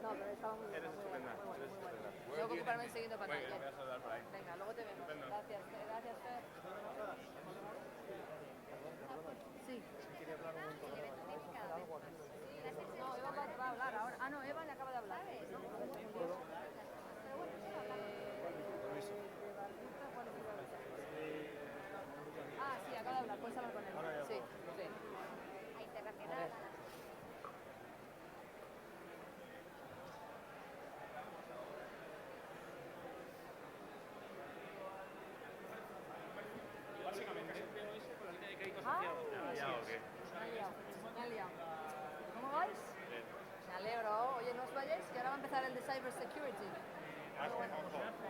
No, pero estaba muy bien. Eres Muy estupenda, bueno, eres muy bueno. estupenda. Tengo que ocuparme del siguiente Muy panel. bien, voy a saludar por ahí. Venga, luego te vemos. Estupendo. Gracias, gracias, Fer. Sí. No, Eva va a hablar ahora. Ah, no, Eva le acaba de hablar. Ah, sí, acaba de hablar. Puedes hablar con él. Sí, sí. Internacional. Básicamente, con la línea de crédito Ah, asociado. me ha liado. ¿Cómo vais? Me alegro. Oye, no os vayáis, que ahora va a empezar el de Cyber Security. Con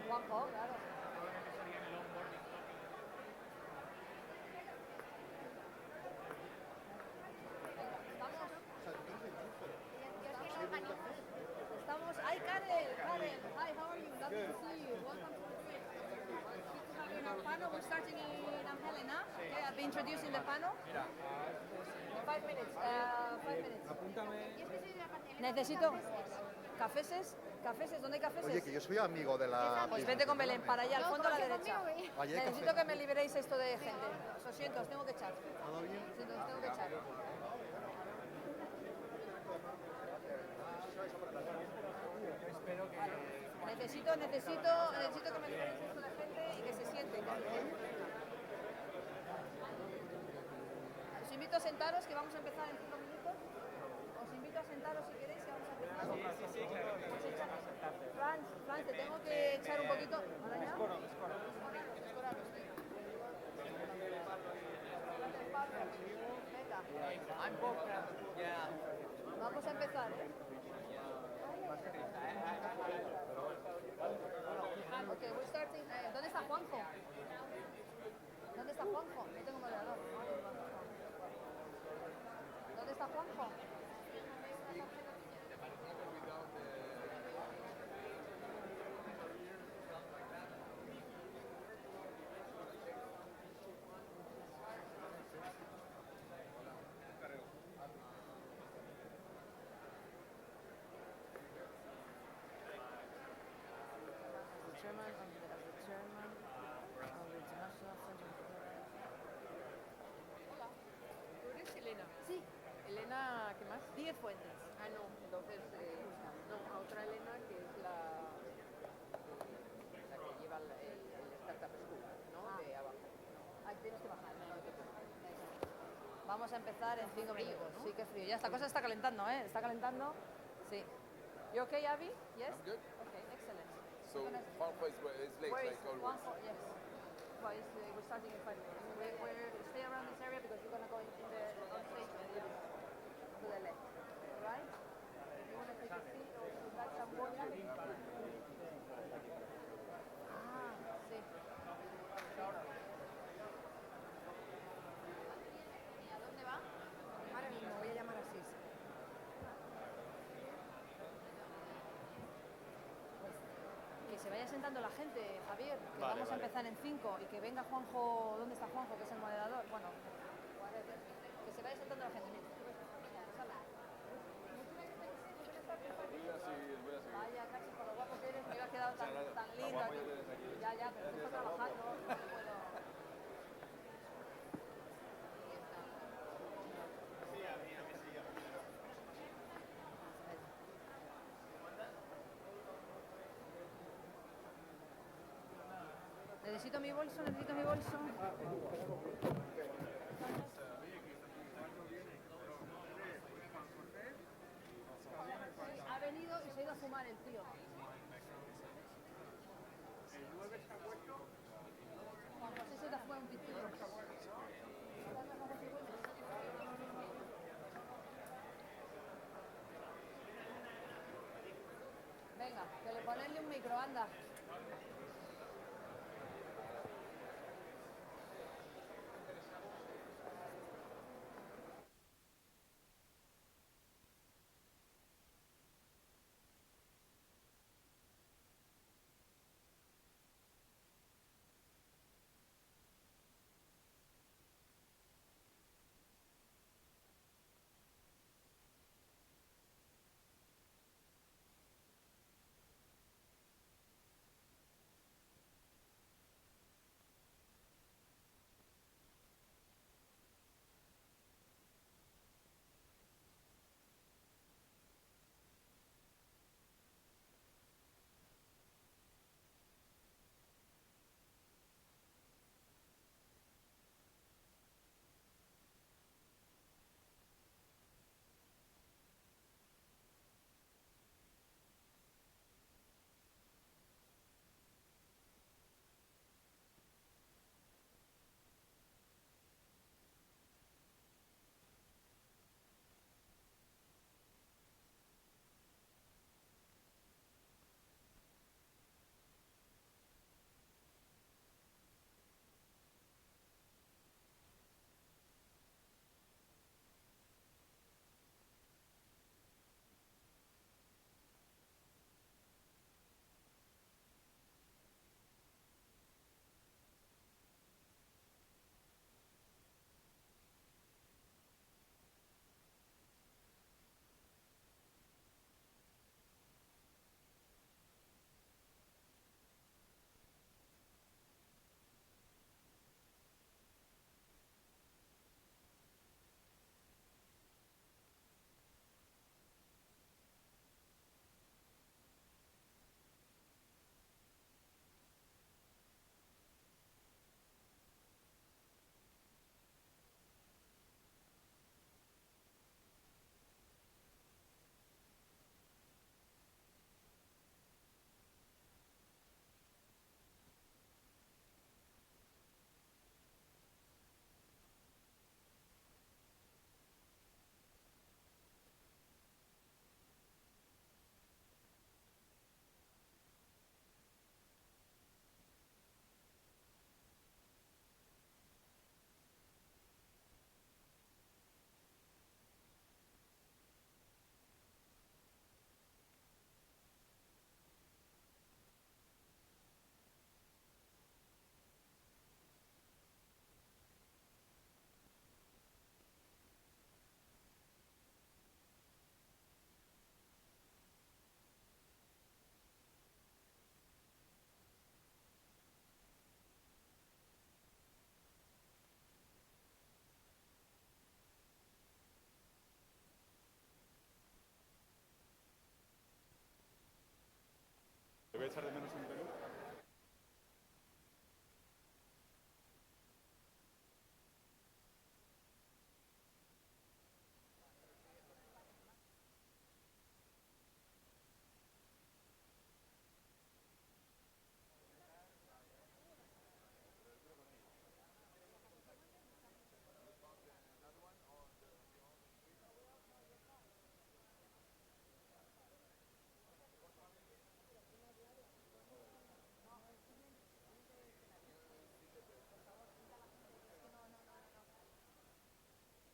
Juanjo, claro. Estamos. Hi, Karel. Hi, how are you? Lovely to see you. Welcome to the trip. In our panel, we're starting in Helena. Okay, I'll be introducing the panel. In 5 minutes. 5 minutes. Necesito cafeses. ¿Cafeses? ¿Dónde hay cafeses? Oye, que yo soy amigo de la... Pues vete con Belén, para allá, al fondo a la derecha. Allá hay Necesito café. que me liberéis esto de gente. Lo siento, os tengo que echar. ¿Todo bien? Sí, os tengo que echar. Necesito que me liberéis esto de gente y que se sienten. Os invito a sentaros, que vamos a empezar en 5 minutos. Os invito a sentaros si queréis, que vamos a empezar. Sí, claro. Pues Franz, te tengo que echar un poquito. ¿Ahora ya? Venga. Vamos a empezar, ¿eh? Ok, we're starting. ¿Dónde está Juanjo? ¿Dónde está Juanjo? No tengo moderador. ¿Dónde está Juanjo? Hola, ¿tú eres Elena? Sí. Elena, ¿qué más? 10 Fuentes. Ah, no, entonces, no, a otra Elena que es la que lleva el Startup School, ¿no? De abajo. Ah, tienes que bajar, no te preocupes. Vamos a empezar en 5 minutos. Sí, qué frío. Ya esta cosa está calentando, ¿eh? Está calentando. Sí. You okay, Abby? Yes? I'm good. Okay, excellent. So Juanjo is late, Where is like always. Juanjo? Yes. Well, we're starting in 5 minutes. We're stay around this area because we're going to go in the on stage to the left. Right? You want to take a seat or you got some water? Ah, sí. ¿Y a dónde va? Ahora mismo voy a llamar a Sis. Que se vaya sentando la gente, Javier, que Vale, vamos a vale. empezar en 5 y que venga Juanjo. ¿Dónde está Juanjo, que es el moderador? Bueno, whatever. Que se vaya sentando la gente. Vaya, casi por lo guapo que eres, me hubiera quedado tan lindo aquí. Ya, pero estoy trabajando, no puedo. Necesito mi bolso. fumar el tío. Juan José se te fue un pitillo. Venga, que le ponedle un micro, anda. voy a echar de menos un pelín.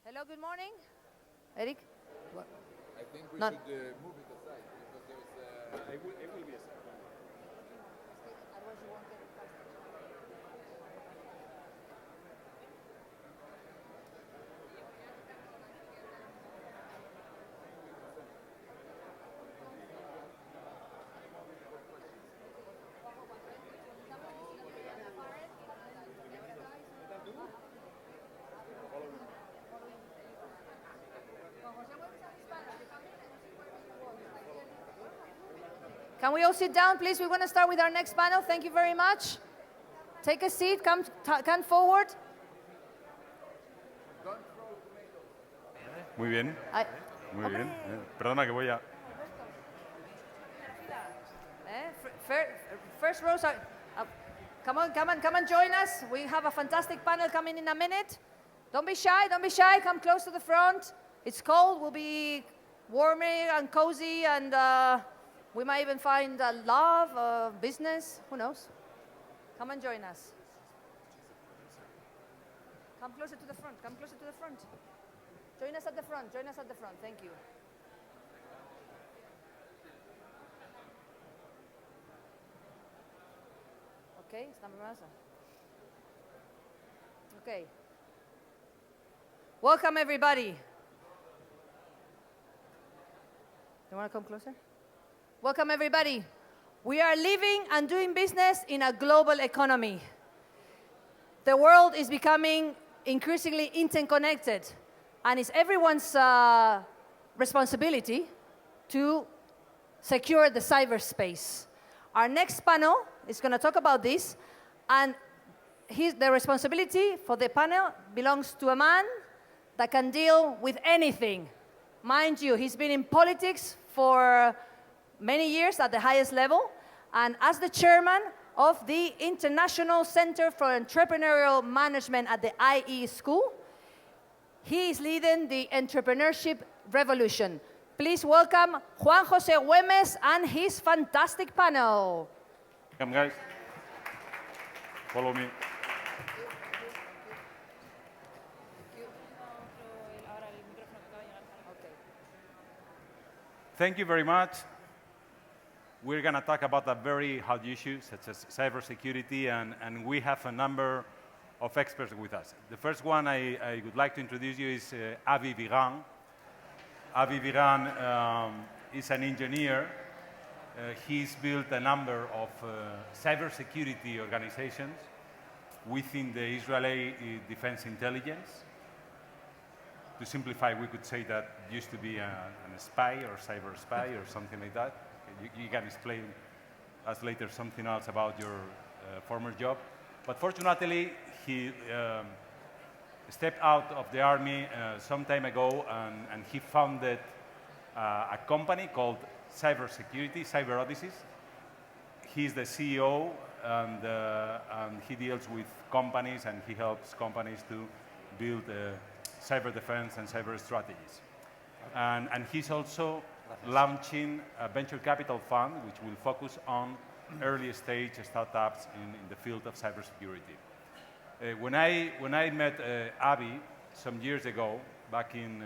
Hello, good morning. Eric? I think we No. should move it aside because there's. It will be a second. Can we all sit down, please? We're going to start with our next panel. Thank you very much. Take a seat. Come forward. Muy bien. Ay. Muy bien. Perdona que voy a... First rows are, come on, join us. We have a fantastic panel coming in a minute. Don't be shy, come close to the front. It's cold, we'll be warmer and cozy, and we might even find love, business, who knows? Come and join us. Come closer to the front, Join us at the front, thank you. Okay, estamos más. Okay. Welcome everybody. You want to come closer? Welcome everybody. We are living and doing business in a global economy. The world is becoming increasingly interconnected, and it's everyone's responsibility to secure the cyberspace. Our next panel is going to talk about this, and the responsibility for the panel belongs to a man that can deal with anything. Mind you, he's been in politics for many years at the highest level, and as the chairman of the International Center for Entrepreneurial Management at the IE School, he is leading the entrepreneurship revolution. Please welcome Juan José Güemes and his fantastic panel. Come, guys. Follow me. Thank you very much. We're going to talk about a very hot issue, such as cybersecurity, and we have a number of experts with us. The first one I would like to introduce you is Avi Viran. Avi Viran is an engineer. He's built a number of cybersecurity organizations within the Israeli Defense Intelligence. To simplify, we could say that used to be a spy or cyber spy or something like that. You can explain us later something else about your former job. But fortunately, he stepped out of the army some time ago, and he founded a company called Cybersecurity, Cyber Odysseys. He's the CEO, and he deals with companies, and he helps companies to build cyber defense and cyber strategies. And he's also launching a venture capital fund, which will focus on early stage startups in the field of cybersecurity. When I met Avi some years ago, back in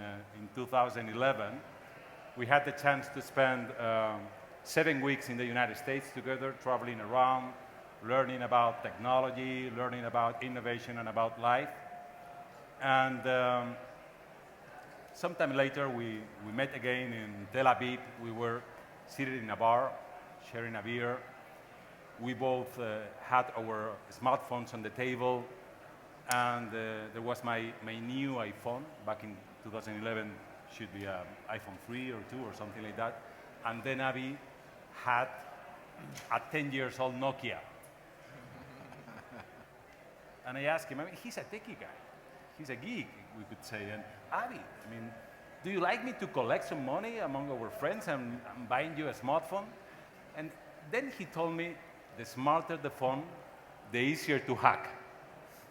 2011, we had the chance to spend 7 weeks in the United States together, traveling around, learning about technology, learning about innovation and about life. And sometime later, we met again in Tel Aviv. We were seated in a bar, sharing a beer. We both had our smartphones on the table, and there was my new iPhone back in 2011, should be an iPhone 3 or 2 or something like that. And then Avi had a 10-year-old Nokia. And I asked him, I mean, he's a techie guy. He's a geek, we could say. And Avi, I mean, do you like me to collect some money among our friends and buying you a smartphone? And then he told me, the smarter the phone, the easier to hack.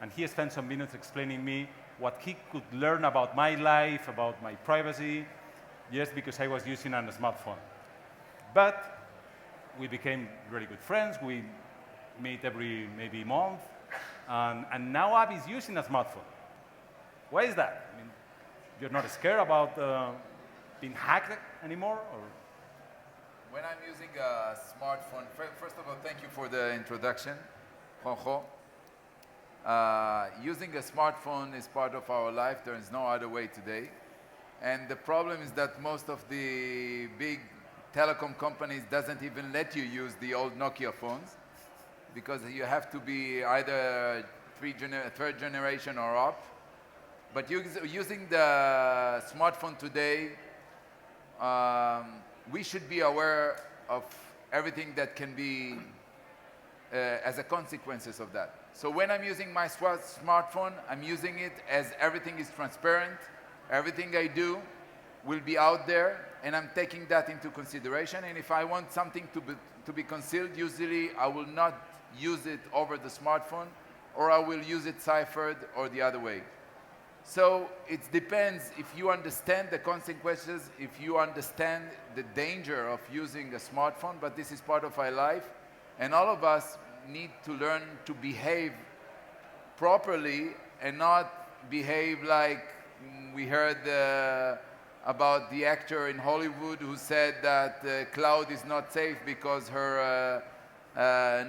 And he spent some minutes explaining me what he could learn about my life, about my privacy, just because I was using a smartphone. But we became really good friends. We meet every maybe month. And now Avi's using a smartphone. Why is that? I mean, you're not scared about being hacked anymore? Or? When I'm using a smartphone, first of all, thank you for the introduction, Juanjo. Using a smartphone is part of our life. There is no other way today. And the problem is that most of the big telecom companies doesn't even let you use the old Nokia phones, because you have to be either third generation or up. But using the smartphone today, we should be aware of everything that can be as a consequences of that. So when I'm using my smartphone, I'm using it as everything is transparent. Everything I do will be out there, and I'm taking that into consideration. And if I want something to be concealed, usually I will not use it over the smartphone, or I will use it ciphered or the other way. So it depends if you understand the consequences, if you understand the danger of using a smartphone, but this is part of our life. And all of us need to learn to behave properly and not behave like we heard about the actor in Hollywood who said that Cloud is not safe because her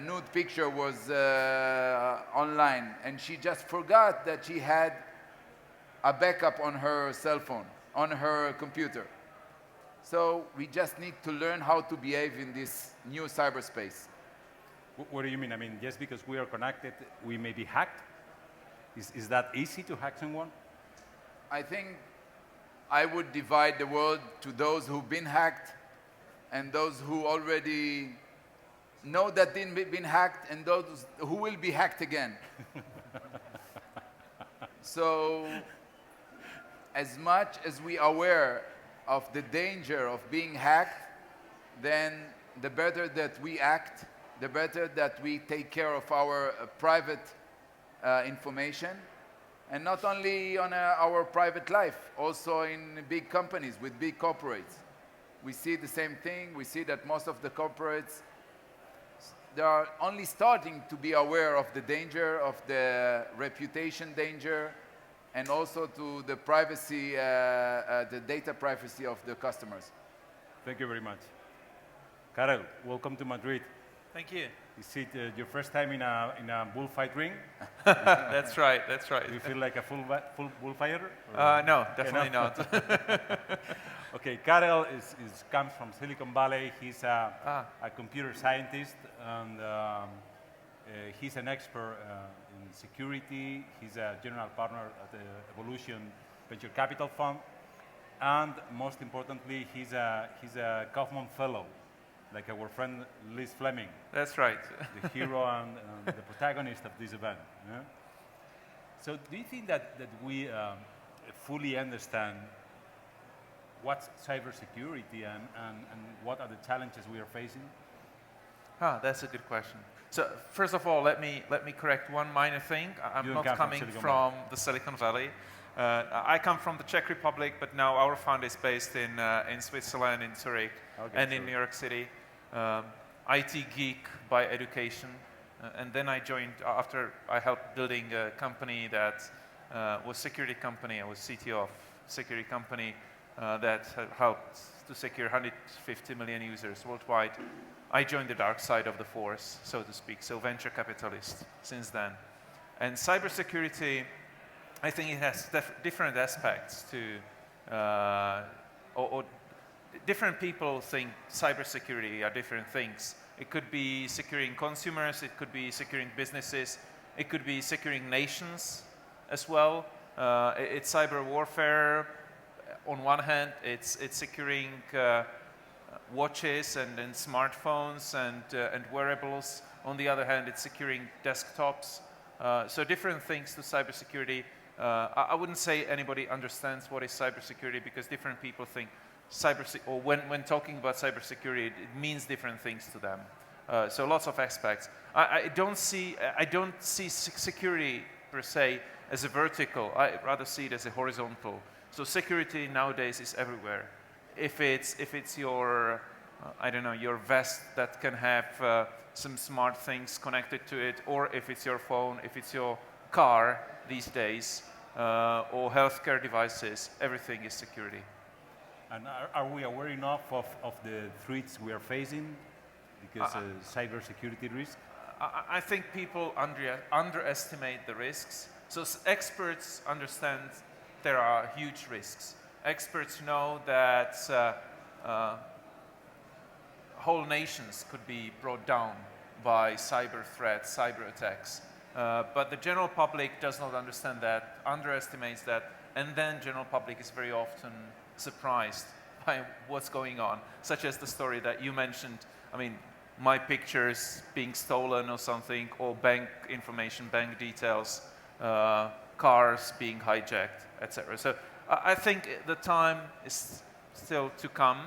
nude picture was online. And she just forgot that she had a backup on her cell phone, on her computer. So we just need to learn how to behave in this new cyberspace. What do you mean? I mean, just because we are connected, we may be hacked? Is that easy to hack someone? I think I would divide the world to those who've been hacked and those who already know that they've been hacked and those who will be hacked again. So, as much as we are aware of the danger of being hacked, then the better that we act, the better that we take care of our private information, and not only on our private life, also in big companies with big corporates. We see the same thing. We see that most of the corporates, they are only starting to be aware of the danger, of the reputation danger, and also to the privacy, the data privacy of the customers. Thank you very much. Karel, welcome to Madrid. Thank you. Is it your first time in a bullfight ring? That's right, that's right. Do you feel like a full bullfighter? No, definitely not. Okay, Karel comes from Silicon Valley. He's a computer scientist, and he's an expert in security. He's a general partner at the Evolution Venture Capital Fund. And most importantly, he's a Kaufman Fellow, like our friend Liz Fleming. That's right. The hero and the protagonist of this event. Yeah? So do you think that we fully understand what's cybersecurity and what are the challenges we are facing? That's a good question. So first of all, let me correct one minor thing. I'm not coming from the Silicon Valley. I come from the Czech Republic, but now our fund is based in Switzerland, in Zurich, and in New York City. IT geek by education, and then I joined after I helped building a company that was a security company. I was CTO of a security company that helped to secure 150 million users worldwide. I joined the dark side of the force, so to speak, so venture capitalist since then. And cybersecurity, I think it has different aspects to, or different people think cybersecurity are different things. It could be securing consumers, it could be securing businesses, it could be securing nations as well. It's cyber warfare. On one hand, it's securing watches and smartphones and wearables. On the other hand, it's securing desktops. So different things to cybersecurity. I wouldn't say anybody understands what is cybersecurity because different people think or when talking about cybersecurity, it means different things to them. So lots of aspects. I don't see security per se as a vertical. I rather see it as a horizontal. So security nowadays is everywhere. If it's your I don't know, your vest that can have some smart things connected to it, or if it's your phone, if it's your car these days, or healthcare devices, everything is security. And are we aware enough of the threats we are facing? Because cybersecurity risk? I think people underestimate the risks. So experts understand there are huge risks. Experts know that whole nations could be brought down by cyber threats, cyber attacks. But the general public does not understand that, underestimates that, and then general public is very often surprised by what's going on, such as the story that you mentioned. I mean, my pictures being stolen or something, or bank information, bank details, cars being hijacked, etc. So I think the time is still to come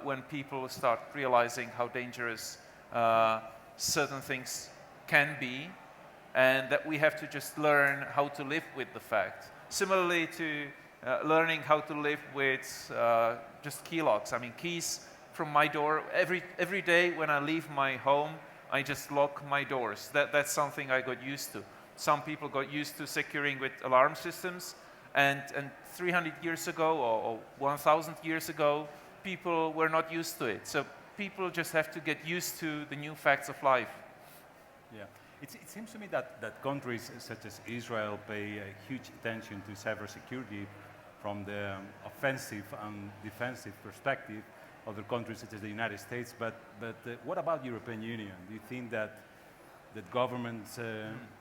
when people start realizing how dangerous certain things can be, and that we have to just learn how to live with the fact. Similarly to learning how to live with just key locks. I mean, keys from my door, every day when I leave my home, I just lock my doors. That's something I got used to. Some people got used to securing with alarm systems, and 300 years ago or 1,000 years ago, people were not used to it. So people just have to get used to the new facts of life. Yeah. It seems to me that countries such as Israel pay a huge attention to cybersecurity from the offensive and defensive perspective. Other countries such as the United States, but what about the European Union? Do you think that governments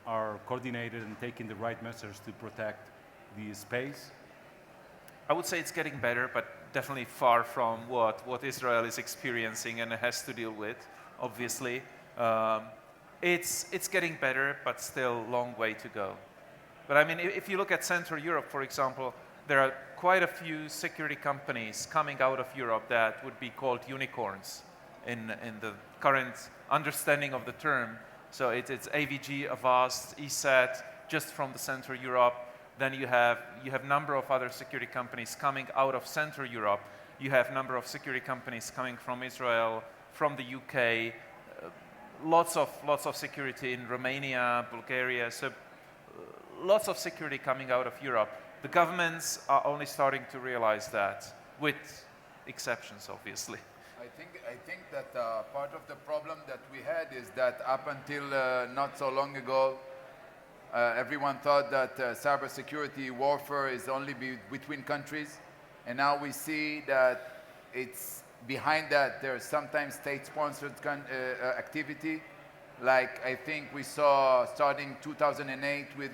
are coordinated and taking the right measures to protect the space? I would say it's getting better, but definitely far from what Israel is experiencing and has to deal with, obviously. It's getting better, but still a long way to go. But I mean, if you look at Central Europe, for example, there are quite a few security companies coming out of Europe that would be called unicorns in the current understanding of the term. So it's AVG, Avast, ESET, just from the Central Europe. Then you have a number of other security companies coming out of Central Europe. You have a number of security companies coming from Israel, from the UK, lots of security in Romania, Bulgaria. So lots of security coming out of Europe. The governments are only starting to realize that, with exceptions, obviously. I think that part of the problem that we had is that up until not so long ago, everyone thought that cybersecurity warfare is only between countries, and now we see that it's behind that. There's sometimes state-sponsored activity, like I think we saw starting 2008 with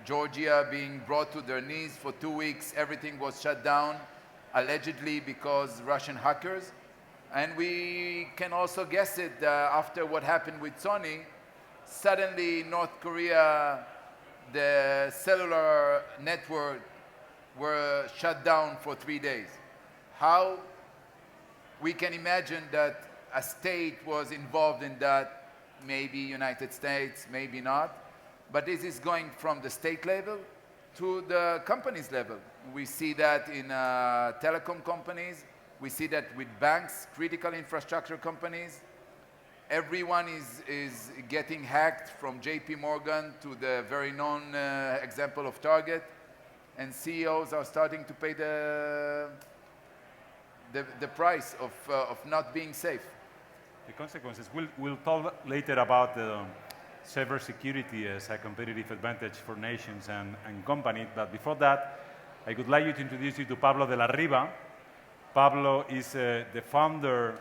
Georgia being brought to their knees for 2 weeks. Everything was shut down, allegedly because Russian hackers. And we can also guess it after what happened with Sony. Suddenly, North Korea, the cellular network were shut down for 3 days. How we can imagine that a state was involved in that, maybe United States, maybe not. But this is going from the state level to the companies level. We see that in telecom companies. We see that with banks, critical infrastructure companies. Everyone is getting hacked, from JP Morgan to the very known example of Target. And CEOs are starting to pay the price of not being safe. The consequences. We'll talk later about cybersecurity as a competitive advantage for nations and companies. But before that, I would like you to introduce you to Pablo de la Riva. Pablo is the founder,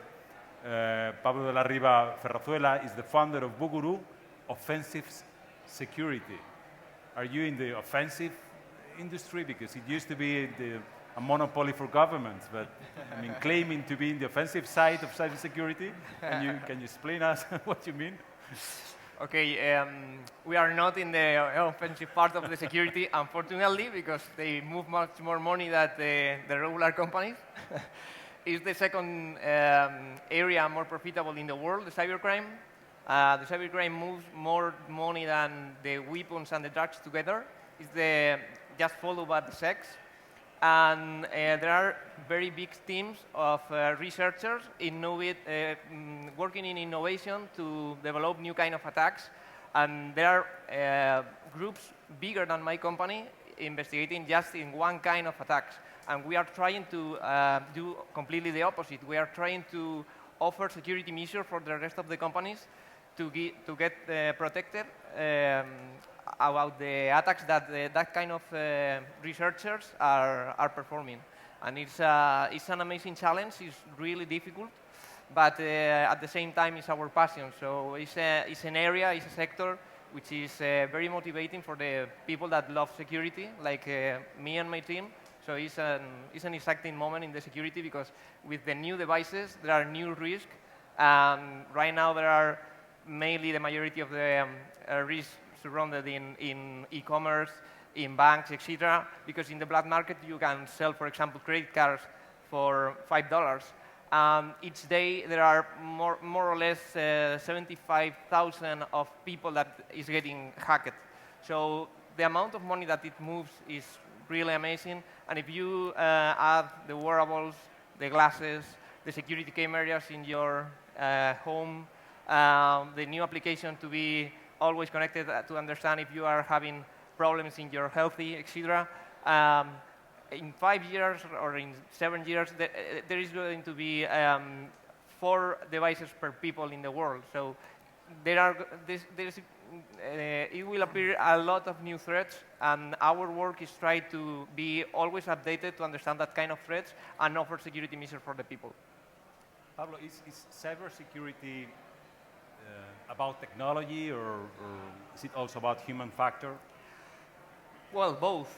Pablo de la Riva Ferrazuela is the founder of Buguru Offensive Security. Are you in the offensive industry? Because it used to be a monopoly for governments, but I mean, claiming to be in the offensive side of cybersecurity. Can you explain us what you mean? Okay, we are not in the offensive part of the security, unfortunately, because they move much more money than the regular companies. It's the second area more profitable in the world, the cybercrime. The cybercrime moves more money than the weapons and the drugs together. It's just followed by the sex. And there are very big teams of researchers working in innovation to develop new kind of attacks. And there are groups bigger than my company investigating just in one kind of attacks. And we are trying to do completely the opposite. We are trying to offer security measures for the rest of the companies to get protected about the attacks that that kind of researchers are performing. And it's an amazing challenge. It's really difficult, but at the same time, it's our passion. So it's an area, it's a sector which is very motivating for the people that love security, like me and my team. So it's an exciting moment in the security, because with the new devices, there are new risks. Right now, there are mainly the majority of the risks surrounded in e-commerce, in banks, etc. Because in the black market, you can sell, for example, credit cards for $5. Each day there are more or less 75,000 of people that is getting hacked. So the amount of money that it moves is really amazing. And if you add the wearables, the glasses, the security cameras in your home, the new application to be always connected to understand if you are having problems in your healthy, etc. In 5 years or in 7 years, there is going to be 4 devices per people in the world. So it will appear a lot of new threats, and our work is try to be always updated to understand that kind of threats and offer security measures for the people. Pablo, is cybersecurity about technology, or is it also about human factor? Well, both.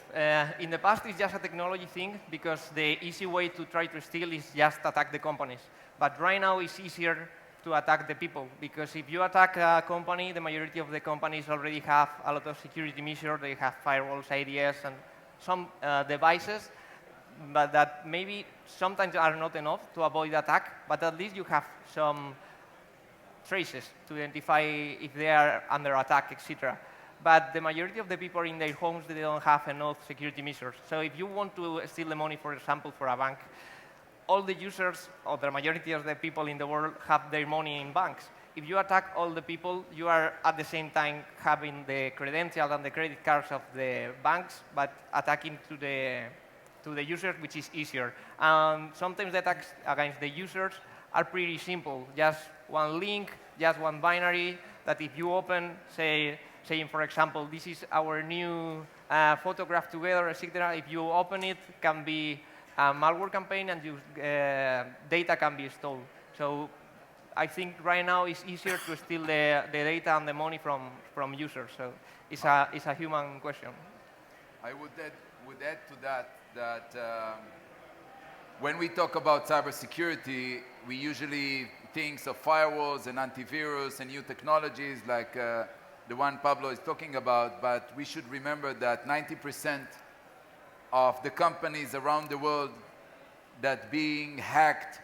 In the past, it's just a technology thing because the easy way to try to steal is just attack the companies. But right now, it's easier to attack the people because if you attack a company, the majority of the companies already have a lot of security measures. They have firewalls, IDS, and some devices, but that maybe sometimes are not enough to avoid the attack. But at least you have some traces to identify if they are under attack, etc. But the majority of the people in their homes, they don't have enough security measures. So if you want to steal the money, for example, for a bank, all the users, or the majority of the people in the world, have their money in banks. If you attack all the people, you are at the same time having the credentials and the credit cards of the banks, but attacking to the users, which is easier. Sometimes the attacks against the users are pretty simple. Just one link, just one binary, that if you open, saying, for example, this is our new photograph together, etc. If you open it, can be a malware campaign and your data can be stolen. So I think right now it's easier to steal the data and the money from users. So it's a human question. I would add to that when we talk about cybersecurity, we usually think of firewalls and antivirus and new technologies like the one Pablo is talking about, but we should remember that 90% of the companies around the world that being hacked,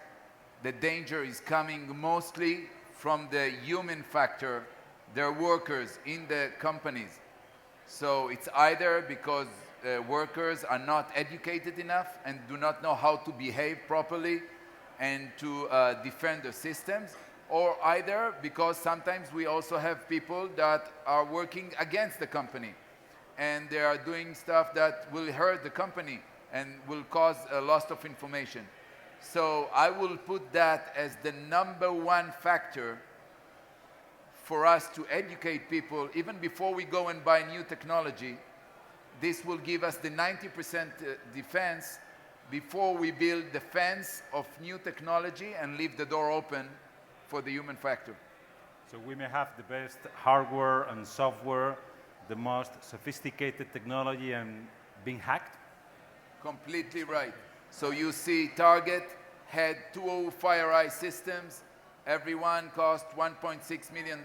the danger is coming mostly from the human factor, their workers in the companies. So it's either because workers are not educated enough and do not know how to behave properly and to defend the systems, or either because sometimes we also have people that are working against the company and they are doing stuff that will hurt the company and will cause a loss of information. So I will put that as the #1 factor for us to educate people even before we go and buy new technology. This will give us the 90% defense before we build the fence of new technology and leave the door open for the human factor. So we may have the best hardware and software, the most sophisticated technology, and being hacked? Completely right. So you see Target had 2 FireEye systems. Every one cost $1.6 million.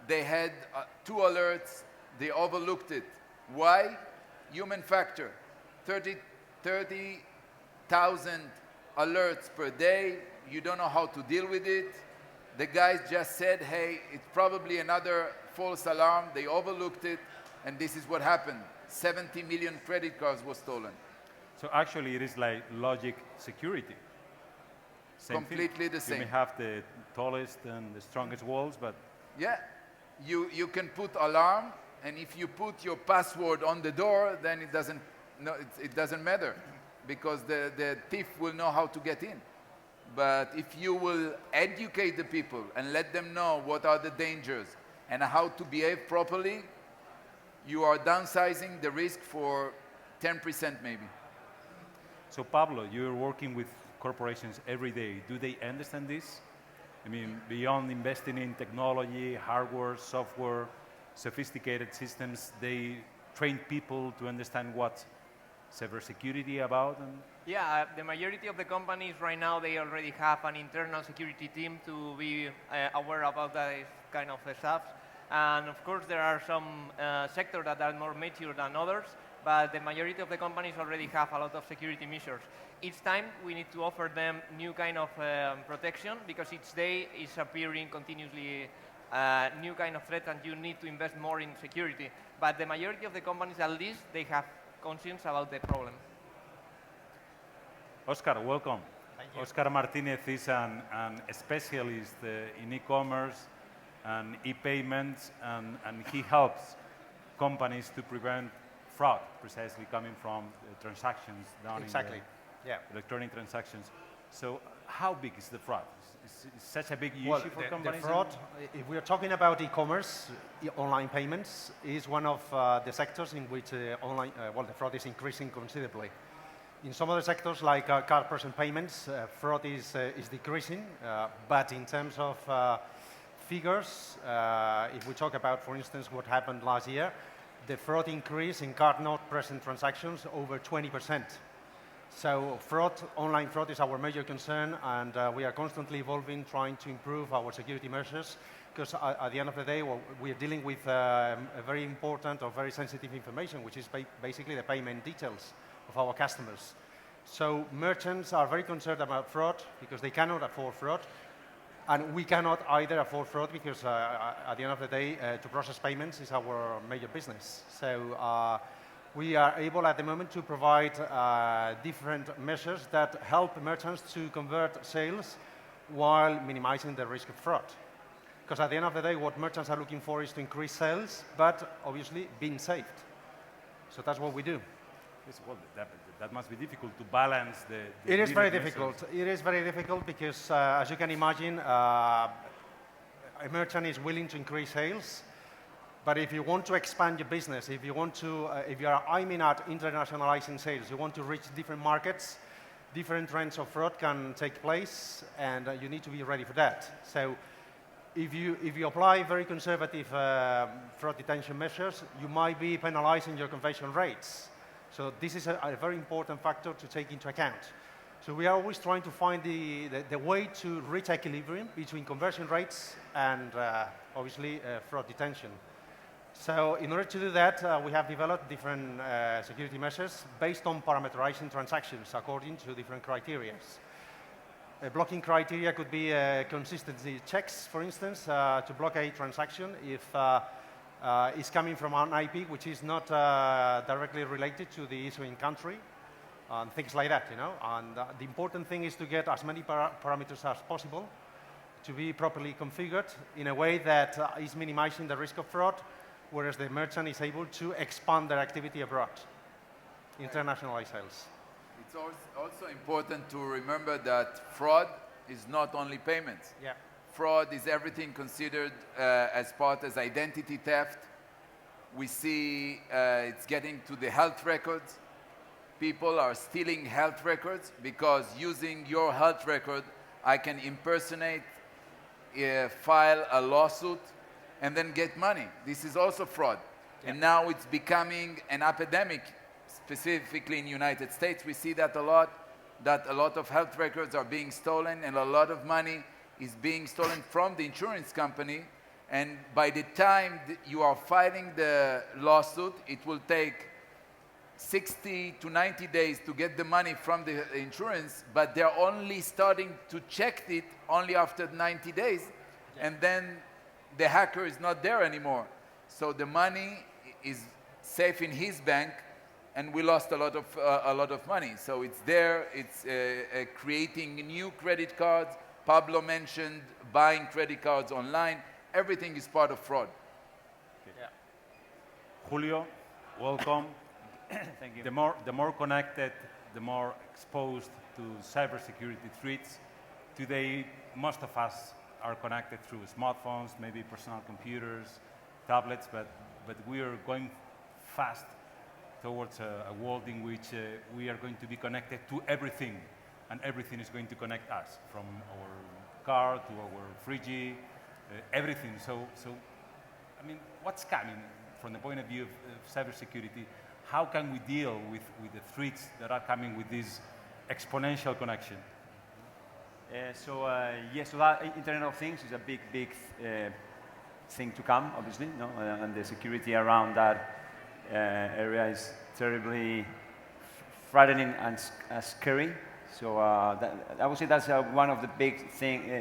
They had 2 alerts. They overlooked it. Why? Human factor. 30,000 alerts per day. You don't know how to deal with it. The guys just said, hey, it's probably another false alarm. They overlooked it, and this is what happened. 70 million credit cards were stolen. So actually, it is like logic security. Completely the same. You may have the tallest and the strongest walls, but... Yeah, you can put alarm, and if you put your password on the door, then it doesn't matter, because the thief will know how to get in. But if you will educate the people and let them know what are the dangers and how to behave properly, you are downsizing the risk for 10% maybe. So Pablo, you're working with corporations every day. Do they understand this? I mean, beyond investing in technology, hardware, software, sophisticated systems, they train people to understand what cybersecurity about? Yeah, the majority of the companies right now, they already have an internal security team to be aware about that kind of stuff. And of course, there are some sectors that are more mature than others, but the majority of the companies already have a lot of security measures. Each time, we need to offer them new kind of protection, because each day is appearing continuously new kind of threat, and you need to invest more in security. But the majority of the companies, at least, they have conscience about the problem. Oscar, welcome. Oscar Martinez is an specialist in e-commerce and e-payments, and he helps companies to prevent fraud, precisely coming from transactions done in the electronic transactions. So how big is the fraud? Is such a big issue for companies? The fraud, if we are talking about e-commerce, online payments, is one of the sectors in which the fraud is increasing considerably. In some other sectors, like card present payments, fraud is decreasing, but in terms of figures, if we talk about, for instance, what happened last year, the fraud increase in card not present transactions over 20%. So online fraud is our major concern, and we are constantly evolving, trying to improve our security measures, because at the end of the day, we are dealing with a very important or very sensitive information, which is basically the payment details of our customers. So merchants are very concerned about fraud because they cannot afford fraud, and we cannot either afford fraud because at the end of the day, to process payments is our major business. So we are able at the moment to provide different measures that help merchants to convert sales while minimizing the risk of fraud. Because at the end of the day, what merchants are looking for is to increase sales, but obviously being saved. So that's what we do. Yes, well, that must be difficult to balance the It is very difficult. It is very difficult because, as you can imagine, a merchant is willing to increase sales, but if you want to expand your business, if you are aiming at internationalizing sales, you want to reach different markets, different trends of fraud can take place, and you need to be ready for that. So if you apply very conservative fraud detection measures, you might be penalizing your conversion rates. So this is a very important factor to take into account. So we are always trying to find the way to reach equilibrium between conversion rates and obviously fraud detection. So in order to do that, we have developed different security measures based on parameterizing transactions according to different criteria. Blocking criteria could be consistency checks, for instance, to block a transaction if is coming from an IP which is not directly related to the issuing country, and things like that, you know. And the important thing is to get as many parameters as possible to be properly configured in a way that is minimizing the risk of fraud, whereas the merchant is able to expand their activity abroad, internationalize sales. It's also important to remember that fraud is not only payments. Yeah. Fraud is everything considered as part as identity theft. We see it's getting to the health records. People are stealing health records because using your health record, I can impersonate, file a lawsuit, and then get money. This is also fraud. Yeah. And now it's becoming an epidemic, specifically in the United States. We see that a lot of health records are being stolen, and a lot of money is being stolen from the insurance company, and by the time you are filing the lawsuit, it will take 60 to 90 days to get the money from the insurance, but they're only starting to check it only after 90 days, and then the hacker is not there anymore. So the money is safe in his bank, and we lost a lot of money. So it's there, it's creating new credit cards. Pablo mentioned buying credit cards online. Everything is part of fraud. Okay. Yeah. Julio, welcome. Thank you. The more connected, the more exposed to cybersecurity threats. Today, most of us are connected through smartphones, maybe personal computers, tablets, but we are going fast towards a world in which we are going to be connected to everything, and everything is going to connect us, from our car to our fridge, everything. So, I mean, what's coming from the point of view of cybersecurity? How can we deal with the threats that are coming with this exponential connection? So that Internet of Things is a big thing to come, obviously, no? And the security around that area is terribly frightening and scary. So I would say that's one of the big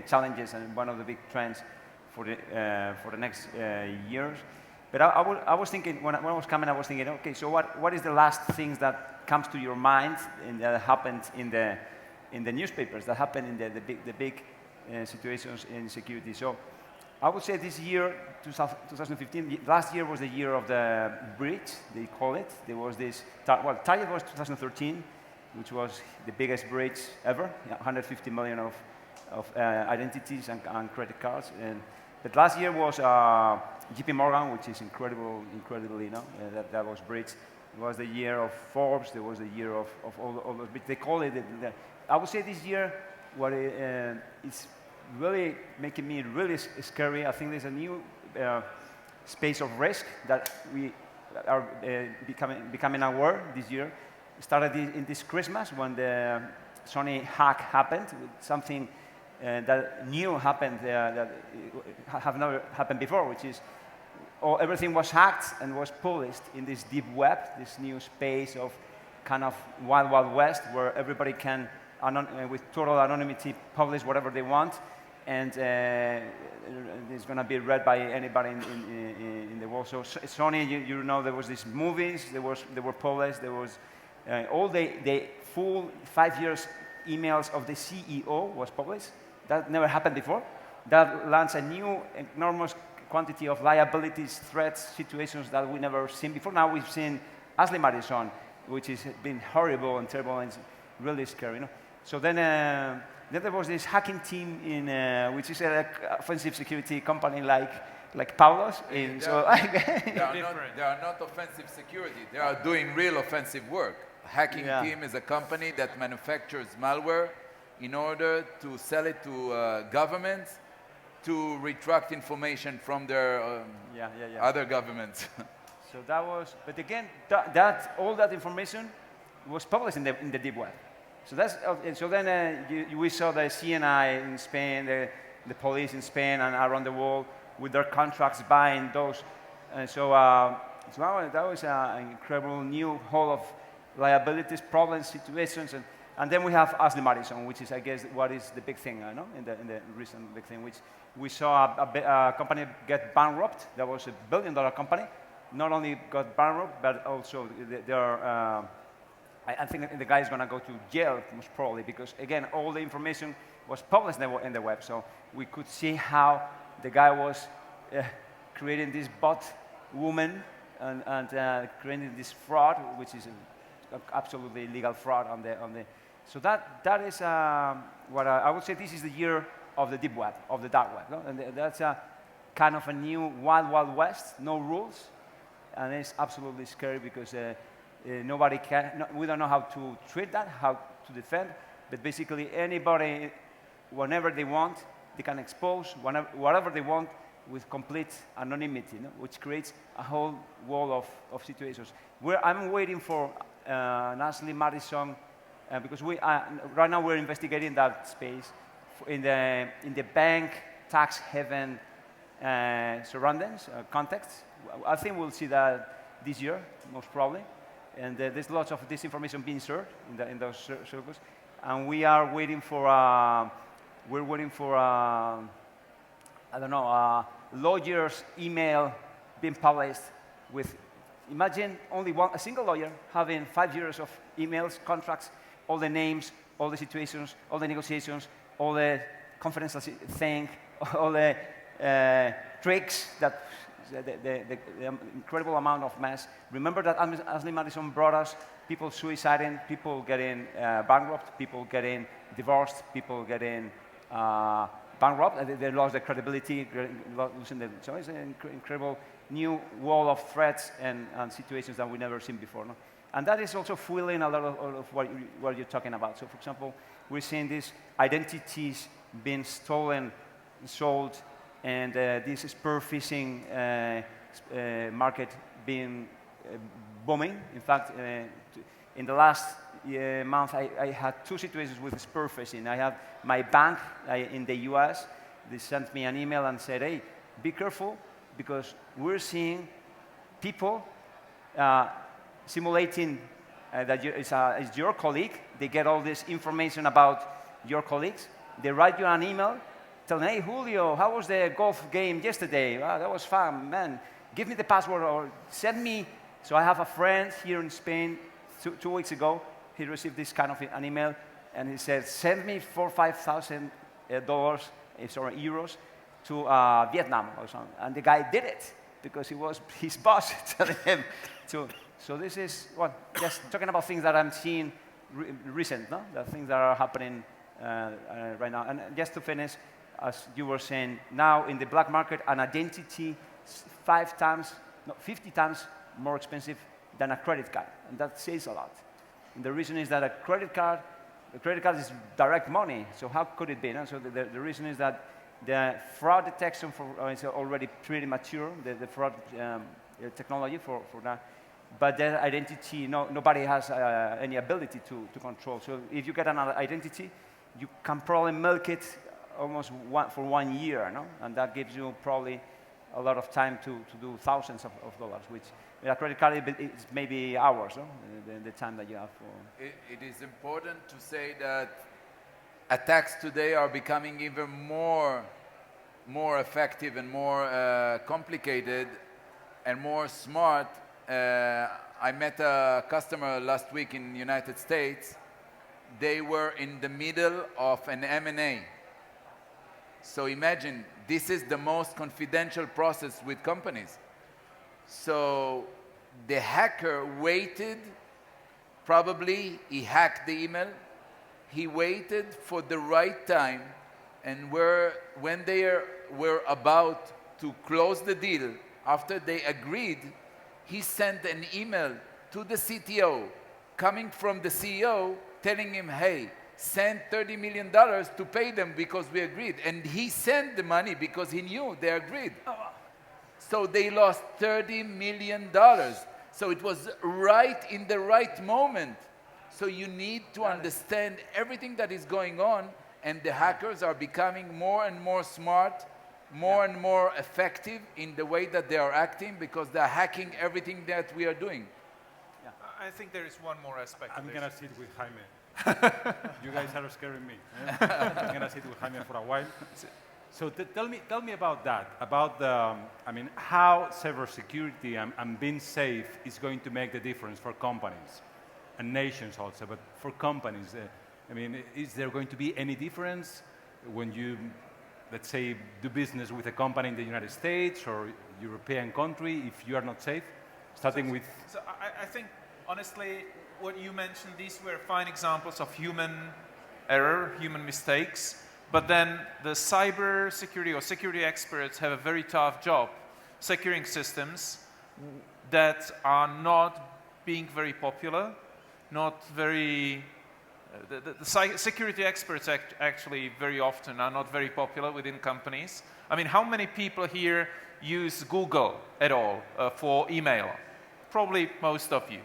challenges and one of the big trends for the next years. But I was thinking, when I was coming, I was thinking, okay, so what is the last things that comes to your mind and that happened in the newspapers, that happened in the big situations in security? So I would say this year, 2015, last year was the year of the breach, they call it. There was this, well, target was 2013, which was the biggest breach ever, 150 million of identities and credit cards. But last year was JP Morgan, which is incredibly, that was breached. It was the year of Forbes. There was the year of all those. They call it. I would say this year, what it's really making me really scary. I think there's a new space of risk that we are becoming aware this year. It started in this Christmas when the Sony hack happened. Something that new happened that have never happened before, which is everything was hacked and was published in this deep web, this new space of kind of wild, wild west, where everybody can, with total anonymity, publish whatever they want, and it's going to be read by anybody in the world. So Sony, you know, there was these movies, they were published, there was all the full 5 years emails of the CEO was published. That never happened before. That lands a new enormous quantity of liabilities, threats, situations that we never seen before. Now we've seen Ashley Madison, which has been horrible and terrible and really scary. So then there was this hacking team which is an offensive security company like Pablo's. They are not offensive security. They are doing real offensive work. Hacking team is a company that manufactures malware in order to sell it to governments to retract information from their other governments. So that was, but again, all that information was published in the deep web. So that's, so then we saw the CNI in Spain, the police in Spain and around the world with their contracts buying those. So that was an incredible new whole of liabilities, problems, situations, and then we have Ashley Madison, which is, I guess, what is the big thing, in the recent big thing, which we saw a company get bankrupt. That was $1 billion company. Not only got bankrupt, but also I think the guy is going to go to jail, most probably, because, again, all the information was published in the web. So we could see how the guy was creating this bot woman and creating this fraud, which is absolutely illegal fraud on the. So that is what I would say. This is the year of the deep web, of the dark web, no? And that's a kind of a new wild, wild west, no rules, and it's absolutely scary because nobody can. We don't know how to treat that, how to defend. But basically, anybody, whenever they want, they can expose whatever they want with complete anonymity, which creates a whole wall of situations. I'm waiting for Ashley Madison, because right now we're investigating that space in the bank tax haven surroundings, context. I think we'll see that this year, most probably. And there's lots of disinformation being shared in those circles. And we are waiting for, I don't know, a lawyer's email being published with, imagine only a single lawyer having 5 years of emails, contracts, all the names, all the situations, all the negotiations, all the confidential thing, all the tricks, that the incredible amount of mess. Remember that Ashley Madison brought us people suiciding, people getting bankrupt, people getting divorced, people getting bankrupt. They lost their credibility, losing their. So it's an incredible new wall of threats and situations that we've never seen before. No? And that is also fueling a lot of what you're talking about. So, for example, we're seeing these identities being stolen, sold, and this spear phishing market being booming. In fact, in the last month, I had 2 situations with spear phishing. I have my bank in the US. They sent me an email and said, hey, be careful, because we're seeing people simulating that it's your colleague. They get all this information about your colleagues. They write you an email telling, hey, Julio, how was the golf game yesterday? Wow, that was fun, man. Give me the password or send me. So I have a friend here in Spain, two weeks ago, he received this kind of an email, and he said, send me $4,000 or $5,000, sorry, euros, to Vietnam or something. And the guy did it because it was his boss telling him to. So this is, well, just talking about things that I'm seeing recent, no? The things that are happening right now. And just to finish, as you were saying, now in the black market, an identity 50 times more expensive than a credit card, and that says a lot. And the reason is that a credit card is direct money, so how could it be? No? So the reason is that the fraud detection is already pretty mature, the fraud technology for that. But the identity, nobody has any ability to control. So if you get another identity, you can probably milk it almost for 1 year, no? And that gives you probably a lot of time to do thousands of dollars, which with a credit card it's maybe hours, no? The time that you have for. It is important to say that attacks today are becoming even more effective and more complicated and more smart. I met a customer last week in the United States. They were in the middle of an M&A. So imagine, this is the most confidential process with companies. So the hacker waited, probably he hacked the email, he waited for the right time, and when they were about to close the deal, after they agreed, he sent an email to the CTO, coming from the CEO, telling him, hey, send $30 million to pay them because we agreed. And he sent the money because he knew they agreed. So they lost $30 million. So it was right in the right moment. So you need to understand everything that is going on, and the hackers are becoming more and more smart, more and more effective in the way that they are acting because they're hacking everything that we are doing. I think there is one more aspect. I'm going to sit with Jaime. You guys are scaring me. I'm going to sit with Jaime for a while. So tell me about that, about how cybersecurity and being safe is going to make the difference for companies and nations also, but for companies. Is there going to be any difference when you, let's say, do business with a company in the United States or European country if you are not safe? Starting with... So I think, honestly, what you mentioned, these were fine examples of human error, human mistakes, but then the cyber security or security experts have a very tough job securing systems that are not being very popular, not very... The security experts actually very often are not very popular within companies. I mean, how many people here use Google at all for email? Probably most of you.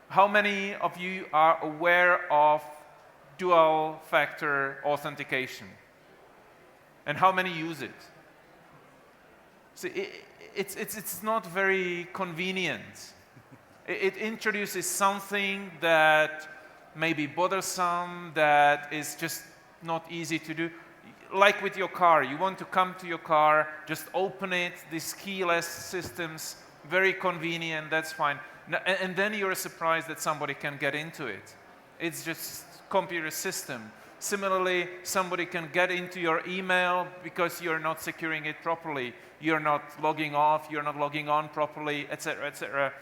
How many of you are aware of dual-factor authentication? And how many use it? See, it's not very convenient. It introduces something that may be bothersome, that is just not easy to do. Like with your car, you want to come to your car, just open it, these keyless systems, very convenient, that's fine. And then you're surprised that somebody can get into it. It's just computer system. Similarly, somebody can get into your email because you're not securing it properly. You're not logging off, you're not logging on properly, etc., etc.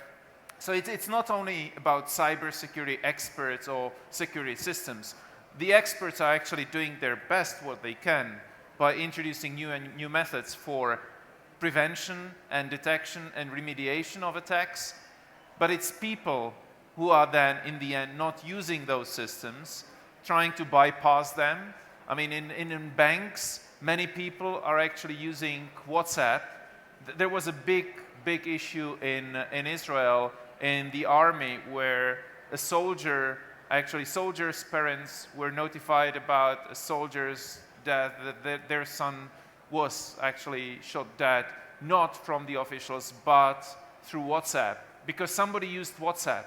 So it's not only about cybersecurity experts or security systems. The experts are actually doing their best what they can by introducing new methods for prevention and detection and remediation of attacks. But it's people who are then, in the end, not using those systems, trying to bypass them. I mean, in banks, many people are actually using WhatsApp. There was a big issue in Israel in the army where a soldier, actually soldiers' parents were notified about a soldier's death, that their son was actually shot dead not from the officials, but through WhatsApp, because somebody used WhatsApp.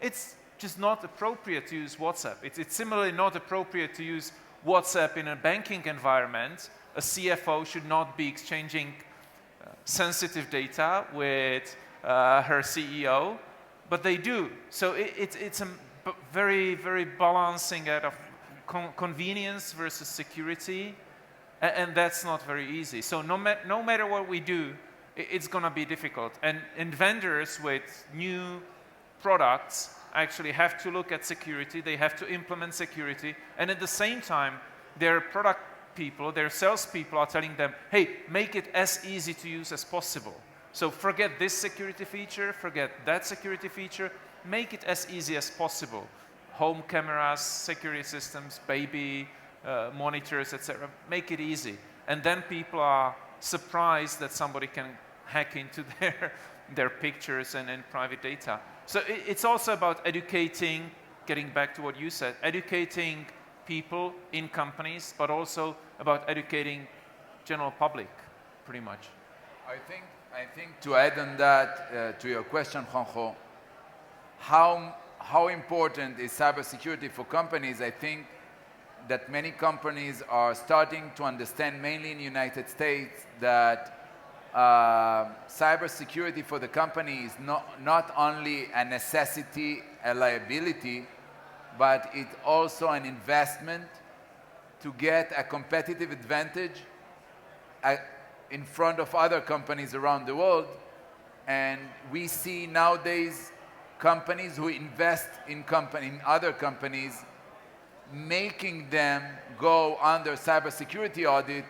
It's just not appropriate to use WhatsApp. It's similarly not appropriate to use WhatsApp in a banking environment. A CFO should not be exchanging sensitive data with her CEO, but they do. So it's a very, very balancing act of convenience versus security, and that's not very easy. So no matter what we do, it's going to be difficult. And vendors with new products actually have to look at security, they have to implement security, and at the same time, their product people, their salespeople are telling them, hey, make it as easy to use as possible. So forget this security feature, forget that security feature, make it as easy as possible. Home cameras, security systems, baby monitors, etc. Make it easy. And then people are surprised that somebody can hack into their pictures and private data. So it's also about educating, getting back to what you said, educating people in companies, but also about educating general public, pretty much. I think to add on that, to your question, Juanjo, how important is cybersecurity for companies? I think that many companies are starting to understand, mainly in the United States, that cybersecurity for the company is not only a necessity, a liability, but it's also an investment to get a competitive advantage in front of other companies around the world. And we see nowadays companies who invest in other companies, making them go under cybersecurity audit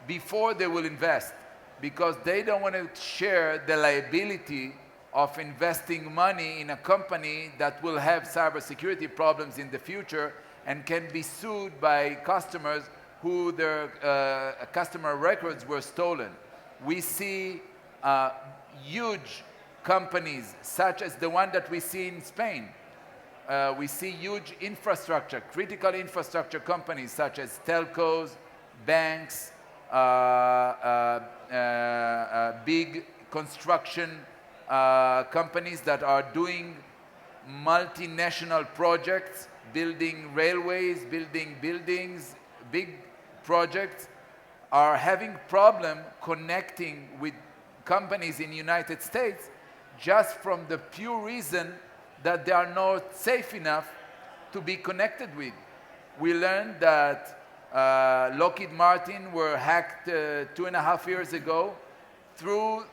before they will invest, because they don't want to share the liability of investing money in a company that will have cybersecurity problems in the future and can be sued by customers who their customer records were stolen. We see huge companies such as the one that we see in Spain. We see huge infrastructure, critical infrastructure companies such as telcos, banks, big construction companies that are doing multinational projects, building railways, building buildings, big projects, are having problem connecting with companies in the United States just from the pure reason that they are not safe enough to be connected with. We learned that Lockheed Martin were hacked 2.5 years ago through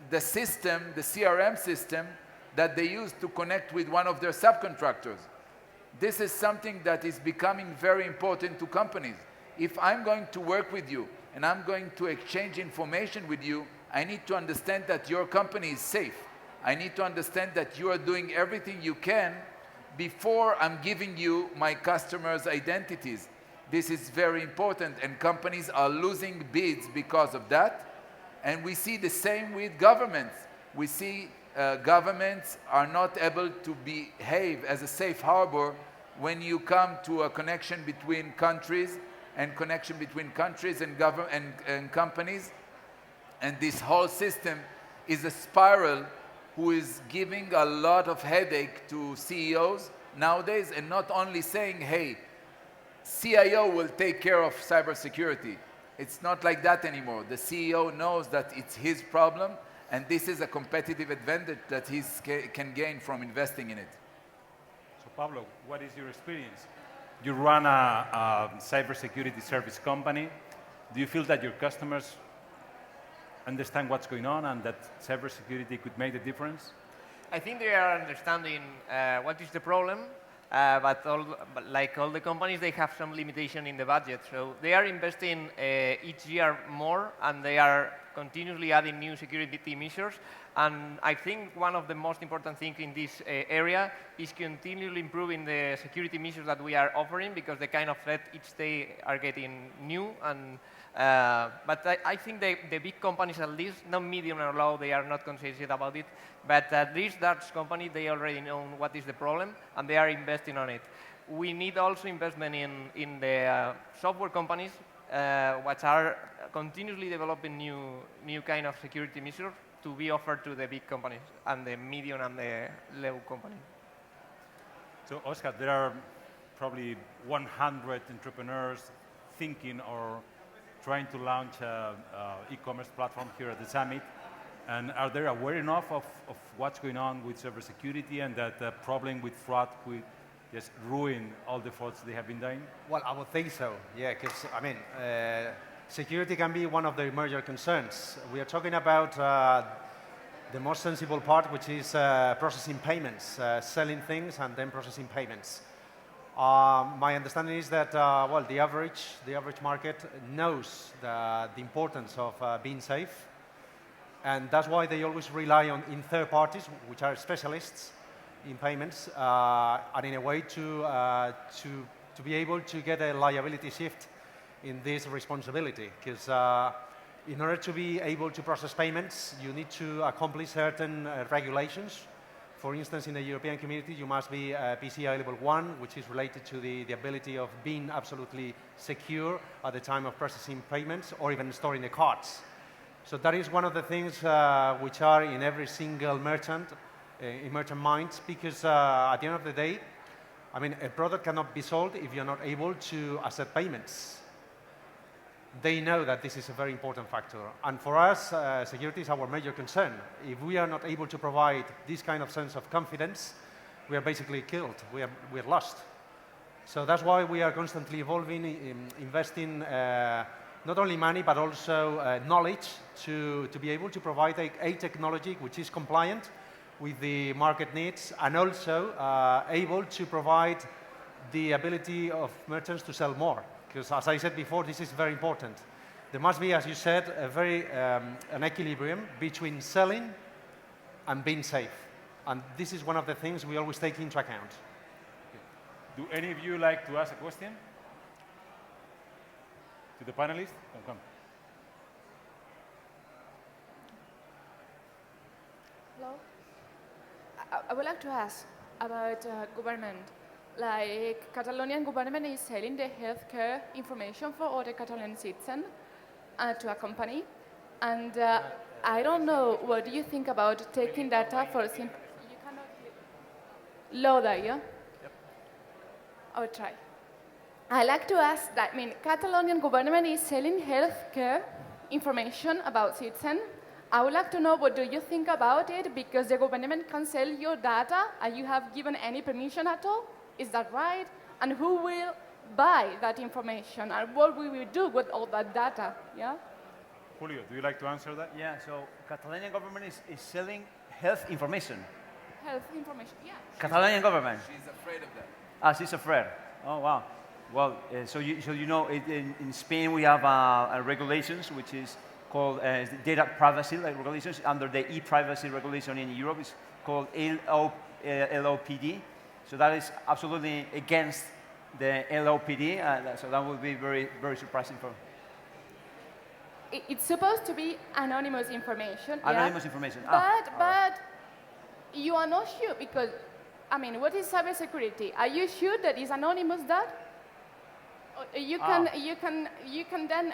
the system, the CRM system, that they used to connect with one of their subcontractors. This is something that is becoming very important to companies. If I'm going to work with you and I'm going to exchange information with you, I need to understand that your company is safe. I need to understand that you are doing everything you can before I'm giving you my customers' identities. This is very important, and companies are losing bids because of that. And we see the same with governments. We see governments are not able to behave as a safe harbor when you come to a connection between countries and connection between countries and companies. And this whole system is a spiral who is giving a lot of headache to CEOs nowadays, and not only saying, hey, CIO will take care of cybersecurity. It's not like that anymore. The CEO knows that it's his problem, and this is a competitive advantage that he can gain from investing in it. So Pablo, what is your experience? You run a cybersecurity service company. Do you feel that your customers understand what's going on and that cybersecurity could make the difference? I think they are understanding what is the problem, but like all the companies, they have some limitation in the budget. So they are investing each year more, and they are continuously adding new security measures. And I think one of the most important things in this area is continually improving the security measures that we are offering, because the kind of threat each day are getting new. And but I think the big companies, at least, not medium or low, they are not conscious about it. But at least large companies, they already know what is the problem, and they are investing on it. We need also investment in the software companies, which are continuously developing new kind of security measures to be offered to the big companies and the medium and the low companies. So, Oscar, there are probably 100 entrepreneurs thinking or trying to launch an e-commerce platform here at the summit. And are they aware enough of what's going on with cybersecurity and that the problem with fraud could just ruin all the efforts they have been doing? Well, I would think so, yeah, because, I mean, security can be one of the major concerns. We are talking about the most sensible part, which is processing payments, selling things and then processing payments. My understanding is that, well, the average market knows the importance of being safe. And that's why they always rely on third parties, which are specialists in payments, and in a way to be able to get a liability shift in this responsibility. Because in order to be able to process payments, you need to accomplish certain regulations. For instance, in the European community, you must be PCI level 1, which is related to the ability of being absolutely secure at the time of processing payments or even storing the cards. So that is one of the things which are in every single merchant, in merchant minds, because at the end of the day, I mean, a product cannot be sold if you're not able to accept payments. They know that this is a very important factor. And for us, security is our major concern. If we are not able to provide this kind of sense of confidence, we are basically killed. We are lost. So that's why we are constantly evolving, investing not only money, but also knowledge to be able to provide a technology which is compliant with the market needs and also able to provide the ability of merchants to sell more. Because as I said before, this is very important. There must be, as you said, an equilibrium between selling and being safe. And this is one of the things we always take into account. Do any of you like to ask a question? To the panelists? Come. Hello. I would like to ask about government. Like, Catalonian government is selling the healthcare information for all the Catalan citizens to a company. And I don't know, what do you think about taking data for simple... You cannot... Low there, yeah? Yep. I'll try. I like to ask that, I mean, Catalonian government is selling healthcare information about citizens. I would like to know, what do you think about it? Because the government can sell your data and you have given any permission at all? Is that right? And who will buy that information? And what will we do with all that data? Yeah? Julio, do you like to answer that? Yeah, so Catalonian government is selling health information. Health information, yeah. Catalonian government. She's afraid of that. Ah, she's afraid. Oh, wow. Well, so you know, in Spain we have regulations which is called data privacy regulations. Under the e-privacy regulation in Europe, it's called LOPD. So that is absolutely against the LOPD. So that would be very, very surprising for. It's supposed to be anonymous information. Anonymous yeah? information. But you are not sure because, I mean, what is cybersecurity? Are you sure that it's anonymous that? You can then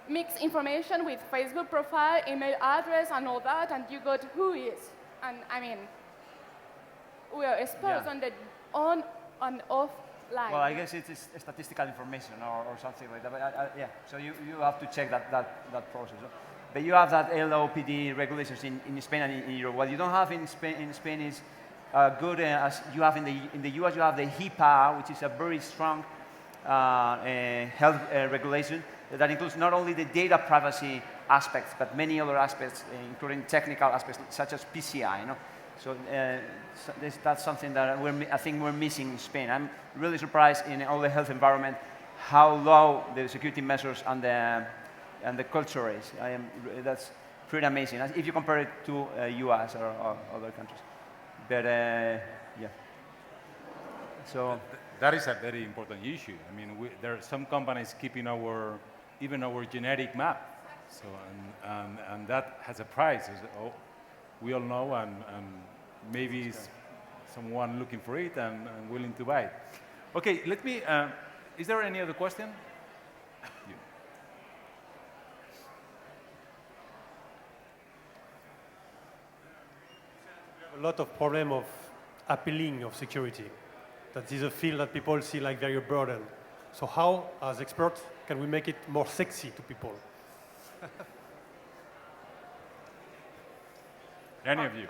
mix information with Facebook profile, email address, and all that, and you got who is. And I mean, we are exposed on the on and off line. Well, I guess it's statistical information or something like that. But yeah, so you have to check that process. But you have that LOPD regulations in Spain and in Europe. What you don't have in Spain is good as you have in the US. You have the HIPAA, which is a very strong health regulation that includes not only the data privacy aspects, but many other aspects, including technical aspects such as PCI. You know? So that's something that I think we're missing in Spain. I'm really surprised in all the health environment how low the security measures and the culture is. That's pretty amazing if you compare it to US or other countries. But yeah. So that is a very important issue. I mean, there are some companies keeping even our genetic map. So and that has a price. We all know, and maybe someone looking for it and willing to buy it. Okay, let me. Is there any other question? You. lot of problem of appealing of security. That is a field that people see like very burdened. So how, as experts, can we make it more sexy to people? Any of you?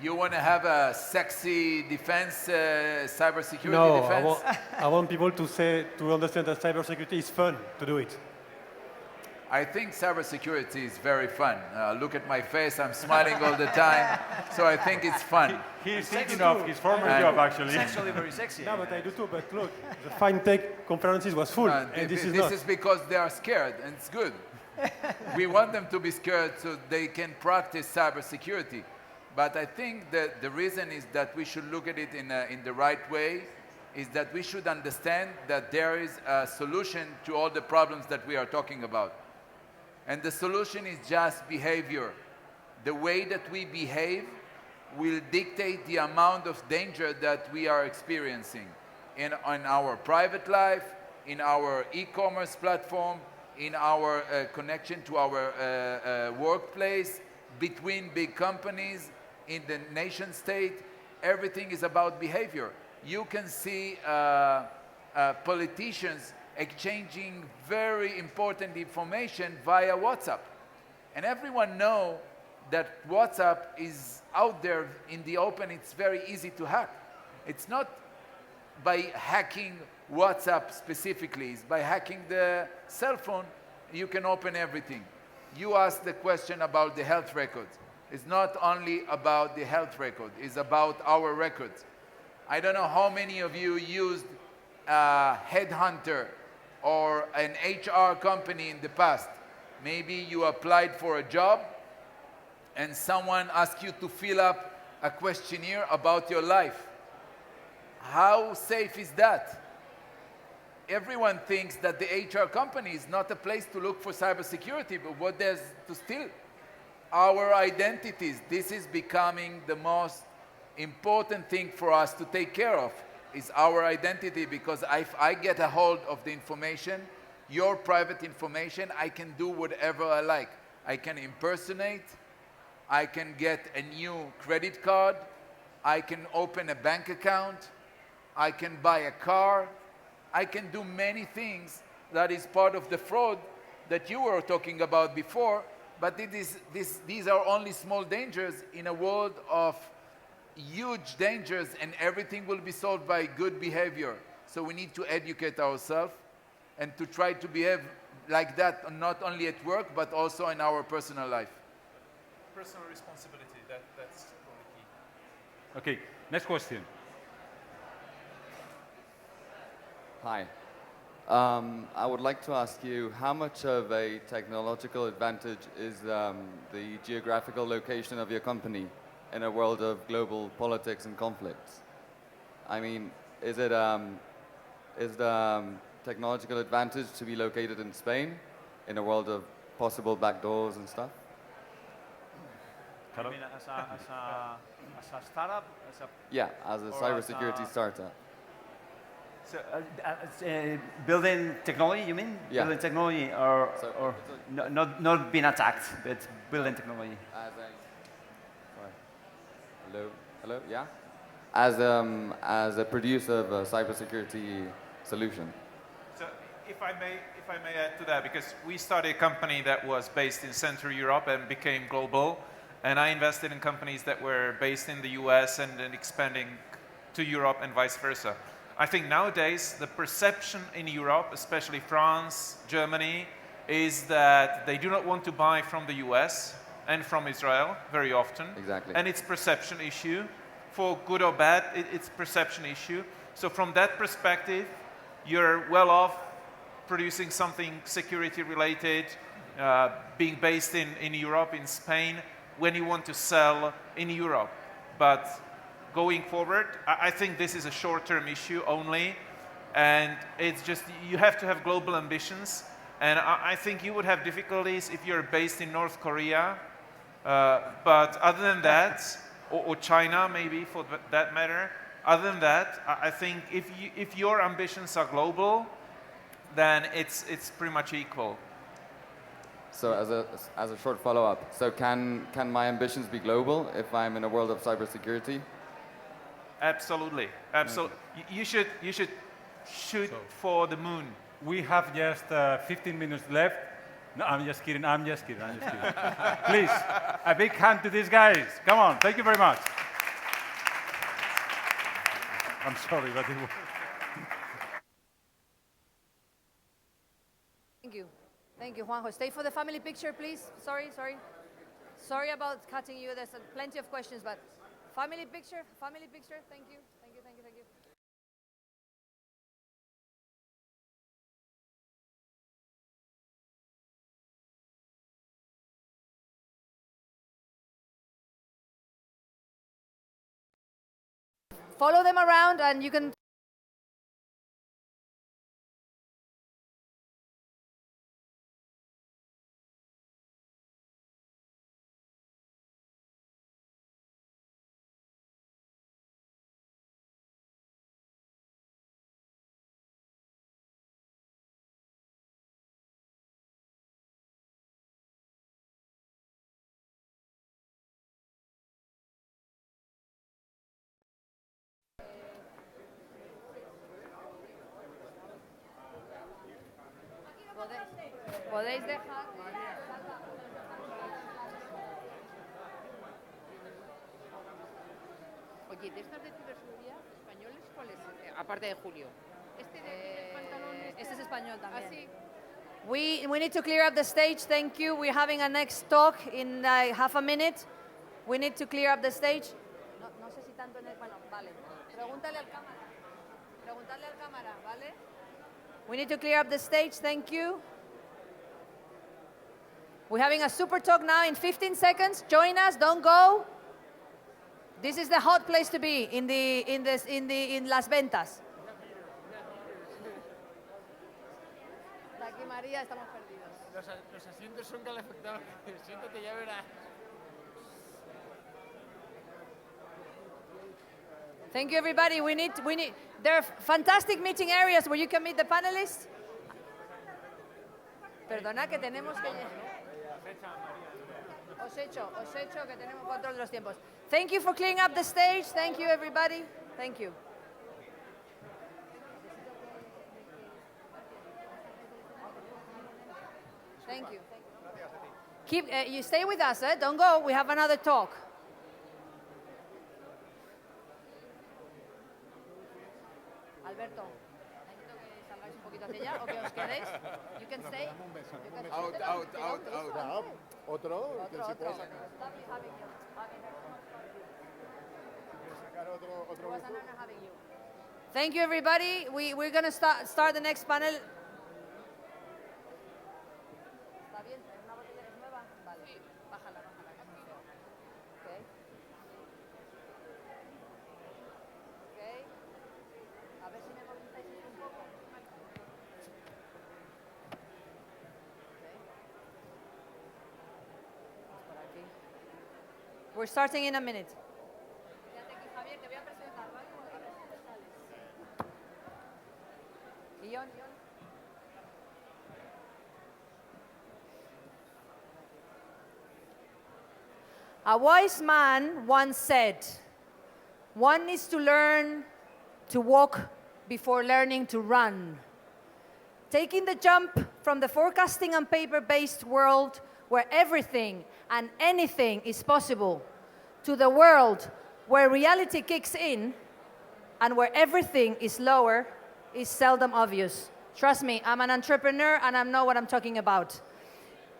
You want to have a sexy defense, cybersecurity No, defense? I want people to understand that cybersecurity is fun to do it. I think cybersecurity is very fun. Look at my face, I'm smiling all the time. So I think it's fun. He's thinking of his former job, actually. It's actually very sexy. No, but I do too. But look, the FinTech conferences was full, and this is not. This is because they are scared, and it's good. We want them to be scared so they can practice cybersecurity. But I think that the reason is that we should look at it in the right way, is that we should understand that there is a solution to all the problems that we are talking about. And the solution is just behavior. The way that we behave will dictate the amount of danger that we are experiencing in our private life, in our e-commerce platform, in our connection to our workplace, between big companies, in the nation state. Everything is about behavior. You can see politicians exchanging very important information via WhatsApp. And everyone knows that WhatsApp is out there in the open. It's very easy to hack. It's not by hacking WhatsApp specifically. It's by hacking the cell phone, you can open everything. You asked the question about the health records. It's not only about the health record. It's about our records. I don't know how many of you used a headhunter or an HR company in the past. Maybe you applied for a job and someone asked you to fill up a questionnaire about your life. How safe is that? Everyone thinks that the HR company is not a place to look for cybersecurity, but what there's to steal? Our identities. This is becoming the most important thing for us to take care of, is our identity, because if I get a hold of the information, your private information, I can do whatever I like. I can impersonate, I can get a new credit card, I can open a bank account, I can buy a car, I can do many things that is part of the fraud that you were talking about before, but these are only small dangers in a world of huge dangers, and everything will be solved by good behavior. So we need to educate ourselves and to try to behave like that, not only at work, but also in our personal life. Personal responsibility, that's probably key. Okay, next question. Hi. I would like to ask you, how much of a technological advantage is the geographical location of your company in a world of global politics and conflicts? I mean, is the technological advantage to be located in Spain in a world of possible backdoors and stuff? You mean as a startup? Yeah, as a cybersecurity startup. So, building technology, you mean? Yeah. Building technology, or not being attacked, but building technology. Hello, yeah? As a producer of a cybersecurity solution. So if I may add to that, because we started a company that was based in Central Europe and became global, and I invested in companies that were based in the US and then expanding to Europe and vice versa. I think nowadays the perception in Europe, especially France, Germany, is that they do not want to buy from the US and from Israel very often. Exactly. And it's perception issue. For good or bad, it's perception issue. So from that perspective, you're well off producing something security related, being based in Europe, in Spain, when you want to sell in Europe. But going forward, I think this is a short-term issue only, and it's just, you have to have global ambitions, and I think you would have difficulties if you're based in North Korea, but other than that, or China maybe for that matter, other than that, I think if your ambitions are global, then it's pretty much equal. So as a short follow-up, so can my ambitions be global if I'm in a world of cybersecurity? Absolutely. Absolutely. You should shoot for the moon. We have just 15 minutes left. No, I'm just kidding. I'm just kidding. Please, a big hand to these guys. Come on. Thank you very much. I'm sorry, but it was... Thank you. Thank you, Juanjo. Stay for the family picture, please. Sorry. Sorry about cutting you. There's plenty of questions, but family picture. Thank you. Follow them around and you can podéis dejar. Oye, de estas de ciberseguridad españoles, ¿cuál es? Aparte de Julio. Este de pantalón. Este es español también. Ah, sí. We need to clear up the stage. Thank you. We're having a next talk in half a minute. We need to clear up the stage. No sé si tanto en el... Bueno, vale. Pregúntale al cámara, ¿vale? We need to clear up the stage. Thank you. We're having a super talk now in 15 seconds. Join us. Don't go. This is the hot place to be in Las Ventas. Aquí María, estamos perdidos. Los asientos son calefactados. Siéntate, ya verás. Thank you, everybody. There are fantastic meeting areas where you can meet the panelists. Perdona que tenemos que... Os hecho que tenemos control de los tiempos. Thank you for clearing up the stage. Thank you, everybody. Thank you. Thank you. You stay with us, Don't go. We have another talk. Alberto, necesito que salgáis un poquito hacia allá o que os quedéis. You can stay. Out. Otro, que si puedo sacar. Thank you, everybody. We're going to start the next panel. ¿Está bien? ¿Una botella es nueva? Vale. Bájala. Okay. A ver si me movilizáis un poco. Por aquí. We're starting in a minute. Quédate aquí, Javier, te voy a presentar, ¿vale? A ver si te sales. Ion. A wise man once said, one needs to learn to walk before learning to run. Taking the jump from the forecasting and paper-based world where everything and anything is possible to the world where reality kicks in and where everything is lower is seldom obvious. Trust me, I'm an entrepreneur and I know what I'm talking about.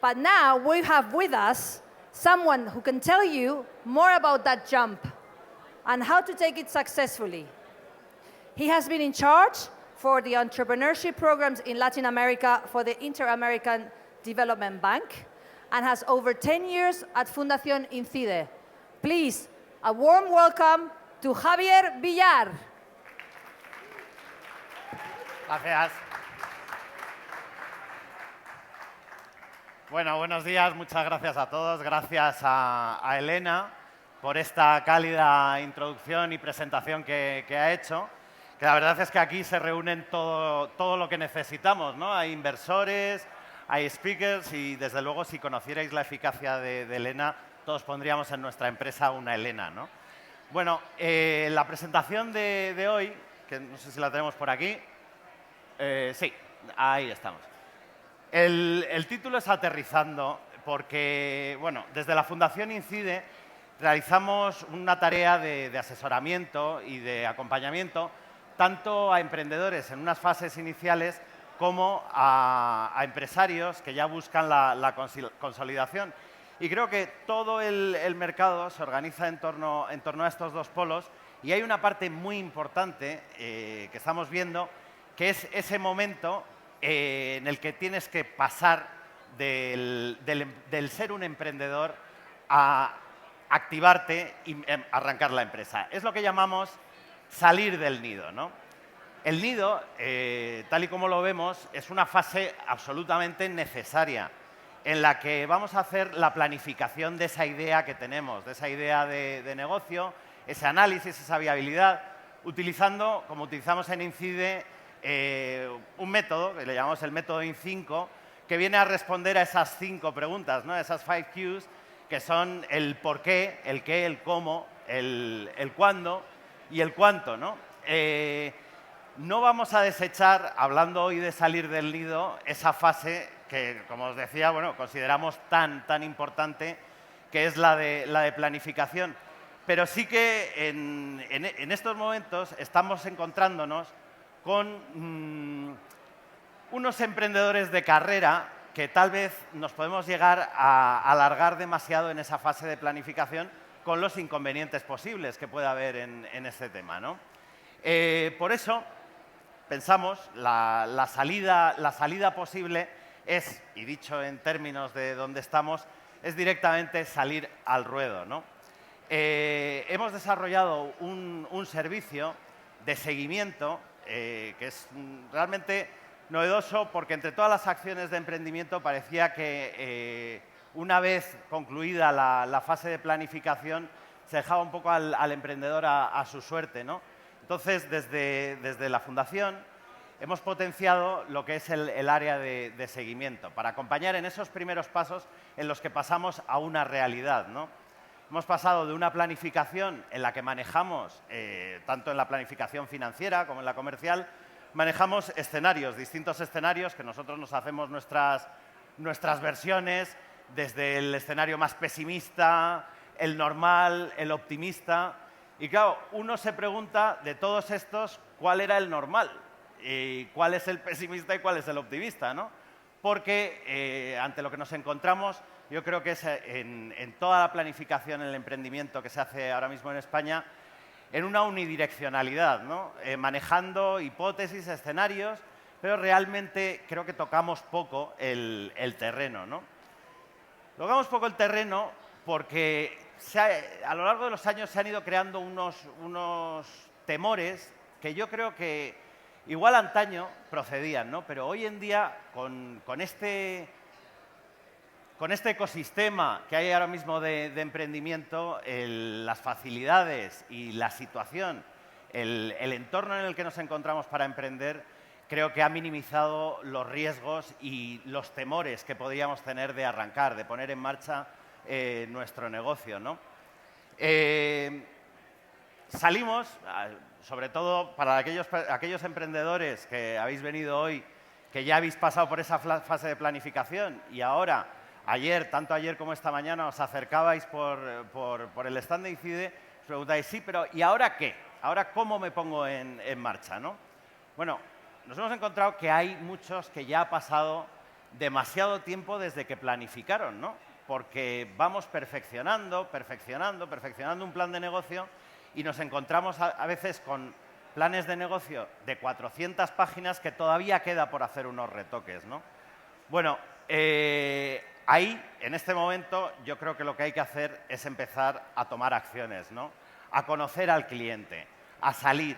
But now we have with us someone who can tell you more about that jump and how to take it successfully. He has been in charge for the entrepreneurship programs in Latin America for the Inter-American Development Bank and has over 10 years at Fundación Incide. Please, a warm welcome to Javier Villar. Gracias. Bueno, buenos días, muchas gracias a todos. Gracias a Elena por esta cálida introducción y presentación que ha hecho. Que la verdad es que aquí se reúnen todo lo que necesitamos, ¿no? Hay inversores, hay speakers y desde luego si conocierais la eficacia de Elena, todos pondríamos en nuestra empresa una Elena, ¿no? Bueno, la presentación de hoy, que no sé si la tenemos por aquí, sí, ahí estamos. El título es Aterrizando porque, bueno, desde la Fundación Incide realizamos una tarea de asesoramiento y de acompañamiento tanto a emprendedores en unas fases iniciales como a empresarios que ya buscan la consolidación. Y creo que todo el mercado se organiza en torno a estos dos polos y hay una parte muy importante que estamos viendo, que es ese momento en el que tienes que pasar del ser un emprendedor a activarte y arrancar la empresa. Es lo que llamamos salir del nido, ¿no? El nido, tal y como lo vemos, es una fase absolutamente necesaria en la que vamos a hacer la planificación de esa idea que tenemos, de esa idea de negocio, ese análisis, esa viabilidad, utilizando, como utilizamos en Incide, un método, que le llamamos el método IN5, que viene a responder a esas 5 preguntas, ¿no? Esas 5 Qs, que son el por qué, el qué, el cómo, el cuándo y el cuánto, ¿no? No vamos a desechar, hablando hoy de salir del nido, esa fase que, como os decía, bueno, consideramos tan importante, que es la de planificación. Pero sí que en estos momentos estamos encontrándonos con unos emprendedores de carrera que tal vez nos podemos llegar a alargar demasiado en esa fase de planificación con los inconvenientes posibles que puede haber en este tema, ¿no? Por eso pensamos la salida posible es, y dicho en términos de donde estamos, es directamente salir al ruedo, ¿no? Hemos desarrollado un servicio de seguimiento que es realmente novedoso porque entre todas las acciones de emprendimiento parecía que una vez concluida la fase de planificación se dejaba un poco al emprendedor a su suerte, ¿no? Entonces, desde la Fundación hemos potenciado lo que es el área de seguimiento para acompañar en esos primeros pasos en los que pasamos a una realidad, ¿no? Hemos pasado de una planificación en la que manejamos, tanto en la planificación financiera como en la comercial, manejamos escenarios, distintos escenarios que nosotros nos hacemos nuestras versiones, desde el escenario más pesimista, el normal, el optimista. Y claro, uno se pregunta de todos estos cuál era el normal, y cuál es el pesimista y cuál es el optimista, ¿no? Porque ante lo que nos encontramos, yo creo que es en toda la planificación en el emprendimiento que se hace ahora mismo en España, en una unidireccionalidad, ¿no? Manejando hipótesis, escenarios, pero realmente creo que tocamos poco el terreno, ¿no? Tocamos poco el terreno porque a lo largo de los años se han ido creando unos temores que yo creo que igual antaño procedían, ¿no? Pero hoy en día, con este ecosistema que hay ahora mismo de emprendimiento, las facilidades y la situación, el entorno en el que nos encontramos para emprender, creo que ha minimizado los riesgos y los temores que podíamos tener de arrancar, de poner en marcha nuestro negocio, ¿no? Salimos, sobre todo para aquellos emprendedores que habéis venido hoy, que ya habéis pasado por esa fase de planificación y ahora, tanto ayer como esta mañana, os acercabais por el stand de Incide, os preguntáis, sí, pero ¿y ahora qué? ¿Ahora cómo me pongo en marcha, ¿no? Bueno, nos hemos encontrado que hay muchos que ya ha pasado demasiado tiempo desde que planificaron, ¿no? Porque vamos perfeccionando un plan de negocio y nos encontramos a veces con planes de negocio de 400 páginas que todavía queda por hacer unos retoques, ¿no? Bueno, ahí, en este momento, yo creo que lo que hay que hacer es empezar a tomar acciones, ¿no? A conocer al cliente, a salir.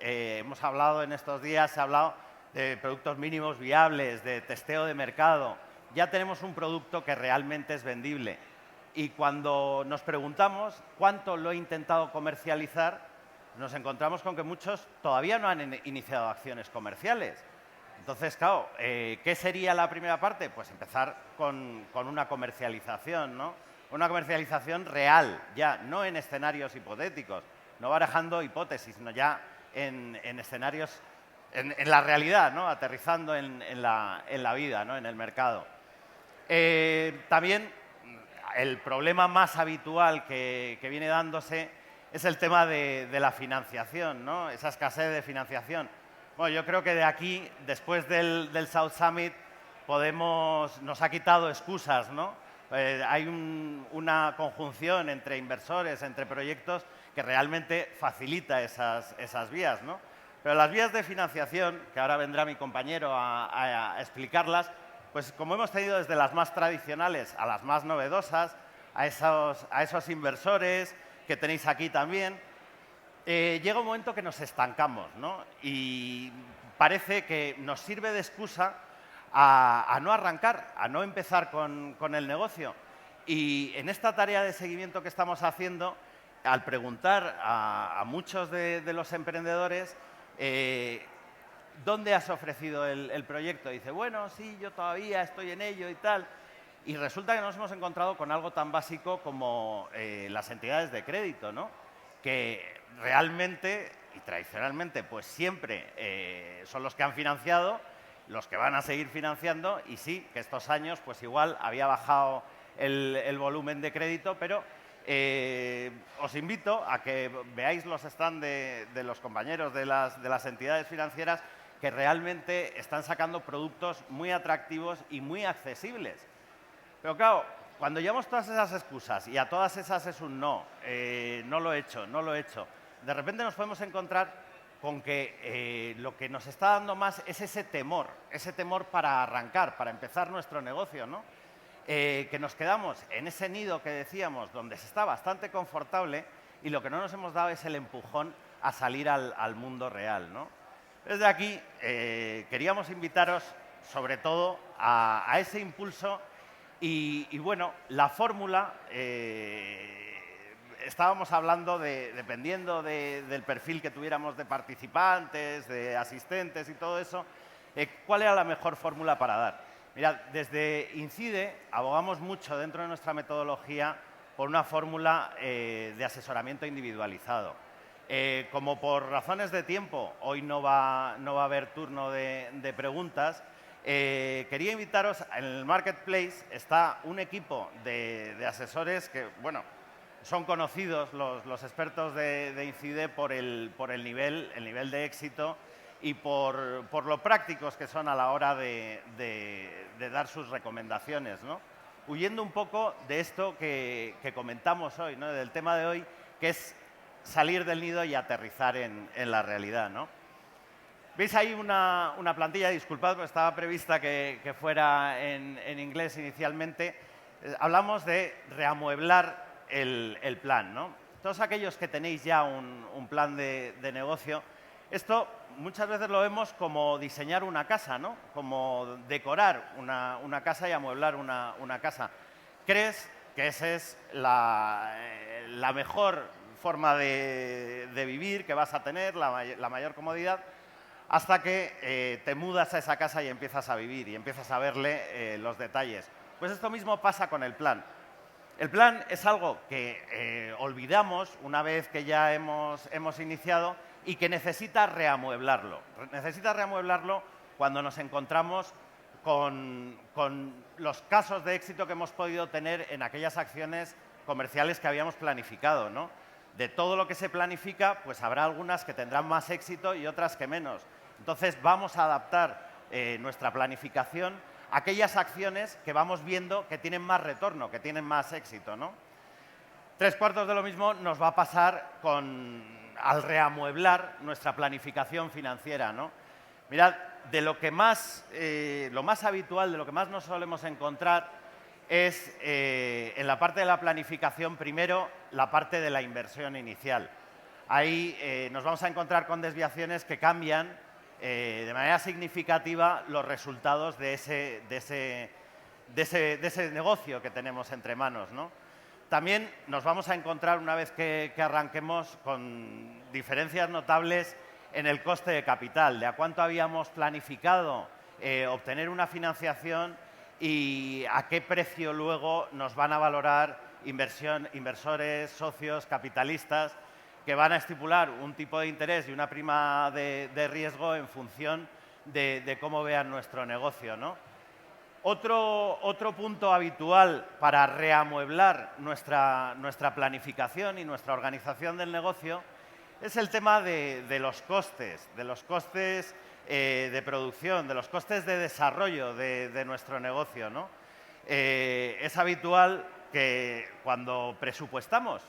Hemos hablado en estos días, se ha hablado de productos mínimos viables, de testeo de mercado. Ya tenemos un producto que realmente es vendible. Y cuando nos preguntamos cuánto lo he intentado comercializar, nos encontramos con que muchos todavía no han iniciado acciones comerciales. Entonces, claro, ¿qué sería la primera parte? Pues empezar con una comercialización, ¿no? Una comercialización real, ya, no en escenarios hipotéticos, no barajando hipótesis, sino ya en escenarios, en la realidad, ¿no? Aterrizando en la vida, ¿no? En el mercado. También el problema más habitual que viene dándose es el tema de la financiación, ¿no? Esa escasez de financiación. Bueno, yo creo que de aquí, después del South Summit, nos ha quitado excusas, ¿no? Hay una conjunción entre inversores, entre proyectos, que realmente facilita esas vías, ¿no? Pero las vías de financiación, que ahora vendrá mi compañero a explicarlas, pues como hemos tenido desde las más tradicionales a las más novedosas, a esos inversores que tenéis aquí también, llega un momento que nos estancamos, ¿no? Y parece que nos sirve de excusa a no arrancar, a no empezar con el negocio. Y en esta tarea de seguimiento que estamos haciendo, al preguntar a muchos de los emprendedores ¿dónde has ofrecido el proyecto? Y dice, bueno, sí, yo todavía estoy en ello y tal. Y resulta que nos hemos encontrado con algo tan básico como las entidades de crédito, ¿no? Que realmente y tradicionalmente pues siempre son los que han financiado, los que van a seguir financiando, y sí, que estos años pues igual había bajado el volumen de crédito, pero os invito a que veáis los stands de los compañeros de las entidades financieras que realmente están sacando productos muy atractivos y muy accesibles. Pero claro, cuando llevamos todas esas excusas y a todas esas es un no, no lo he hecho, no lo he hecho, de repente nos podemos encontrar con que lo que nos está dando más es ese temor para arrancar, para empezar nuestro negocio, ¿no? Que nos quedamos en ese nido que decíamos, donde se está bastante confortable, y lo que no nos hemos dado es el empujón a salir al mundo real, ¿no? Desde aquí queríamos invitaros sobre todo a ese impulso y bueno, la fórmula, estábamos hablando dependiendo del perfil que tuviéramos de participantes, de asistentes y todo eso, ¿cuál era la mejor fórmula para dar? Mirad, desde INCIDE abogamos mucho dentro de nuestra metodología por una fórmula de asesoramiento individualizado. Como por razones de tiempo hoy no va a haber turno de preguntas, quería invitaros, en el Marketplace está un equipo de asesores que, bueno, son conocidos los expertos de INCIDE por el nivel de éxito y por lo prácticos que son a la hora de dar sus recomendaciones, ¿no? Huyendo un poco de esto que comentamos hoy, ¿no? Del tema de hoy, que es salir del nido y aterrizar en la realidad, ¿no? ¿Veis ahí una plantilla? Disculpad, porque estaba prevista que fuera en inglés inicialmente. Hablamos de reamueblar el plan, ¿no? Todos aquellos que tenéis ya un plan de negocio, esto muchas veces lo vemos como diseñar una casa, ¿no? Como decorar una casa y amueblar una casa. ¿Crees que esa es la mejor forma de vivir que vas a tener, la mayor comodidad, hasta que te mudas a esa casa y empiezas a vivir y empiezas a verle los detalles? Pues esto mismo pasa con el plan. El plan es algo que olvidamos una vez que ya hemos iniciado y que necesita reamueblarlo. Necesita reamueblarlo cuando nos encontramos con los casos de éxito que hemos podido tener en aquellas acciones comerciales que habíamos planificado, ¿no? De todo lo que se planifica, pues habrá algunas que tendrán más éxito y otras que menos. Entonces vamos a adaptar nuestra planificación a aquellas acciones que vamos viendo que tienen más retorno, que tienen más éxito, ¿no? 3/4 de lo mismo nos va a pasar al reamueblar nuestra planificación financiera, ¿no? Mirad, de lo más habitual, de lo que más nos solemos encontrar es en la parte de la planificación, primero, la parte de la inversión inicial. Ahí nos vamos a encontrar con desviaciones que cambian de manera significativa los resultados de ese negocio que tenemos entre manos, ¿no? También nos vamos a encontrar, una vez que arranquemos, con diferencias notables en el coste de capital, de a cuánto habíamos planificado obtener una financiación y a qué precio luego nos van a valorar inversores, socios, capitalistas, que van a estipular un tipo de interés y una prima de riesgo en función de cómo vean nuestro negocio, ¿no? Otro punto habitual para reamueblar nuestra planificación y nuestra organización del negocio es el tema de los costes de producción, de los costes de desarrollo de nuestro negocio, ¿no? Es habitual que cuando presupuestamos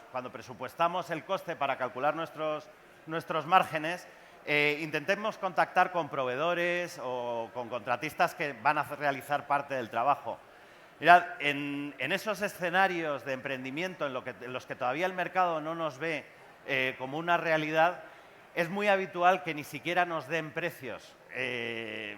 el coste para calcular nuestros márgenes, intentemos contactar con proveedores o con contratistas que van a realizar parte del trabajo. Mirad, en esos escenarios de emprendimiento en los que todavía el mercado no nos ve como una realidad, es muy habitual que ni siquiera nos den precios.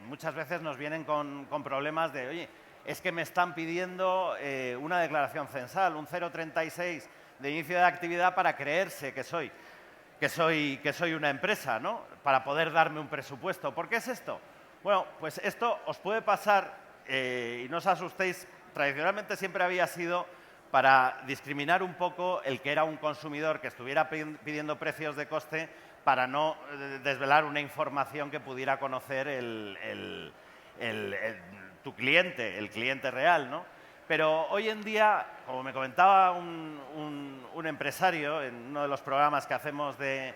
Muchas veces nos vienen con problemas de, oye, es que me están pidiendo una declaración censal, un 0,36 de inicio de actividad para creerse que soy una empresa, ¿no? Para poder darme un presupuesto. ¿Por qué es esto? Bueno, pues esto os puede pasar, y no os asustéis, tradicionalmente siempre había sido para discriminar un poco el que era un consumidor que estuviera pidiendo precios de coste para no desvelar una información que pudiera conocer tu cliente, el cliente real, ¿no? Pero hoy en día, como me comentaba un empresario en uno de los programas que hacemos de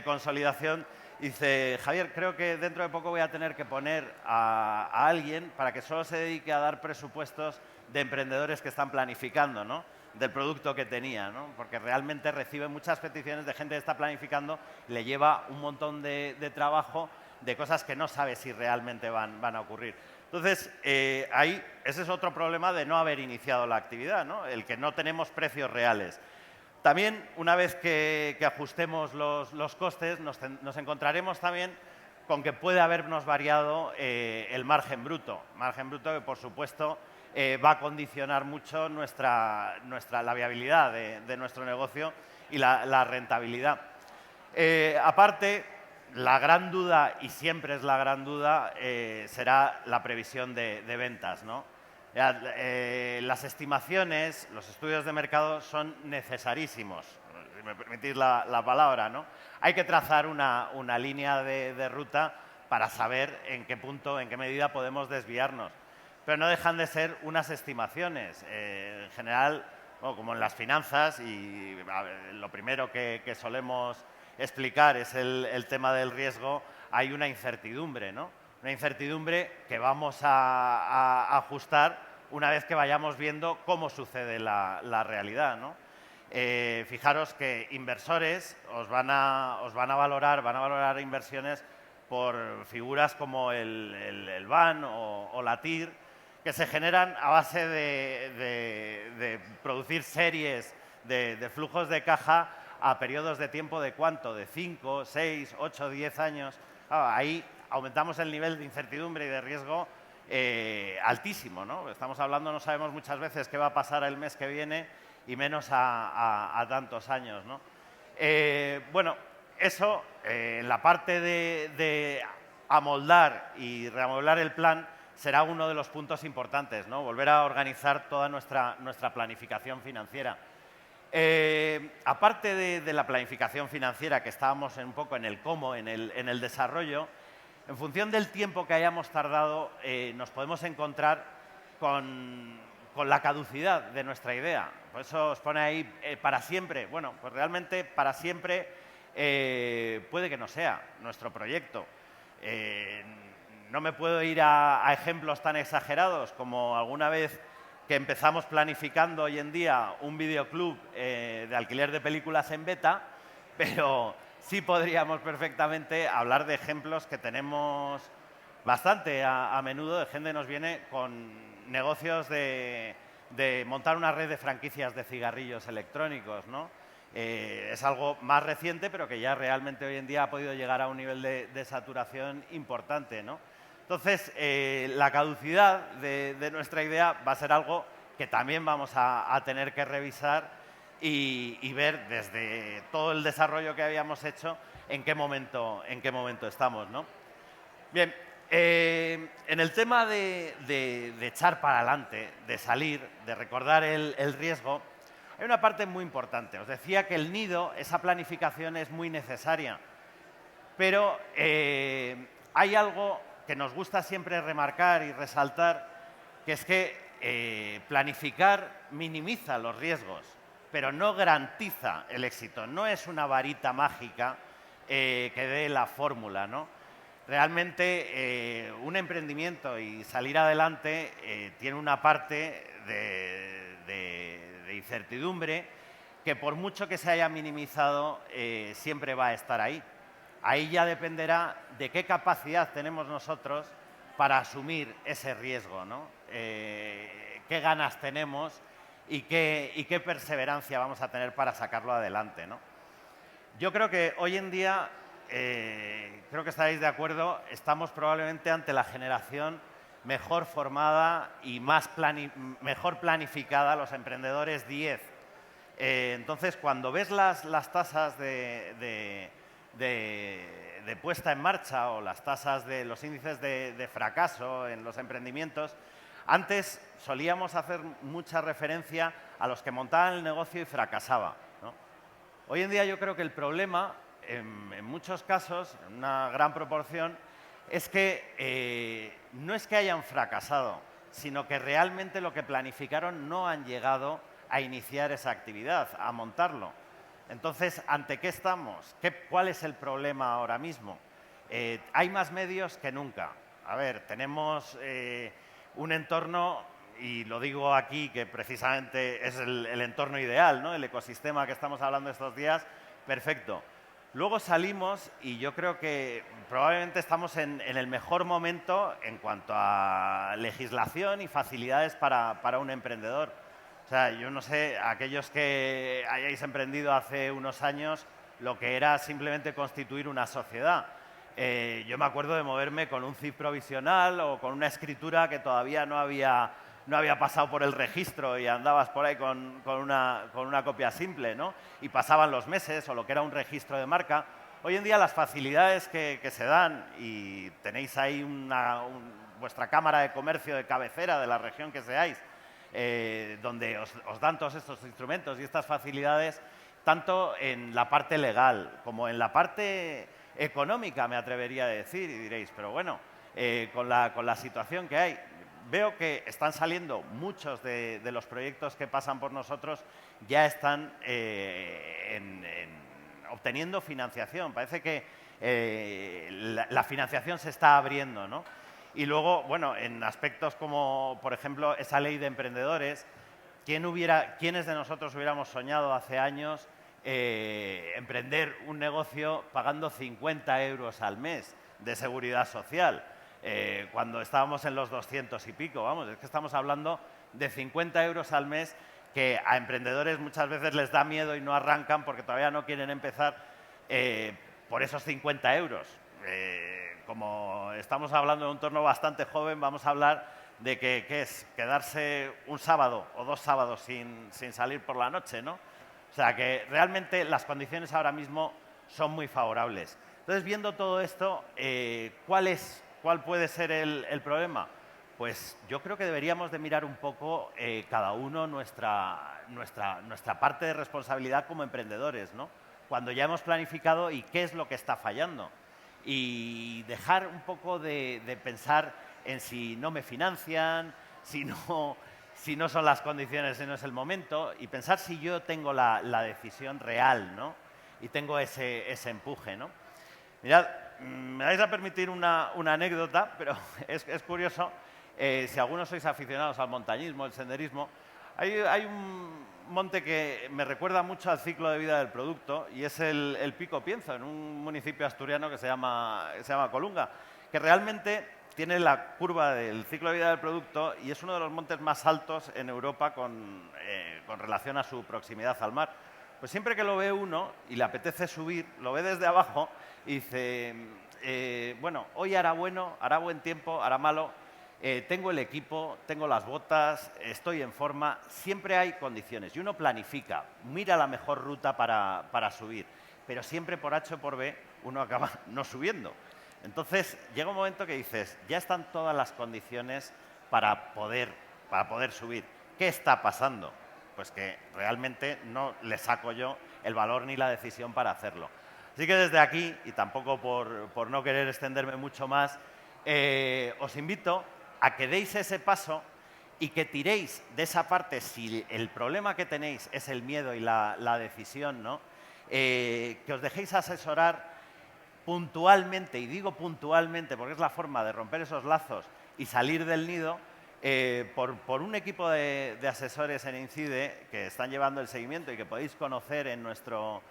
consolidación, dice, Javier, creo que dentro de poco voy a tener que poner a alguien para que solo se dedique a dar presupuestos de emprendedores que están planificando, ¿no? Del producto que tenía, ¿no? Porque realmente recibe muchas peticiones de gente que está planificando y le lleva un montón de trabajo de cosas que no sabe si realmente van a ocurrir. Entonces, ese es otro problema de no haber iniciado la actividad, ¿no? El que no tenemos precios reales. También, una vez que ajustemos los costes, nos encontraremos también con que puede habernos variado el margen bruto. Margen bruto que, por supuesto, va a condicionar mucho la viabilidad de nuestro negocio y la rentabilidad. Aparte, la gran duda, y siempre es la gran duda, será la previsión de ventas, ¿no? Las estimaciones, los estudios de mercado son necesarísimos, si me permitís la palabra, ¿no? Hay que trazar una línea de ruta para saber en qué punto, en qué medida podemos desviarnos. Pero no dejan de ser unas estimaciones. En general, bueno, como en las finanzas, y lo primero que solemos explicar es el tema del riesgo, hay una incertidumbre, ¿no? Una incertidumbre que vamos a ajustar una vez que vayamos viendo cómo sucede la realidad, ¿no? Fijaros que inversores os van a valorar inversiones por figuras como el BAN o la TIR, que se generan a base de producir series de flujos de caja a periodos de tiempo de ¿cuánto? De 5, 6, 8, 10 años. Ahí aumentamos el nivel de incertidumbre y de riesgo altísimo, ¿no? Estamos hablando, no sabemos muchas veces qué va a pasar el mes que viene y menos a tantos años, ¿no? Bueno, eso, en la parte de amoldar y reamoldar el plan, será uno de los puntos importantes, ¿no? Volver a organizar toda nuestra planificación financiera. Aparte de la planificación financiera, que estábamos un poco en el cómo, en el desarrollo, en función del tiempo que hayamos tardado, nos podemos encontrar con la caducidad de nuestra idea. Por eso os pone ahí para siempre. Bueno, pues realmente para siempre puede que no sea nuestro proyecto. No me puedo ir a ejemplos tan exagerados como alguna vez que empezamos planificando hoy en día un videoclub de alquiler de películas en beta, pero sí podríamos perfectamente hablar de ejemplos que tenemos bastante a menudo, de gente que nos viene con negocios de montar una red de franquicias de cigarrillos electrónicos, ¿no? Es algo más reciente, pero que ya realmente hoy en día ha podido llegar a un nivel de saturación importante, ¿no? Entonces, la caducidad de nuestra idea va a ser algo que también vamos a tener que revisar y ver desde todo el desarrollo que habíamos hecho en qué momento estamos, ¿no? Bien, en el tema de echar para adelante, de salir, de recordar el riesgo, hay una parte muy importante. Os decía que el nido, esa planificación es muy necesaria, pero hay algo que nos gusta siempre remarcar y resaltar, que es que planificar minimiza los riesgos, pero no garantiza el éxito. No es una varita mágica que dé la fórmula, ¿no? Realmente un emprendimiento y salir adelante tiene una parte de incertidumbre que por mucho que se haya minimizado siempre va a estar ahí. Ahí ya dependerá de qué capacidad tenemos nosotros para asumir ese riesgo, ¿no? Qué ganas tenemos y qué perseverancia vamos a tener para sacarlo adelante, ¿no? Yo creo que hoy en día, creo que estaréis de acuerdo, estamos probablemente ante la generación mejor formada y mejor planificada, los emprendedores 10. Entonces, cuando ves las tasas de puesta en marcha o las tasas de los índices de fracaso en los emprendimientos, antes solíamos hacer mucha referencia a los que montaban el negocio y fracasaban, ¿no? Hoy en día yo creo que el problema, en muchos casos, en una gran proporción, es que no es que hayan fracasado, sino que realmente lo que planificaron no han llegado a iniciar esa actividad, a montarlo. Entonces, ¿ante qué estamos? ¿Cuál es el problema ahora mismo? Hay más medios que nunca. A ver, tenemos un entorno, y lo digo aquí, que precisamente es el entorno ideal, ¿no? El ecosistema que estamos hablando estos días, perfecto. Luego salimos y yo creo que probablemente estamos en el mejor momento en cuanto a legislación y facilidades para un emprendedor. O sea, yo no sé, aquellos que hayáis emprendido hace unos años, lo que era simplemente constituir una sociedad. Yo me acuerdo de moverme con un CIF provisional o con una escritura que todavía no había pasado por el registro y andabas por ahí con una copia simple, ¿no? Y pasaban los meses o lo que era un registro de marca. Hoy en día las facilidades que se dan, y tenéis ahí vuestra cámara de comercio de cabecera de la región que seáis, donde os dan todos estos instrumentos y estas facilidades, tanto en la parte legal como en la parte económica, me atrevería a decir, y diréis, pero bueno, con la situación que hay, veo que están saliendo muchos de los proyectos que pasan por nosotros, ya están obteniendo financiación. Parece que la financiación se está abriendo, ¿no? Y luego, bueno, en aspectos como, por ejemplo, esa ley de emprendedores, ¿quiénes de nosotros hubiéramos soñado hace años emprender un negocio pagando 50 euros al mes de seguridad social? Cuando estábamos en los 200 y pico, vamos, es que estamos hablando de 50 euros al mes que a emprendedores muchas veces les da miedo y no arrancan porque todavía no quieren empezar por esos 50 euros. Como estamos hablando de un entorno bastante joven, vamos a hablar de que es quedarse un sábado o 2 sábados sin salir por la noche, ¿no? O sea que realmente las condiciones ahora mismo son muy favorables. Entonces, viendo todo esto, ¿cuál puede ser el problema? Pues yo creo que deberíamos de mirar un poco cada uno nuestra parte de responsabilidad como emprendedores, ¿no? Cuando ya hemos planificado y qué es lo que está fallando. Y dejar un poco de pensar en si no me financian, si no son las condiciones, si no es el momento, y pensar si yo tengo la decisión real, ¿no? Y tengo ese empuje, ¿no? Mirad, me vais a permitir una anécdota, pero es curioso. Si algunos sois aficionados al montañismo, al senderismo, hay un monte que me recuerda mucho al ciclo de vida del producto y es el Pico Pienzo, en un municipio asturiano que se llama Colunga, que realmente tiene la curva del ciclo de vida del producto y es uno de los montes más altos en Europa con relación a su proximidad al mar. Pues siempre que lo ve uno y le apetece subir, lo ve desde abajo y dice, bueno, hoy hará bueno, hará buen tiempo, hará malo, tengo el equipo, tengo las botas, estoy en forma, siempre hay condiciones. Y uno planifica, mira la mejor ruta para subir, pero siempre por H o por B uno acaba no subiendo. Entonces, llega un momento que dices, ya están todas las condiciones para poder subir. ¿Qué está pasando? Pues que realmente no le saco yo el valor ni la decisión para hacerlo. Así que desde aquí, y tampoco por no querer extenderme mucho más, os invito a que deis ese paso y que tiréis de esa parte, si el problema que tenéis es el miedo y la decisión, ¿no? Que os dejéis asesorar puntualmente, y digo puntualmente porque es la forma de romper esos lazos y salir del nido, por un equipo de asesores en Incide que están llevando el seguimiento y que podéis conocer en nuestro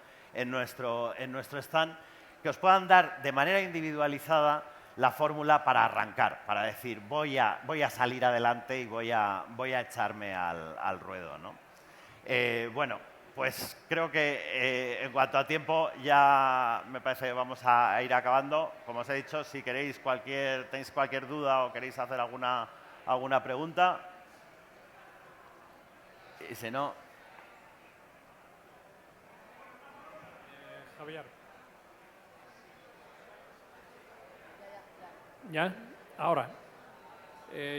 stand, que os puedan dar de manera individualizada la fórmula para arrancar, para decir voy a salir adelante y voy a echarme al ruedo, ¿no? Bueno, pues creo que en cuanto a tiempo ya me parece que vamos a ir acabando. Como os he dicho, si tenéis cualquier duda o queréis hacer alguna pregunta, y si no... Javier. ¿Ya? Ahora,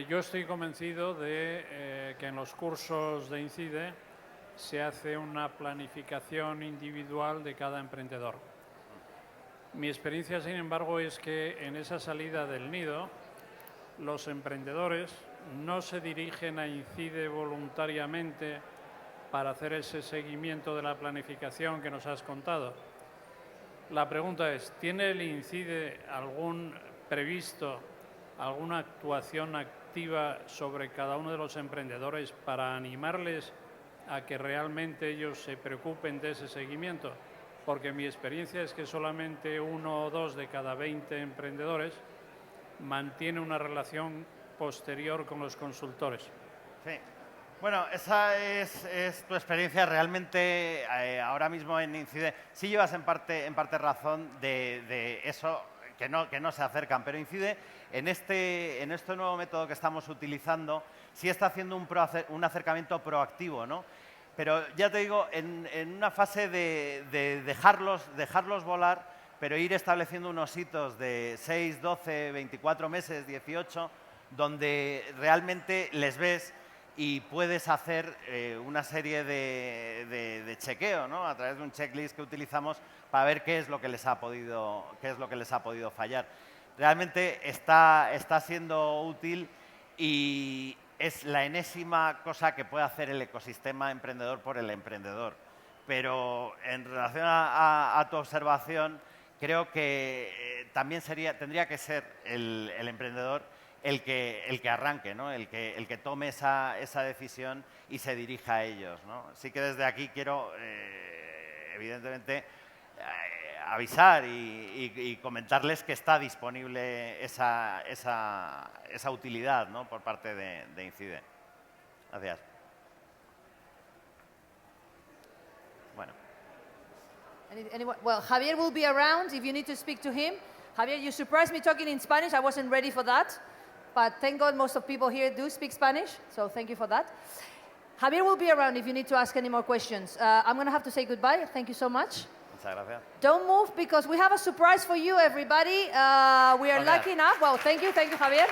yo estoy convencido de que en los cursos de Incide se hace una planificación individual de cada emprendedor. Mi experiencia, sin embargo, es que en esa salida del nido, los emprendedores no se dirigen a Incide voluntariamente para hacer ese seguimiento de la planificación que nos has contado. La pregunta es, ¿tiene el Incide previsto alguna actuación activa sobre cada uno de los emprendedores para animarles a que realmente ellos se preocupen de ese seguimiento? Porque mi experiencia es que solamente 1 o 2 de cada 20 emprendedores mantiene una relación posterior con los consultores. Sí. Bueno, esa es tu experiencia. Realmente ahora mismo en Incide sí llevas en parte razón de eso, que no se acercan, pero Incide en este nuevo método que estamos utilizando sí está haciendo un acercamiento proactivo, ¿no? Pero ya te digo, en una fase de dejarlos volar, pero ir estableciendo unos hitos de 6, 12, 24 meses, 18, donde realmente les ves y puedes hacer una serie de chequeo, ¿no? A través de un checklist que utilizamos para ver qué es lo que les ha podido fallar. Realmente está siendo útil y es la enésima cosa que puede hacer el ecosistema emprendedor por el emprendedor. Pero en relación a tu observación, creo que también tendría que ser el emprendedor el que arranque, ¿no? el que tome esa decisión y se dirija a ellos, ¿no? Así que desde aquí quiero, evidentemente, avisar y comentarles que está disponible esa utilidad, ¿no? Por parte de Incide. Gracias. Bueno. Well, Javier will be around if you need to speak to him. Javier, you surprised me talking in Spanish. I wasn't ready for that. But thank God most of people here do speak Spanish, so thank you for that. Javier will be around if you need to ask any more questions. I'm going to have to say goodbye. Thank you so much. Muchas gracias. Don't move because we have a surprise for you, everybody. We are lucky enough. Well, thank you, Javier.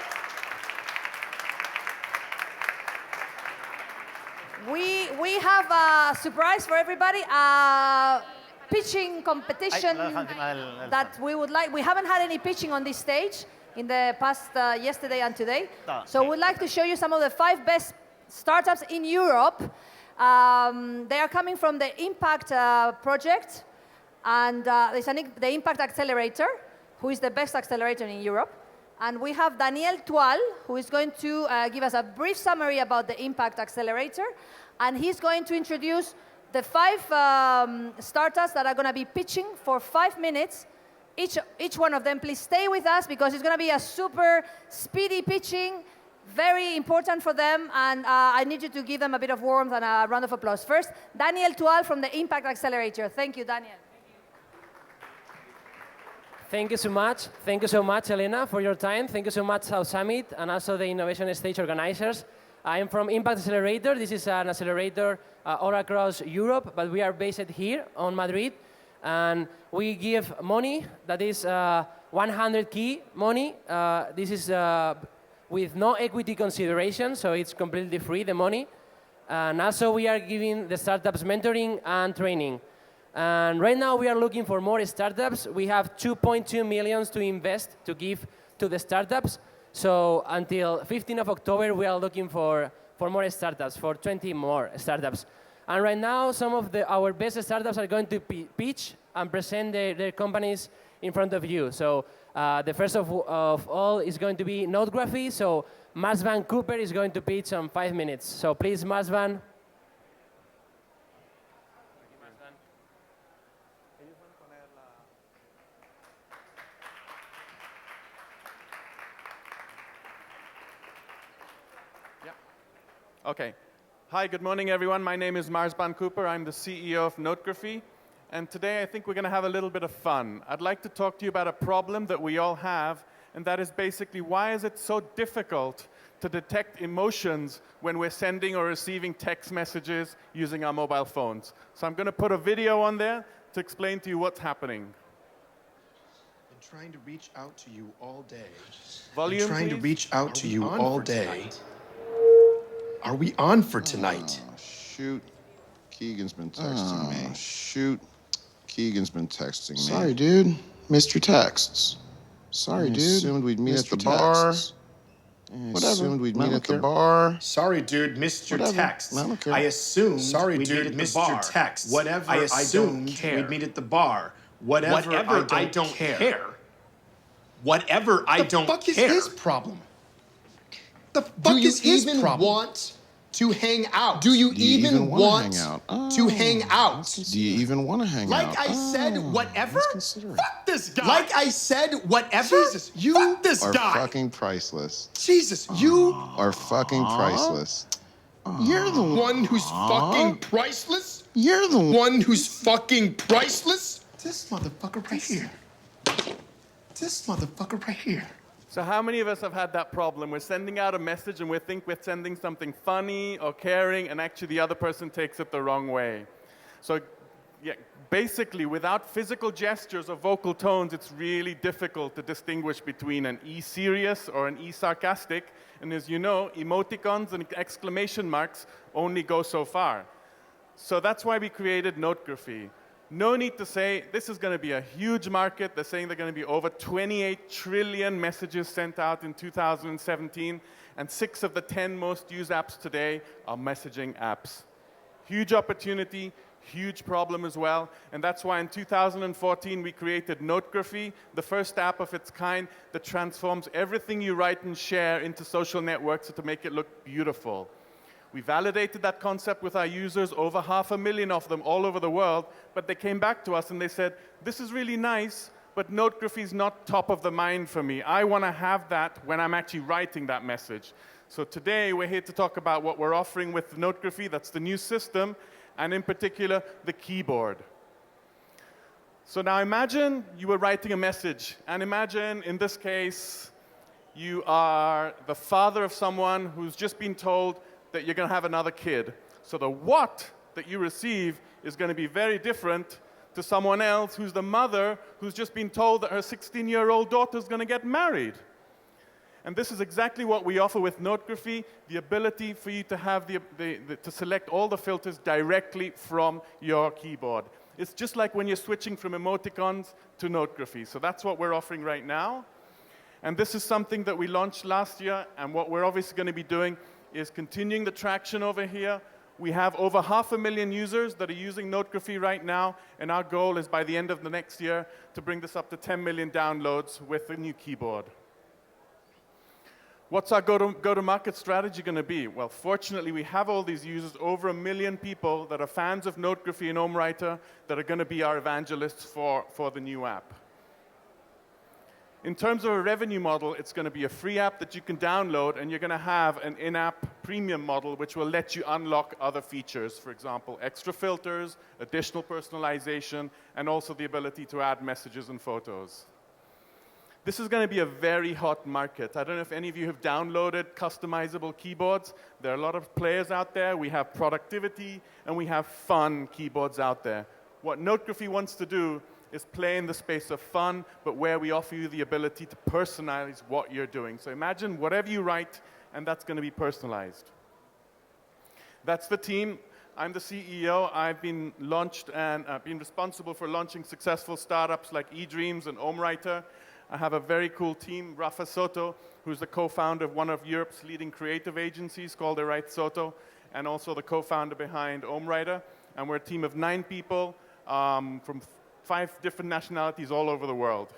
We have a surprise for everybody. Pitching competition that we would like. We haven't had any pitching on this stage in the past yesterday and today. So we'd like to show you some of the 5 best startups in Europe. They are coming from the Impact project, and there's the Impact Accelerator, who is the best accelerator in Europe. And we have Daniel Tual, who is going to give us a brief summary about the Impact Accelerator, and he's going to introduce the 5 startups that are going to be pitching for 5 minutes. Each one of them, please stay with us because it's going to be a super speedy pitching, very important for them, and I need you to give them a bit of warmth and a round of applause. First, Daniel Tual from the Impact Accelerator. Thank you, Daniel. Thank you so much. Thank you so much, Elena, for your time. Thank you so much, South Summit, and also the Innovation Stage organizers. I am from Impact Accelerator. This is an accelerator all across Europe, but we are based here on Madrid. And we give money that is 100K money. This is with no equity consideration, so it's completely free, the money. And also we are giving the startups mentoring and training. And right now we are looking for more startups. We have 2.2 million to invest, to give to the startups. So until 15th of October, we are looking for more startups, for 20 more startups. And right now, some of our best startups are going to pitch and present their companies in front of you. So the first of all is going to be Notography. So Marsvan Cooper is going to pitch in 5 minutes. So please, Marsvan. Okay. Hi, good morning, everyone. My name is Marsban Cooper. I'm the CEO of Notography. And today I think we're going to have a little bit of fun. I'd like to talk to you about a problem that we all have, and that is basically why is it so difficult to detect emotions when we're sending or receiving text messages using our mobile phones. So I'm going to put a video on there to explain to you what's happening. I'm trying to reach out to you all day. Volume, I'm trying to please. reach out to you on all for day. tonight? Are we on for tonight? Shoot. Keegan's been texting me. Shoot. Keegan's been texting me. Sorry, dude. Missed your texts. Sorry, I dude. assumed we'd meet Missed at the your bar. texts. I Whatever. assumed we'd I meet don't at the care. bar. Sorry, dude. Missed your Whatever. texts. I don't care. I assumed Sorry, we'd dude, meet at the missed bar. your texts. Whatever. I I assumed assumed we'd we'd meet at the bar. Whatever. I don't care. Whatever. I don't care. What the fuck is his problem? The fuck Do you is his even problem? want to hang out? Do you Do you even wanna want hang out? to hang out? Do you even want to hang out? Like I said, whatever. Fuck this guy. Like I said, whatever. Jesus, you Fuck this Are guy. fucking priceless. Jesus, you Are fucking priceless. you're the one who's fucking priceless? You're the One who's fucking priceless? This motherfucker right here. This motherfucker right here. So how many of us have had that problem? We're sending out a message and we think we're sending something funny or caring, and actually the other person takes it the wrong way. So yeah, basically, without physical gestures or vocal tones, it's really difficult to distinguish between an E-serious or an E-sarcastic. And as you know, emoticons and exclamation marks only go so far. So that's why we created Notography. No need to say, this is going to be a huge market. They're saying they're going to be over 28 trillion messages sent out in 2017, and 6 of the 10 most used apps today are messaging apps. Huge opportunity, huge problem as well, and that's why in 2014 we created Notography, the first app of its kind that transforms everything you write and share into social networks to make it look beautiful. We validated that concept with our users, over 500,000 of them all over the world, but they came back to us and they said, this is really nice, but Notography is not top of the mind for me. I want to have that when I'm actually writing that message. So today we're here to talk about what we're offering with Notography. That's the new system, and in particular, the keyboard. So now imagine you were writing a message, and imagine, in this case, you are the father of someone who's just been told that you're going to have another kid. So the what that you receive is going to be very different to someone else who's the mother who's just been told that her 16-year-old daughter is going to get married. And this is exactly what we offer with Notography, the ability for you to have to select all the filters directly from your keyboard. It's just like when you're switching from emoticons to Notography. So that's what we're offering right now. And this is something that we launched last year, and what we're obviously going to be doing is continuing the traction over here. We have over 500,000 users that are using Notography right now, and our goal is by the end of the next year to bring this up to 10 million downloads with the new keyboard. What's our go-to-market strategy going to be? Well, fortunately, we have all these users, over 1 million people that are fans of Notography and OhmWriter that are going to be our evangelists for the new app. In terms of a revenue model, it's going to be a free app that you can download, and you're going to have an in-app premium model which will let you unlock other features. For example, extra filters, additional personalization, and also the ability to add messages and photos. This is going to be a very hot market. I don't know if any of you have downloaded customizable keyboards. There are a lot of players out there. We have productivity, and we have fun keyboards out there. What Notography wants to do is play in the space of fun, but where we offer you the ability to personalize what you're doing. So imagine whatever you write, and that's going to be personalized. That's the team. I'm the CEO. I've been launched and been responsible for launching successful startups like eDreams and OhmWriter. I have a very cool team, Rafa Soto, who's the co-founder of one of Europe's leading creative agencies called Write Soto, and also the co-founder behind OhmWriter. And we're a team of 9 people from 5 different nationalities all over the world.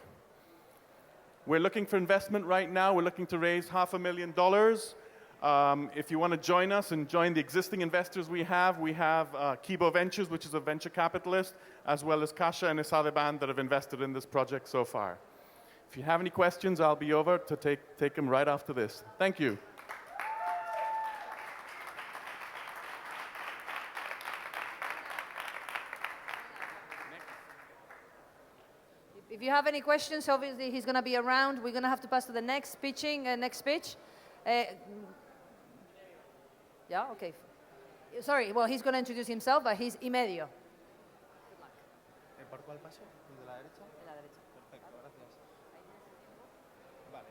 We're looking for investment right now. We're looking to raise $500,000. If you want to join us and join the existing investors we have Kibo Ventures, which is a venture capitalist, as well as Kasha and Isadeban that have invested in this project so far. If you have any questions, I'll be over to take them right after this. Thank you. If you have any questions, obviously he's going to be around. We're going to have to pass to the next speech. Yeah, okay. Sorry, well, he's going to introduce himself, but he's Imedio. ¿Por cuál paso? ¿El de la derecha? De la derecha. Perfecto, gracias. Vale.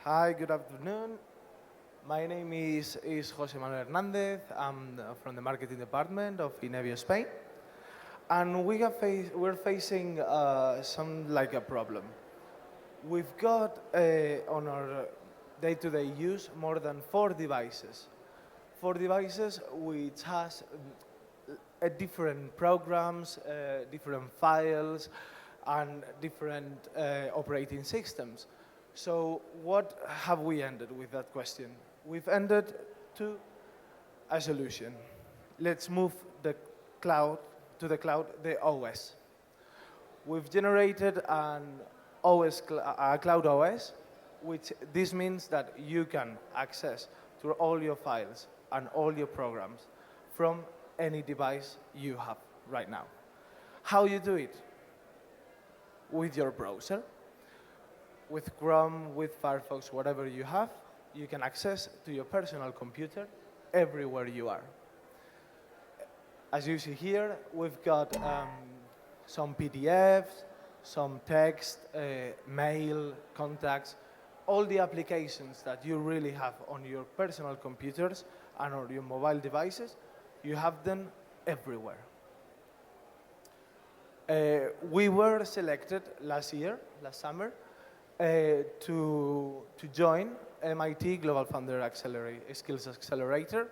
Hi, good afternoon. My name is José Manuel Hernández. I'm from the marketing department of Inevio Spain. And we're facing a problem. We've got on our day-to-day use more than 4 devices. 4 devices which has different programs, different files, and different operating systems. So what have we ended with that question? We've ended to a solution. Let's move the cloud to the cloud, the OS. We've generated an OS, a cloud OS, which this means that you can access to all your files and all your programs from any device you have right now. How you do it? With your browser. With Chrome, with Firefox, whatever you have, you can access to your personal computer everywhere you are. As you see here, we've got some PDFs, some text, mail, contacts, all the applications that you really have on your personal computers and on your mobile devices, you have them everywhere. We were selected last summer, to join MIT Global Founder Skills Accelerator.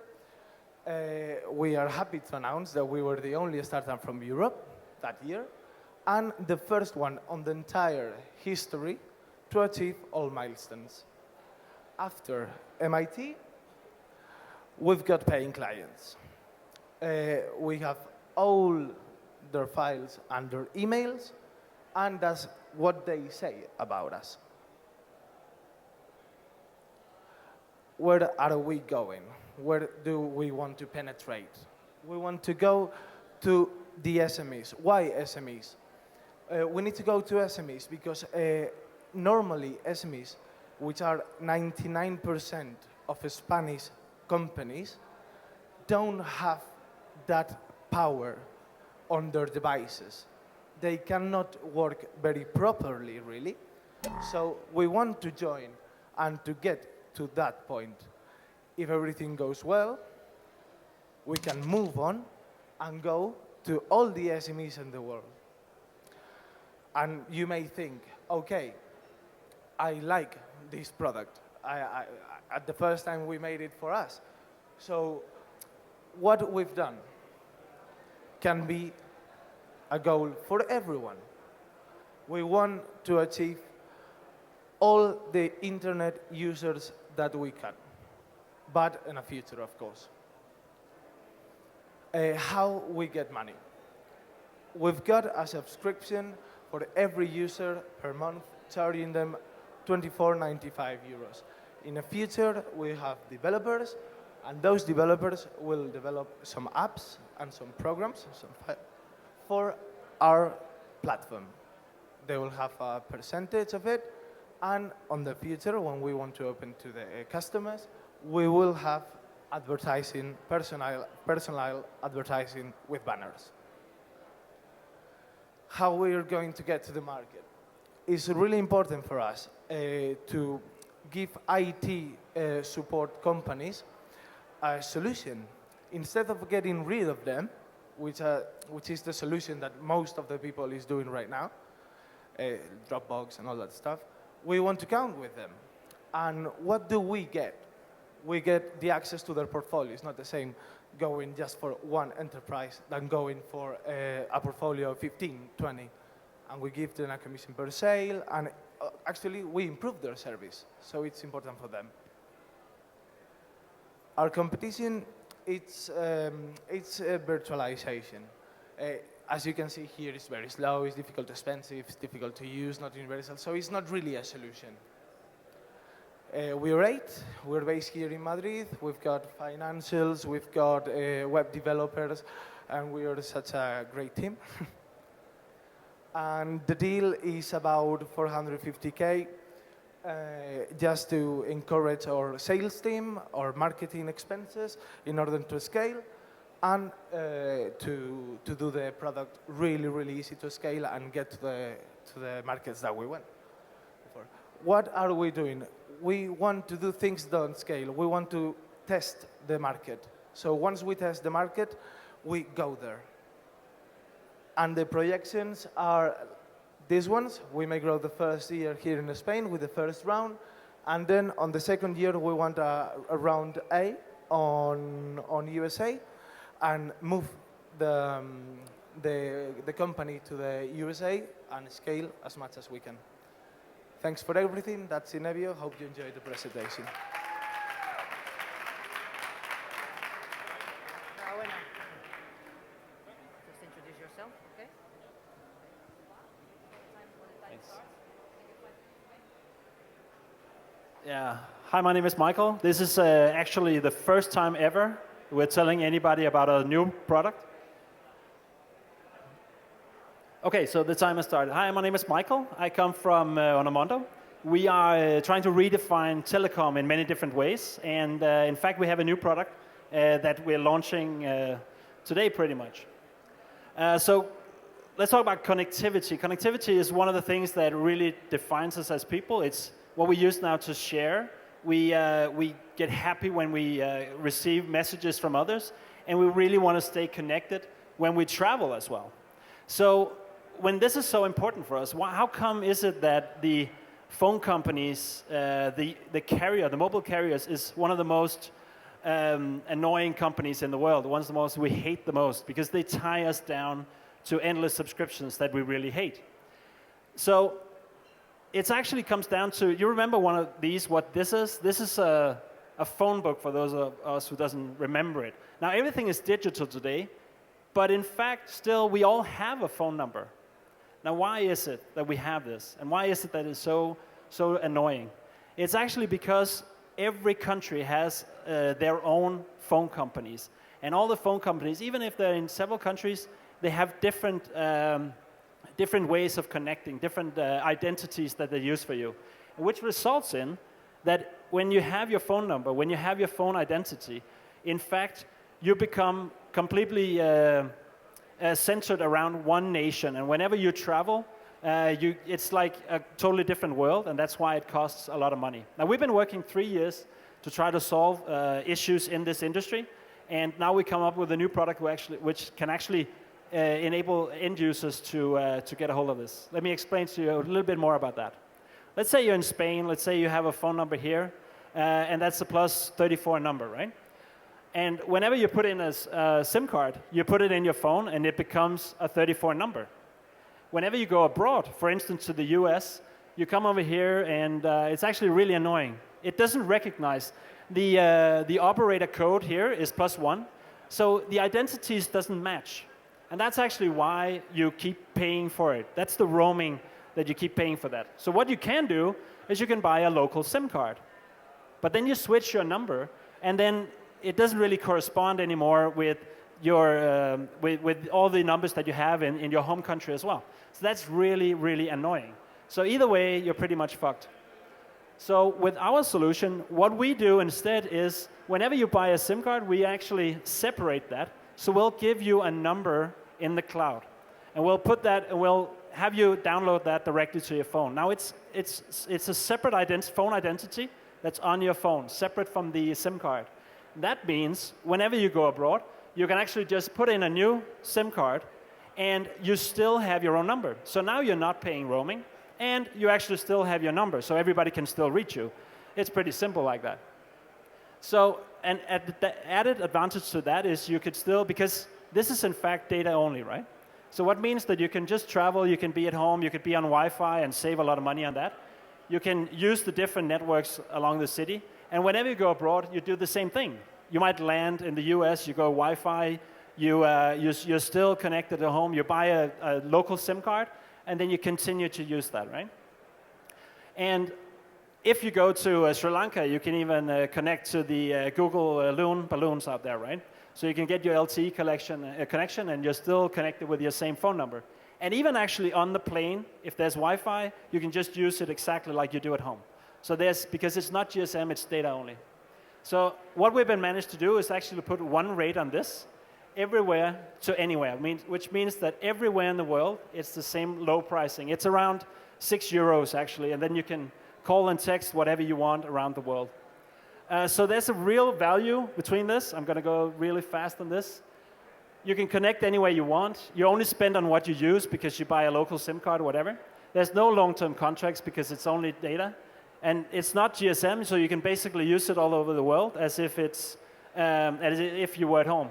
We are happy to announce that we were the only startup from Europe that year, and the first one on the entire history to achieve all milestones. After MIT, we've got paying clients. We have all their files and their emails, and that's what they say about us. Where are we going? Where do we want to penetrate? We want to go to the SMEs. Why SMEs? We need to go to SMEs because normally SMEs, which are 99% of Spanish companies, don't have that power on their devices. They cannot work very properly, really. So we want to join and to get to that point. If everything goes well, we can move on and go to all the SMEs in the world. And you may think, okay, I like this product. At the first time we made it for us. So what we've done can be a goal for everyone. We want to achieve all the internet users that we can, but in the future, of course. How we get money? We've got a subscription for every user per month, charging them 24.95 euros. In the future, we have developers, and those developers will develop some apps and some programs for our platform. They will have a percentage of it, and on the future, when we want to open to the customers, we will have advertising, personal advertising with banners. How we are going to get to the market? It's really important for us to give IT support companies a solution. Instead of getting rid of them, which is the solution that most of the people is doing right now, Dropbox and all that stuff, we want to count with them. And what do we get? We get the access to their portfolio. It's not the same going just for one enterprise than going for a portfolio of 15, 20. And we give them a commission per sale, and actually we improve their service, so it's important for them. Our competition, it's virtualization. As you can see here, it's very slow, it's difficult, expensive, it's difficult to use, not universal, so it's not really a solution. We're 8, we're based here in Madrid, we've got financials, we've got web developers, and we are such a great team. And the deal is about 450K, just to encourage our sales team, our marketing expenses in order to scale, and to do the product really, really easy to scale and get to the markets that we want. What are we doing? We want to do things that don't scale. We want to test the market. So once we test the market, we go there. And the projections are these ones. We may grow the first year here in Spain with the first round, and then on the second year we want a round A on USA, and move the company to the USA and scale as much as we can. Thanks for everything. That's Inebio. Hope you enjoyed the presentation. Just introduce yourself, okay? Yeah. Hi, my name is Michael. This is actually the first time ever we're telling anybody about a new product. Okay, so the time has started. Hi, my name is Michael. I come from Onomondo. We are trying to redefine telecom in many different ways. And in fact, we have a new product that we're launching today pretty much. So let's talk about connectivity. Connectivity is one of the things that really defines us as people. It's what we use now to share. We get happy when we receive messages from others. And we really want to stay connected when we travel as well. So when this is so important for us, how come is it that the phone companies, the carrier, the mobile carriers, is one of the most annoying companies in the world, one of the most we hate the most, because they tie us down to endless subscriptions that we really hate. So it actually comes down to, you remember one of these, what this is? This is a phone book for those of us who doesn't remember it. Now everything is digital today, but in fact, still, we all have a phone number. Now, why is it that we have this? And why is it that it's so annoying? It's actually because every country has their own phone companies. And all the phone companies, even if they're in several countries, they have different ways of connecting, different identities that they use for you, which results in that when you have your phone number, when you have your phone identity, in fact, you become completely centered around one nation. And whenever you travel, it's like a totally different world, and that's why it costs a lot of money. Now, we've been working 3 years to try to solve issues in this industry, and now we come up with a new product which can actually enable end users to get a hold of this. Let me explain to you a little bit more about that. Let's say you're in Spain. Let's say you have a phone number here, and that's a +34 number, right? And whenever you put in a SIM card, you put it in your phone, and it becomes a 34 number. Whenever you go abroad, for instance, to the US, you come over here, and it's actually really annoying. It doesn't recognize. The operator code here is +1, so the identities doesn't match. And that's actually why you keep paying for it. That's the roaming that you keep paying for that. So what you can do is you can buy a local SIM card. But then you switch your number, and then it doesn't really correspond anymore with with all the numbers that you have in your home country as well. So that's really, really annoying. So either way, you're pretty much fucked. So with our solution, what we do instead is whenever you buy a SIM card, we actually separate that. So we'll give you a number in the cloud. And we'll put that, and we'll have you download that directly to your phone. Now it's a separate phone identity that's on your phone, separate from the SIM card. That means whenever you go abroad, you can actually just put in a new SIM card, and you still have your own number. So now you're not paying roaming, and you actually still have your number, so everybody can still reach you. It's pretty simple like that. So, and the added advantage to that is you could still, because this is in fact data only, right? So what means that you can just travel, you can be at home, you could be on Wi-Fi and save a lot of money on that. You can use the different networks along the city, and whenever you go abroad, you do the same thing. You might land in the US, you go Wi-Fi, you're still connected at home, you buy a local SIM card, and then you continue to use that, right? And if you go to Sri Lanka, you can even connect to the Google Loon balloons out there, right? So you can get your LTE connection, and you're still connected with your same phone number. And even actually on the plane, if there's Wi-Fi, you can just use it exactly like you do at home. So because it's not GSM, it's data only. So what we've been managed to do is actually put one rate on this, everywhere to anywhere, which means that everywhere in the world, it's the same low pricing. It's around €6 actually, and then you can call and text whatever you want around the world. So there's a real value between this. I'm going to go really fast on this. You can connect anywhere you want. You only spend on what you use because you buy a local SIM card or whatever. There's no long-term contracts because it's only data. And it's not GSM, so you can basically use it all over the world as if you were at home.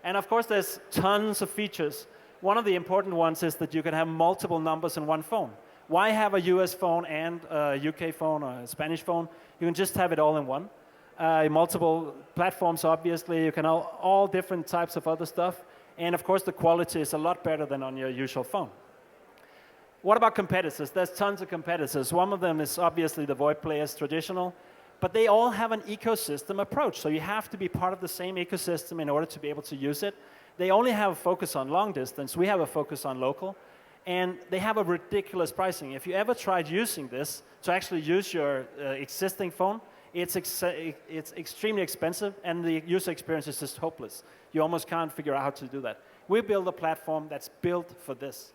And of course, there's tons of features. One of the important ones is that you can have multiple numbers in one phone. Why have a US phone and a UK phone or a Spanish phone? You can just have it all in one. Multiple platforms, obviously. You can all different types of other stuff. And of course, the quality is a lot better than on your usual phone. What about competitors? There's tons of competitors. One of them is obviously the VoIP players, traditional. But they all have an ecosystem approach. So you have to be part of the same ecosystem in order to be able to use it. They only have a focus on long distance. We have a focus on local. And they have a ridiculous pricing. If you ever tried using this to actually use your existing phone, it's extremely expensive, and the user experience is just hopeless. You almost can't figure out how to do that. We build a platform that's built for this.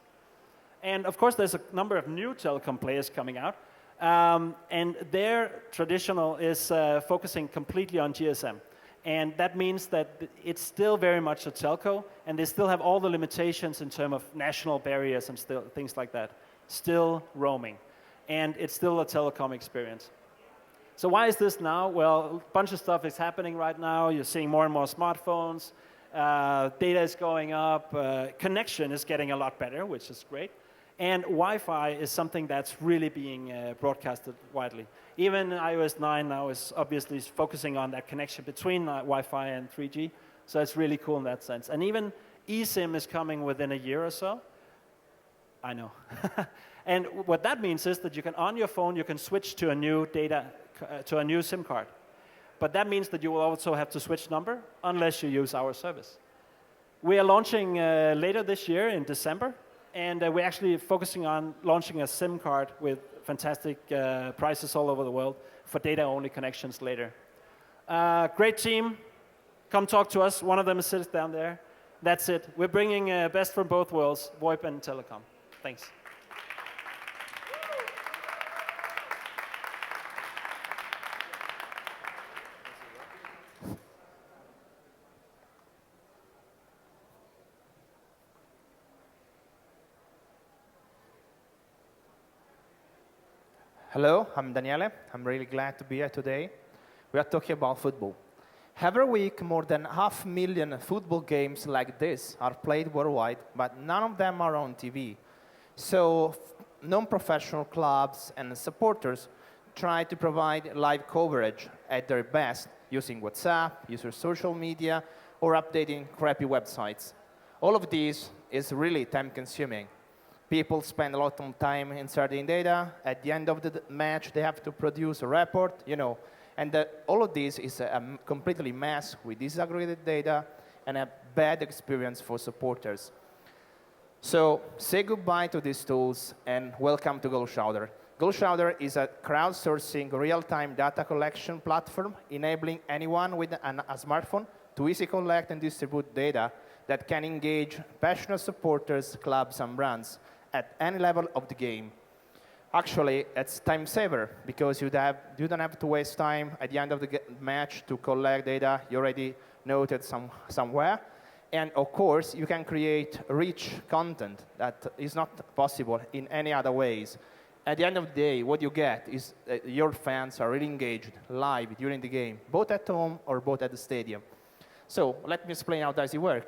And of course, there's a number of new telecom players coming out. And their traditional is focusing completely on GSM. And that means that it's still very much a telco, and they still have all the limitations in terms of national barriers and things like that. Still roaming. And it's still a telecom experience. So why is this now? Well, a bunch of stuff is happening right now. You're seeing more and more smartphones. Data is going up. Connection is getting a lot better, which is great. And Wi-Fi is something that's really being broadcasted widely. Even iOS 9 now is obviously focusing on that connection between Wi-Fi and 3G. So it's really cool in that sense. And even eSIM is coming within a year or so. I know. And what that means is that you can, on your phone, you can switch to a new to a new SIM card. But that means that you will also have to switch number unless you use our service. We are launching later this year in December. And we're actually focusing on launching a SIM card with fantastic prices all over the world for data-only connections later. Great team. Come talk to us. One of them sits down there. That's it. We're bringing best from both worlds, VoIP and telecom. Thanks. Hello, I'm Daniele. I'm really glad to be here today. We are talking about football. Every week, more than 500,000 football games like this are played worldwide, but none of them are on TV. So non-professional clubs and supporters try to provide live coverage at their best using WhatsApp, using social media, or updating crappy websites. All of this is really time-consuming. People spend a lot of time inserting data. At the end of the match, they have to produce a report, and all of this is a completely mess with disaggregated data and a bad experience for supporters. So say goodbye to these tools and welcome to GoalShouder. GoalShouder is a crowdsourcing real-time data collection platform enabling anyone with a smartphone to easily collect and distribute data that can engage passionate supporters, clubs, and brands at any level of the game. Actually, it's time saver because you don't have to waste time at the end of the match to collect data you already noted somewhere. And of course, you can create rich content that is not possible in any other ways. At the end of the day, what you get is your fans are really engaged live during the game, both at home or both at the stadium. So let me explain how does it work.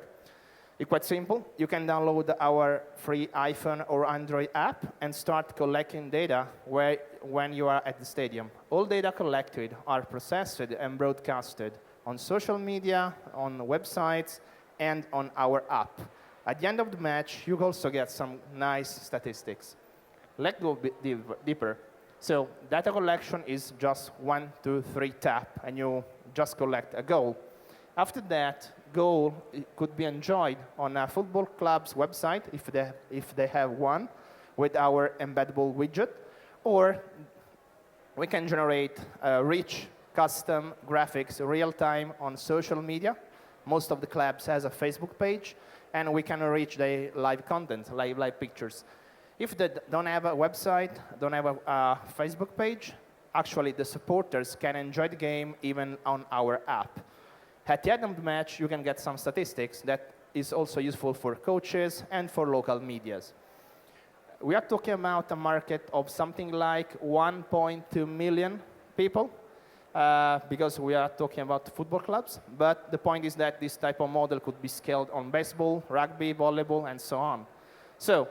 It's quite simple. You can download our free iPhone or Android app and start collecting data when you are at the stadium. All data collected are processed and broadcasted on social media, on websites, and on our app. At the end of the match, you also get some nice statistics. Let's go a bit deeper. So data collection is just 1, 2, 3 tap, and you just collect a goal. After that, goal could be enjoyed on a football club's website, if they have one, with our embeddable widget, or we can generate rich custom graphics real-time on social media. Most of the clubs has a Facebook page, and we can enrich the live content, live pictures. If they don't have a website, don't have a Facebook page, actually the supporters can enjoy the game even on our app. At the end of the match, you can get some statistics that is also useful for coaches and for local medias. We are talking about a market of something like 1.2 million people, because we are talking about football clubs. But the point is that this type of model could be scaled on baseball, rugby, volleyball, and so on. So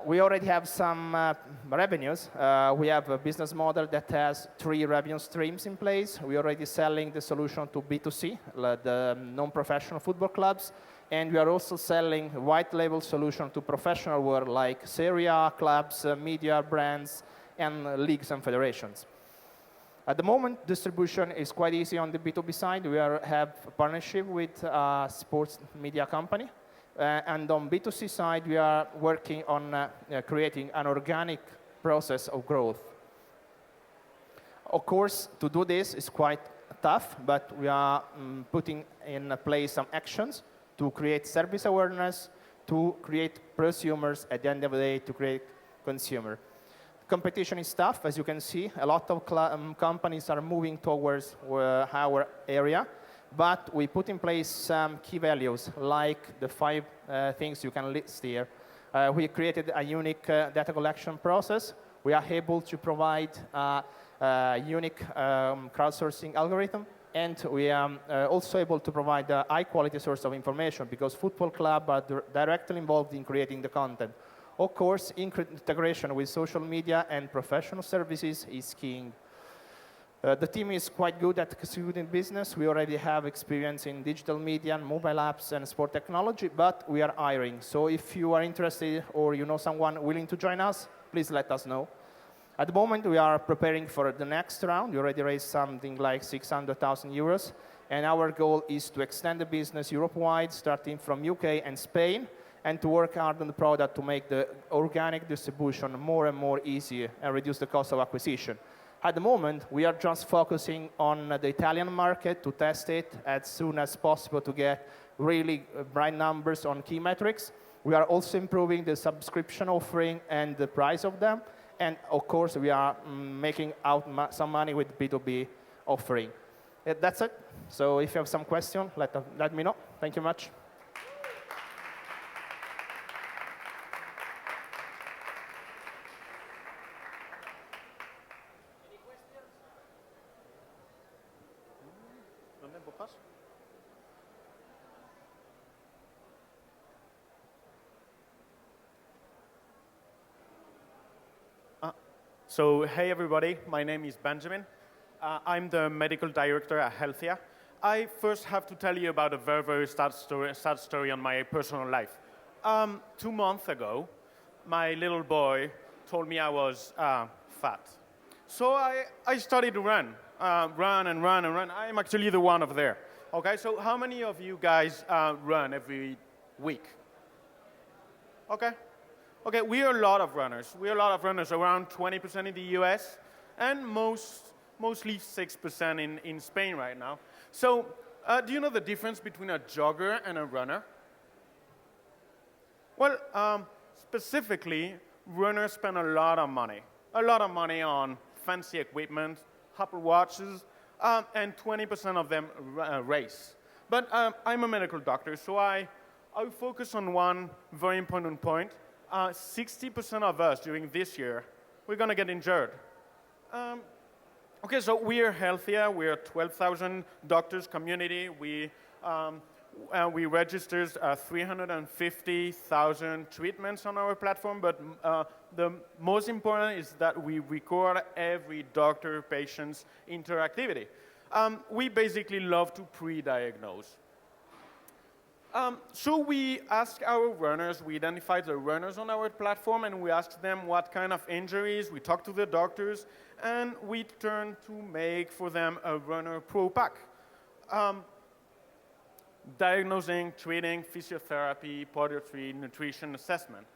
we already have some revenues. We have a business model that has 3 revenue streams in place. We're already selling the solution to B2C, the non-professional football clubs. And we are also selling a white label solution to professional world like Serie A clubs, media brands, and leagues and federations. At the moment, distribution is quite easy on the B2B side. We have a partnership with a sports media company. And on B2C side, we are working on creating an organic process of growth. Of course, to do this is quite tough, but we are putting in place some actions to create service awareness, to create prosumers, at the end of the day, to create consumer. Competition is tough, as you can see. A lot of companies are moving towards our area. But we put in place some key values, like the 5 things you can list here. We created a unique data collection process. We are able to provide a unique crowdsourcing algorithm. And we are also able to provide a high-quality source of information because football clubs are directly involved in creating the content. Of course, integration with social media and professional services is key. The team is quite good at executing business. We already have experience in digital media, mobile apps, and sport technology, but we are hiring. So if you are interested or you know someone willing to join us, please let us know. At the moment, we are preparing for the next round. We already raised something like 600,000 euros, and our goal is to extend the business Europe-wide, starting from UK and Spain, and to work hard on the product to make the organic distribution more and more easier and reduce the cost of acquisition. At the moment, we are just focusing on the Italian market to test it as soon as possible to get really bright numbers on key metrics. We are also improving the subscription offering and the price of them. And of course, we are making out some money with B2B offering. That's it. So if you have some questions, let me know. Thank you much. So, hey everybody, my name is Benjamin. I'm the medical director at Healthia. I first have to tell you about a very, very sad story on my personal life. 2 months ago, my little boy told me I was fat. So I started to run and run. I'm actually the one over there. Okay, so how many of you guys run every week? Okay. Okay, we are a lot of runners. We are a lot of runners, around 20% in the US, and mostly 6% in Spain right now. So do you know the difference between a jogger and a runner? Well, specifically, runners spend a lot of money on fancy equipment, Apple Watches, and 20% of them race. But I'm a medical doctor, so I focus on one very important point. 60% of us during this year, we're going to get injured. Okay, so we are Healthia. We are 12,000 doctors community. We registered 350,000 treatments on our platform, but the most important is that we record every doctor-patient's interactivity. We basically love to pre-diagnose. So we ask our runners, we identify the runners on our platform, and we ask them what kind of injuries, we talk to the doctors, and we turn to make for them a runner pro pack. Diagnosing, treating, physiotherapy, podiatry, nutrition, assessment.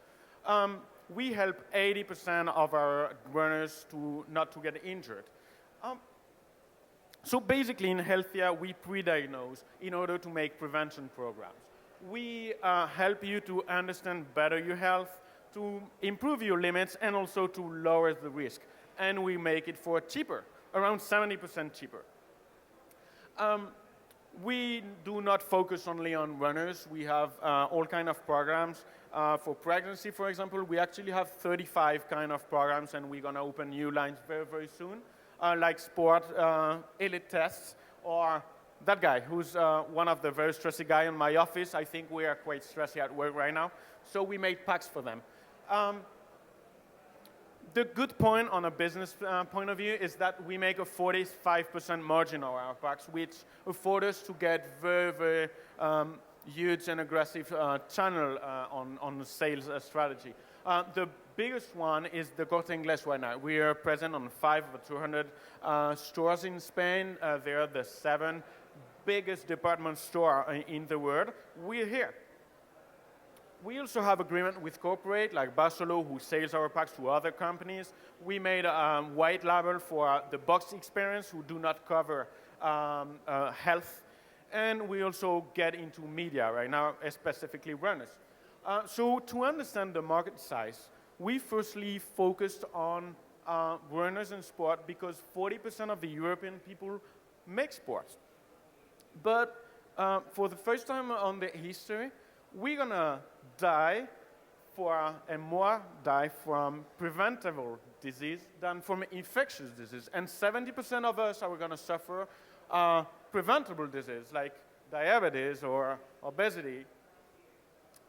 We help 80% of our runners not to get injured. So basically in Healthia, we pre-diagnose in order to make prevention programs. We help you to understand better your health, to improve your limits, and also to lower the risk. And we make it for cheaper, around 70% cheaper. We do not focus only on runners. We have all kinds of programs. For pregnancy, for example, we actually have 35 kind of programs, and we're going to open new lines very, very soon, like sport elite tests, or that guy who's one of the very stressy guys in my office. I think we are quite stressy at work right now, so we made packs for them. The good point on a business point of view is that we make a 45% margin on our packs, which affords us to get very, very huge and aggressive channel on the sales strategy. The biggest one is the Corte Inglés right now. We are present on 5 of the 200 stores in Spain. They are the 7 biggest department store in the world. We're here. We also have agreement with corporate like Barceló, who sells our packs to other companies. We made a white label for the Box Experience, who do not cover health. And we also get into media right now, specifically runners. So to understand the market size, we firstly focused on runners and sport because 40% of the European people make sports. But for the first time on the history, we're going to die from preventable disease than from infectious disease. And 70% of us are going to suffer preventable disease like diabetes or obesity.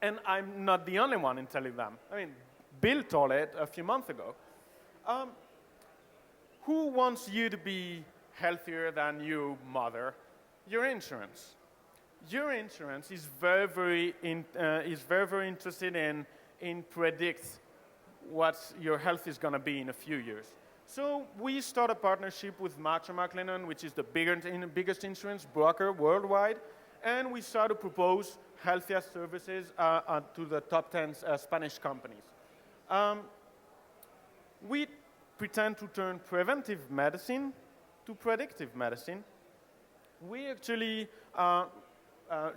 And I'm not the only one in telling them. I mean, Bill told it a few months ago. Who wants you to be healthier than your mother? Your insurance. Your insurance is very, very interested in predict what your health is going to be in a few years. So we start a partnership with Macho McLennan, which is the biggest insurance broker worldwide, and we start to propose Healthia services to the top 10 Spanish companies. We pretend to turn preventive medicine to predictive medicine. We actually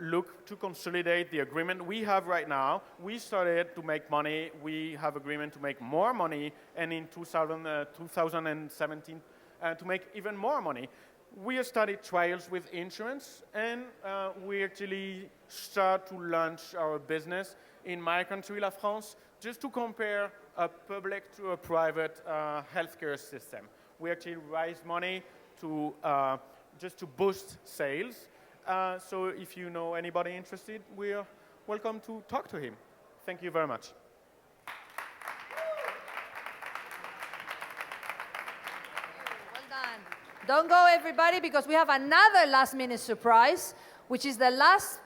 look to consolidate the agreement we have right now. We started to make money. We have agreement to make more money, and in 2017 to make even more money. We started trials with insurance, and we actually start to launch our business in my country, La France, just to compare a public to a private healthcare system. We actually raise money to just to boost sales. So if you know anybody interested, we are welcome to talk to him. Thank you very much. Well done. Don't go, everybody, because we have another last-minute surprise, which is the last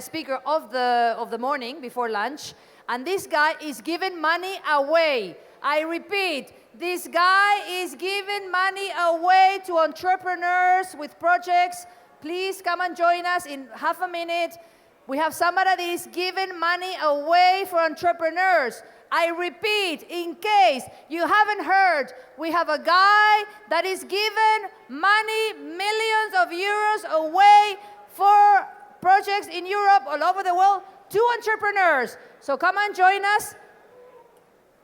speaker of the morning before lunch. And this guy is giving money away. I repeat, this guy is giving money away to entrepreneurs with projects Please come and join us in half a minute. We have somebody that is giving money away for entrepreneurs. I repeat, in case you haven't heard, we have a guy that is giving money, millions of euros away for projects in Europe, all over the world, to entrepreneurs. So come and join us.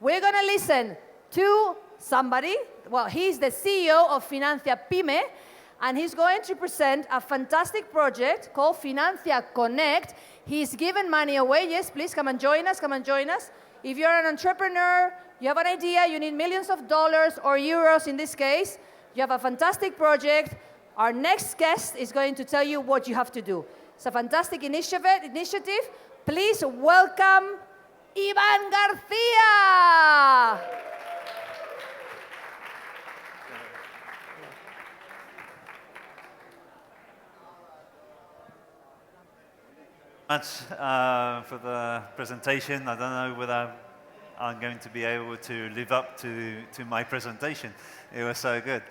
We're going to listen to somebody. Well, he's the CEO of Financia Pyme, and he's going to present a fantastic project called Financia Connect. He's giving money away. Yes, please come and join us. Come and join us. If you're an entrepreneur, you have an idea, you need millions of dollars or euros in this case, you have a fantastic project, our next guest is going to tell you what you have to do. It's a fantastic initiative. Please welcome Iván García. Much for the presentation. I don't know whether I'm going to be able to live up to my presentation. It was so good.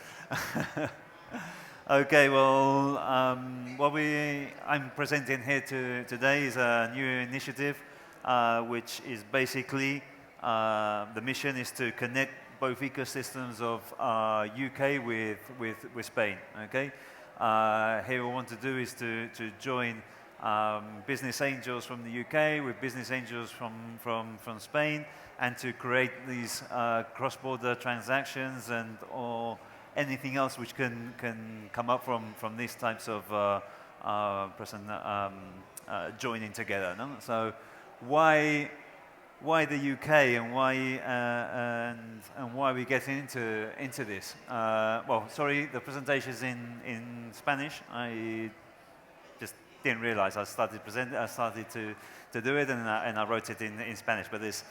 Okay, well, what I'm presenting here today is a new initiative, which is basically the mission is to connect both ecosystems of UK with Spain. Okay, here what we want to do is to join business angels from the UK with business angels from Spain, and to create these cross-border transactions and or anything else which can come up from these types of joining together. No? So why the UK and why we get into this? Well, sorry, the presentation is in Spanish. I just didn't realize I started to do it, and I wrote it in Spanish, but there's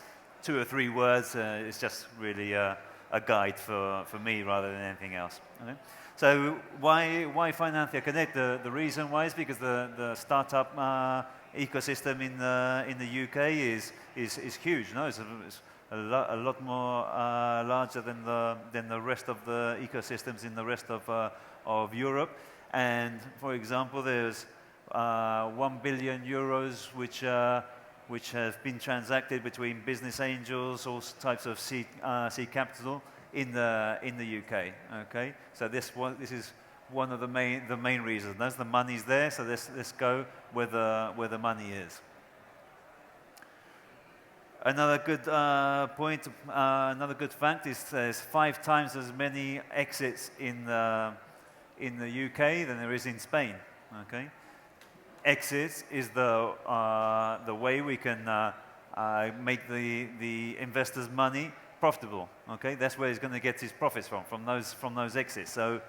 2 or 3 words. It's just really a guide for me rather than anything else. Okay? So why Financia Connect? The reason why is because the startup ecosystem in the UK is huge. No, it's a lot more larger than the rest of the ecosystems in the rest of Europe. And for example, there's 1 billion euros which has been transacted between business angels, all types of seed capital in the UK. Okay, so this is one of the main reasons. That's the money's there, so let's go where the money is. Another good point, another good fact is there's 5 times as many exits in the UK than there is in Spain. Okay. Exits is the way we can make the investors' money profitable. Okay, that's where he's going to get his profits from those exits. So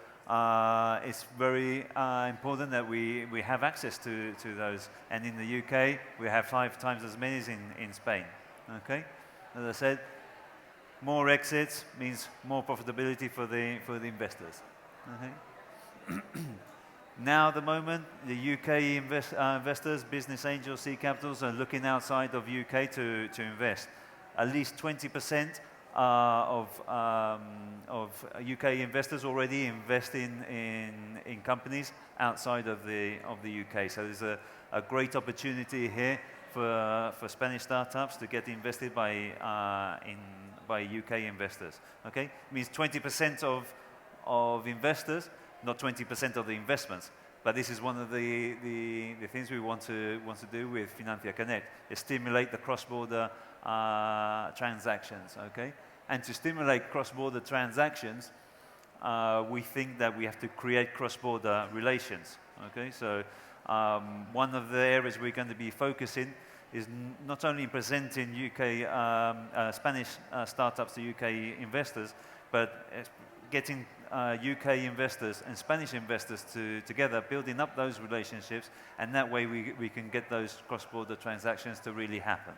it's very important that we have access to those. And in the UK, we have 5 times as many as in Spain. Okay, as I said, more exits means more profitability for the investors. Okay. Now, at the moment, the UK investors, business angels, seed capitals are looking outside of UK to invest. At least 20% of UK investors already invest in companies outside of the UK. So there's a great opportunity here for Spanish startups to get invested by UK investors. Okay, it means 20% of investors. Not 20% of the investments, but this is one of the things we want to do with Financia Connect, is stimulate the cross-border transactions. Okay, and to stimulate cross-border transactions, we think that we have to create cross-border relations. Okay, so one of the areas we're going to be focusing is not only presenting UK Spanish startups to UK investors, but getting UK investors and Spanish investors together, building up those relationships, and that way we can get those cross-border transactions to really happen.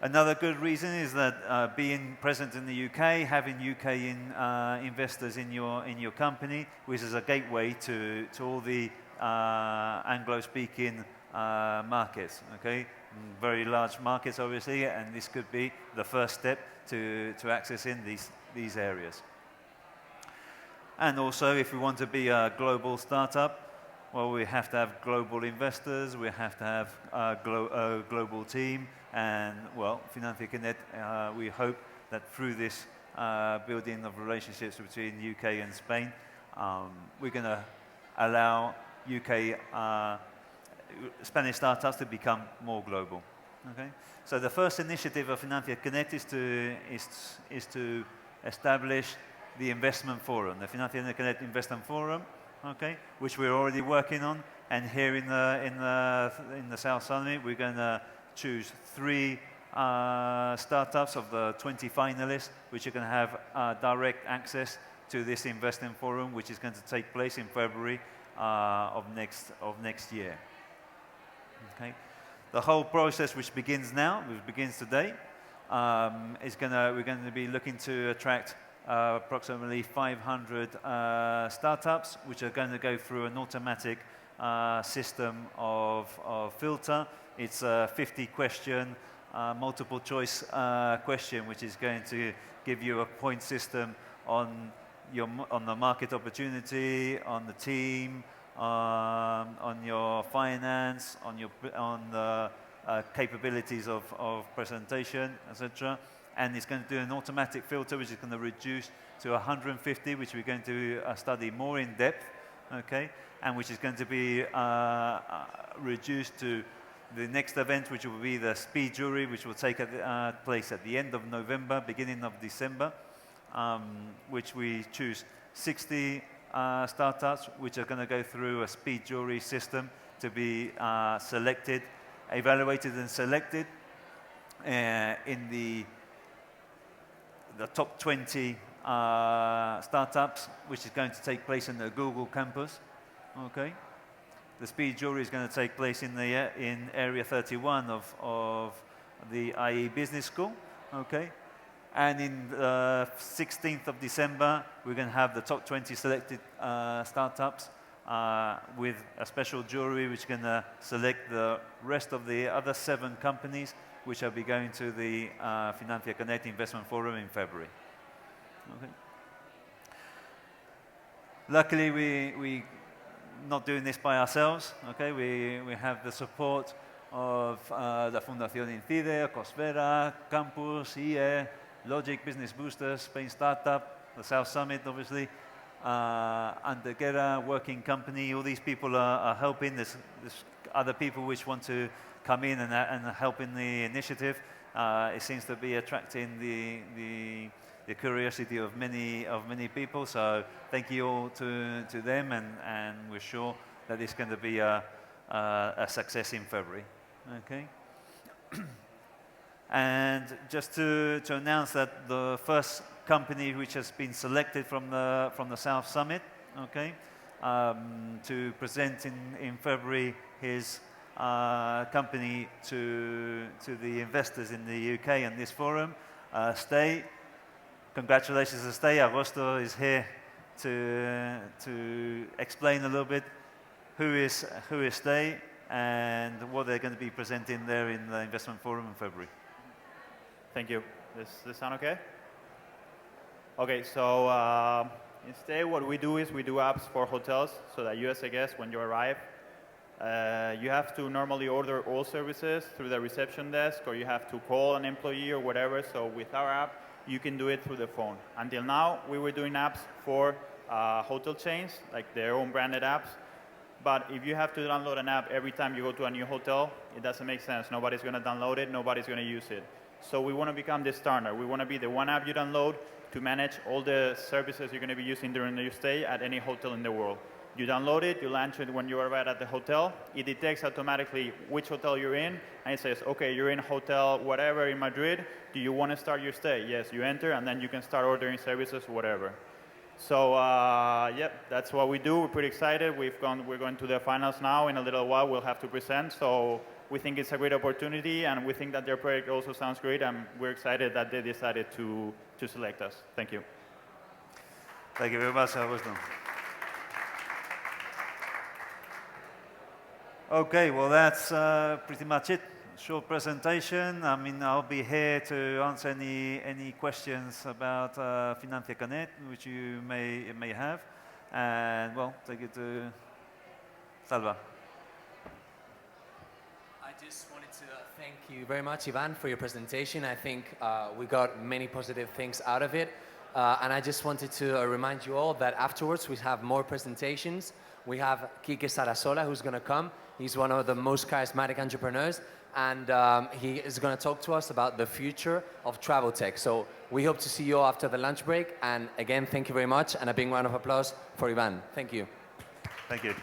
Another good reason is that being present in the UK, having UK investors in your company, which is a gateway to all the Anglo-speaking markets. Okay, very large markets, obviously, and this could be the first step to accessing these areas. And also, if we want to be a global startup, well, we have to have global investors, we have to have a global team, and, well, Financia Connect, we hope that through this building of relationships between UK and Spain, we're going to allow UK Spanish startups to become more global. Okay? So the first initiative of Financia Connect is to establish the investment forum, the Financia Connect Investment Forum, okay, which we're already working on. And here in the South Summit, we're going to choose 3 startups of the 20 finalists, which are going to have direct access to this investment forum, which is going to take place in February of next year. Okay. The whole process, which begins now, which begins today, we're going to be looking to attract approximately 500 startups, which are going to go through an automatic system of filter. It's a 50-question, multiple choice question, which is going to give you a point system on the market opportunity, on the team, on your finance, on the capabilities of presentation, etc. And it's going to do an automatic filter, which is going to reduce to 150, which we're going to study more in depth, okay? And which is going to be reduced to the next event, which will be the speed jury, which will take place at the end of November, beginning of December, which we choose 60 startups, which are going to go through a speed jury system to be selected, evaluated and selected in the top 20 startups, which is going to take place in the Google campus. Okay, the speed jury is going to take place in Area 31 of the IE Business School. Okay. And in the 16th of December, we're going to have the top 20 selected startups with a special jury which is going to select the rest of the other 7 companies which will be going to the Financia Connect Investment Forum in February. Okay. Luckily, we're not doing this by ourselves. Okay, we have the support of the Fundación Incide, Cosfera, Campus, IE, Logic, Business Boosters, Spain Startup, the South Summit, obviously, Antequera, Working Company. All these people are helping. There's other people which want to come in and help in the initiative. It seems to be attracting the curiosity of many people. So thank you all to them, and we're sure that it's going to be a success in February. Okay. And just to announce that the first company which has been selected from the South Summit, okay, to present in February his company to the investors in the UK and this forum, Stay. Congratulations to Stay. Agosto is here to explain a little bit who is Stay and what they're going to be presenting there in the investment forum in February. Thank you. Does this sound okay? Okay, so instead what we do is we do apps for hotels so that you as a guest, when you arrive, you have to normally order all services through the reception desk, or you have to call an employee or whatever. So with our app, you can do it through the phone. Until now, we were doing apps for hotel chains, like their own branded apps. But if you have to download an app every time you go to a new hotel, it doesn't make sense. Nobody's going to download it. Nobody's going to use it. So we want to become the standard. We want to be the one app you download to manage all the services you're going to be using during your stay at any hotel in the world. You download it, you launch it when you arrive at the hotel. It detects automatically which hotel you're in, and it says, okay, you're in hotel whatever in Madrid. Do you want to start your stay? Yes, you enter, and then you can start ordering services, whatever. So, yep, that's what we do. We're pretty excited. We're going to the finals now. In a little while, we'll have to present. So we think it's a great opportunity, and we think that their project also sounds great, and we're excited that they decided to select us. Thank you. Thank you very much, Augusto. Okay, well, that's pretty much it. short presentation. I mean, I'll be here to answer any questions about Financia Canet, which you may have. And, well, take it to Salva. I just wanted to thank you very much, Ivan, for your presentation. I think we got many positive things out of it. And I just wanted to remind you all that afterwards we have more presentations. We have Quique Sarasola, who's going to come. He's one of the most charismatic entrepreneurs. And he is going to talk to us about the future of travel tech. So we hope to see you all after the lunch break. And again, thank you very much. And a big round of applause for Ivan. Thank you. Thank you.